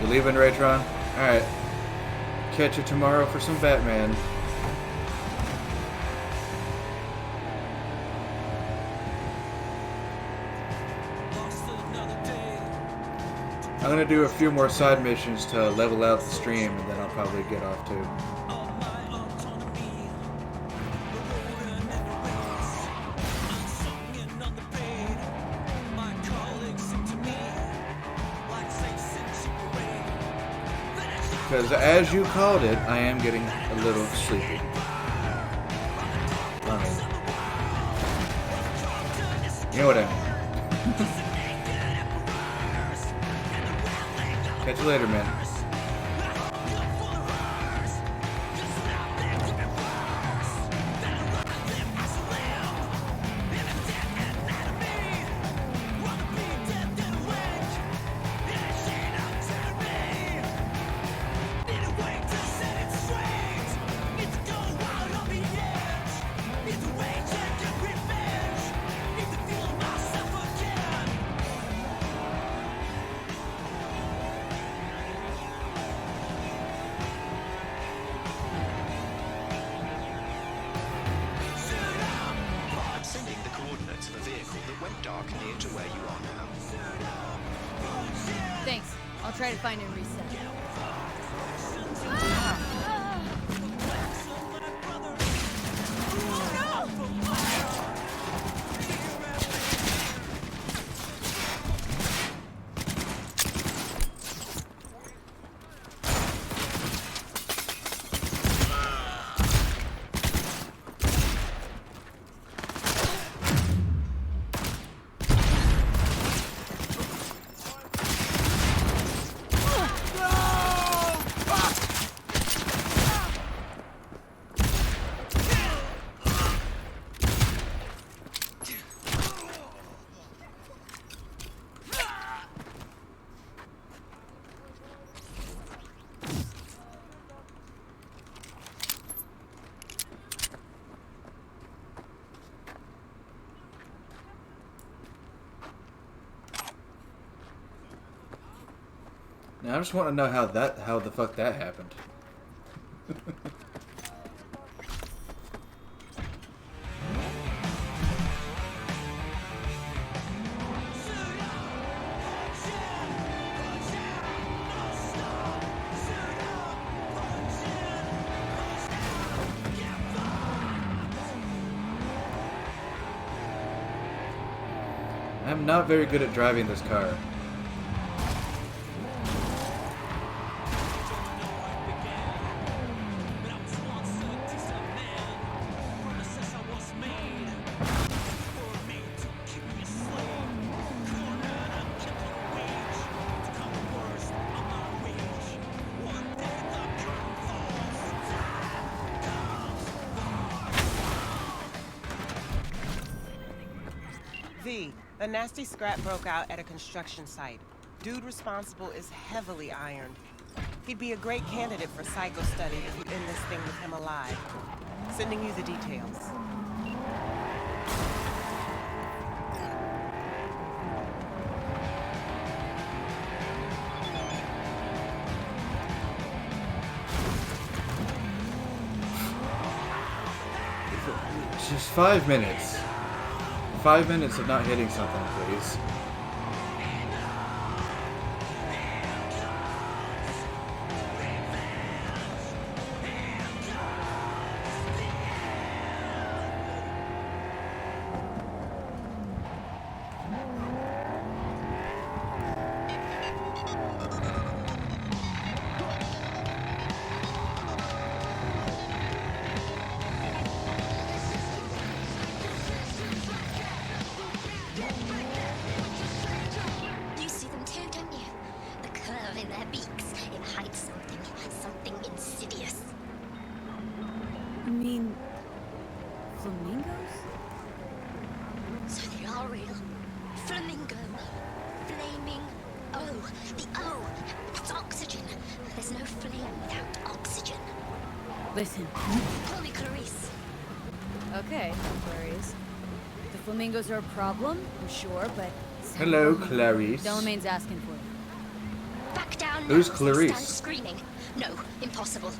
You leaving, Raytron? Alright. Catch you tomorrow for some Batman. I'm gonna do a few more side missions to level out the stream, and then I'll probably get off too. Because as you called it, I am getting a little sleepy. I mean, you know what I mean. Catch you later, man. Thanks. I'll try to find and reset. Now I just want to know how the fuck that happened. I'm not very good at driving this car. A nasty scrap broke out at a construction site. Dude responsible is heavily ironed. He'd be a great candidate for psycho study if you end this thing with him alive. Sending you the details. Just 5 minutes. 5 minutes of not hitting something, please. Listen. Call me Clarice. Okay, Clarice. The flamingos are a problem, I'm sure, but... Hello, Clarice. Delamain's asking for you. Back down now. Who's as they Clarice? stand screaming. No, impossible.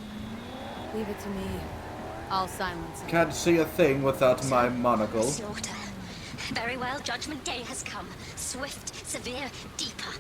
Leave it to me. I'll silence them. Can't see a thing without my monocle. Slaughter. Very well, Judgment Day has come. Swift, severe, deeper.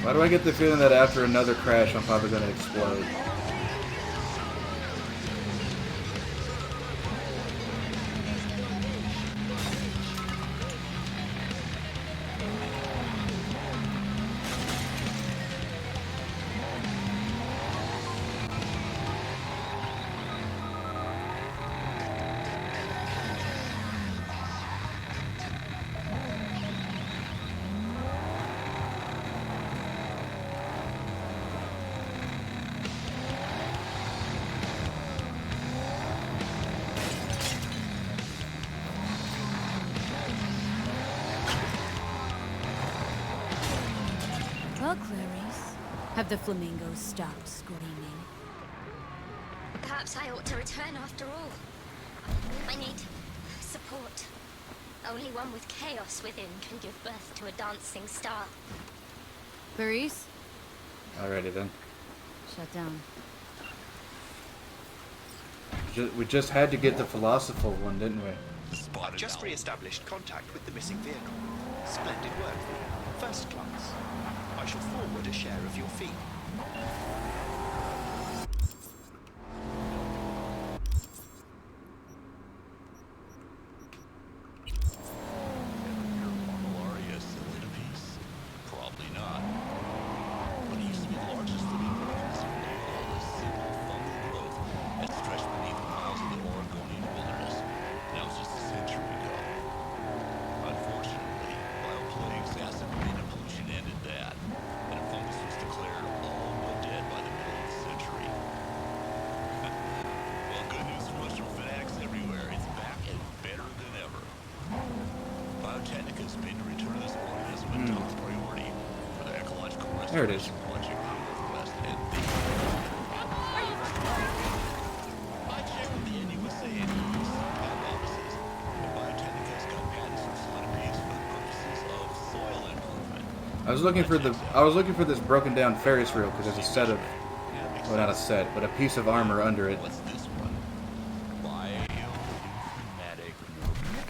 Why do I get the feeling that after another crash, I'm probably going to explode? Well, Clarice, have the flamingos stopped screaming? Perhaps I ought to return after all. I need support. Only one with chaos within can give birth to a dancing star. Clarice? Alrighty then. Shut down. We just had to get the philosophical one, didn't we? I've just re-established contact with the missing vehicle. Splendid work. First class. I shall forward a share of your fee. Probably not. But it used to be the largest living organism in the world, a simple fungal growth that stretched beneath the miles of the Oregonian wilderness. That was just a century ago. Unfortunately, bioplagues, acid rain, and pollution ended that, and a fungus was declared all but dead by the middle of the century. Well, good news for mushroom fanatics everywhere. It's back and better than ever. Biotechnica's made to return to this organism a top priority for the ecological There it is. restoration project in the Northwest, and they... I checked with the NUSA and patent offices, and Biotechnica's got patents for centipedes for the purposes of soil improvement. I was looking for this broken down Ferris wheel because there's a set of, well, not a set, but a piece of armor under it. What's this one? Bioinformatic movement.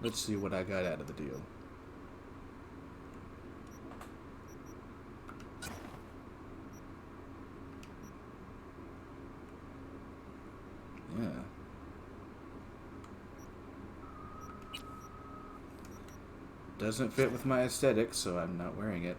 Let's see what I got out of the deal. Yeah. Doesn't fit with my aesthetic, so I'm not wearing it.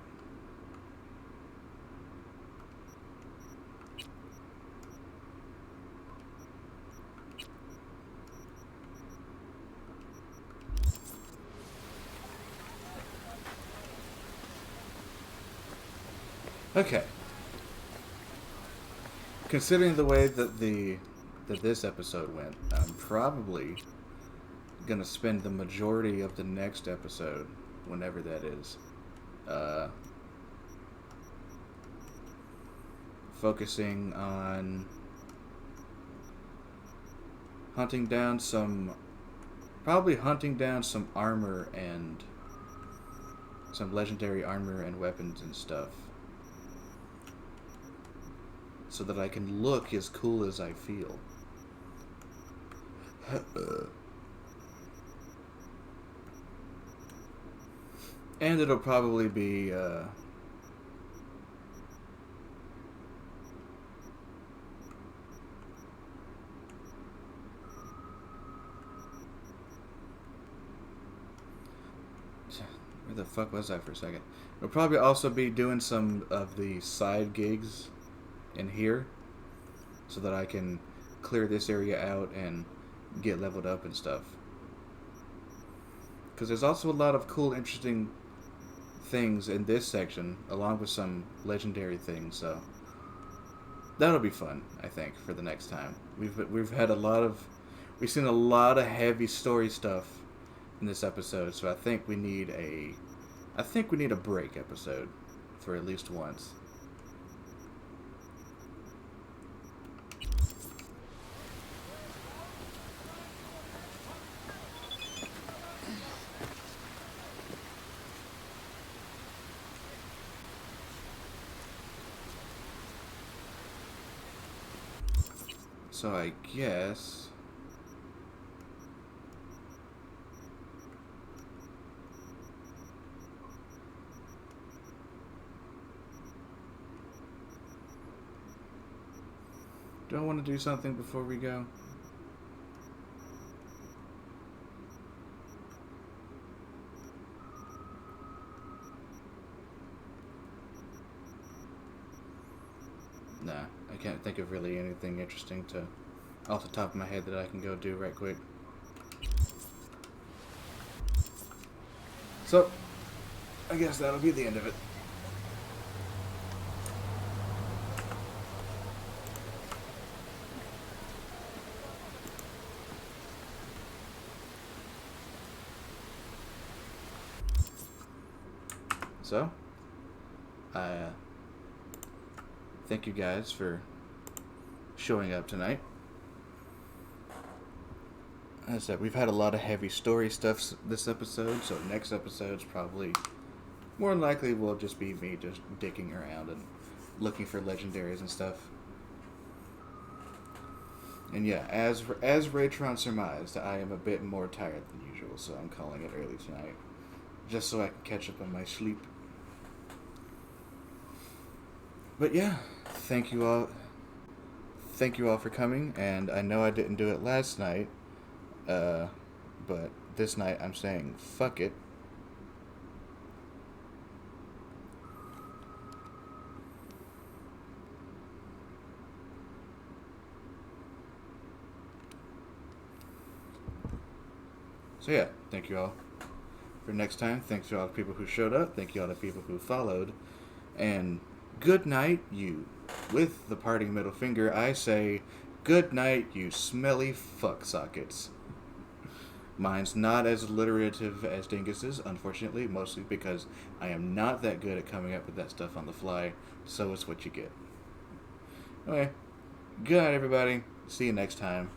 Okay. Considering the way that this episode went, I'm probably gonna spend the majority of the next episode, whenever that is, focusing on hunting down some armor and some legendary armor and weapons and stuff, so that I can look as cool as I feel. And it'll probably be Where the fuck was I for a second? We'll probably also be doing some of the side gigs in here, so that I can clear this area out and get leveled up and stuff. Because there's also a lot of cool, interesting things in this section, along with some legendary things. So that'll be fun, I think, for the next time. We've seen a lot of heavy story stuff in this episode, so I think we need a break episode for at least once. So I guess do I want to do something before we go? Nah, I can't think of really anything interesting off the top of my head that I can go do right quick. So, I guess that'll be the end of it. So, I thank you guys for showing up tonight. As I said, we've had a lot of heavy story stuff this episode, so next episode's probably more than likely will just be me just dicking around and looking for legendaries and stuff. And yeah, as Raytron surmised, I am a bit more tired than usual, so I'm calling it early tonight, just so I can catch up on my sleep. But yeah, thank you all for coming, and I know I didn't do it last night, but this night I'm saying fuck it. So yeah, thank you all for next time. Thanks to all the people who showed up. Thank you all the people who followed. And good night, you. With the parting middle finger, I say, good night, you smelly fuck sockets. Mine's not as alliterative as Dingus's, unfortunately, mostly because I am not that good at coming up with that stuff on the fly, so it's what you get. Okay, good night, everybody. See you next time.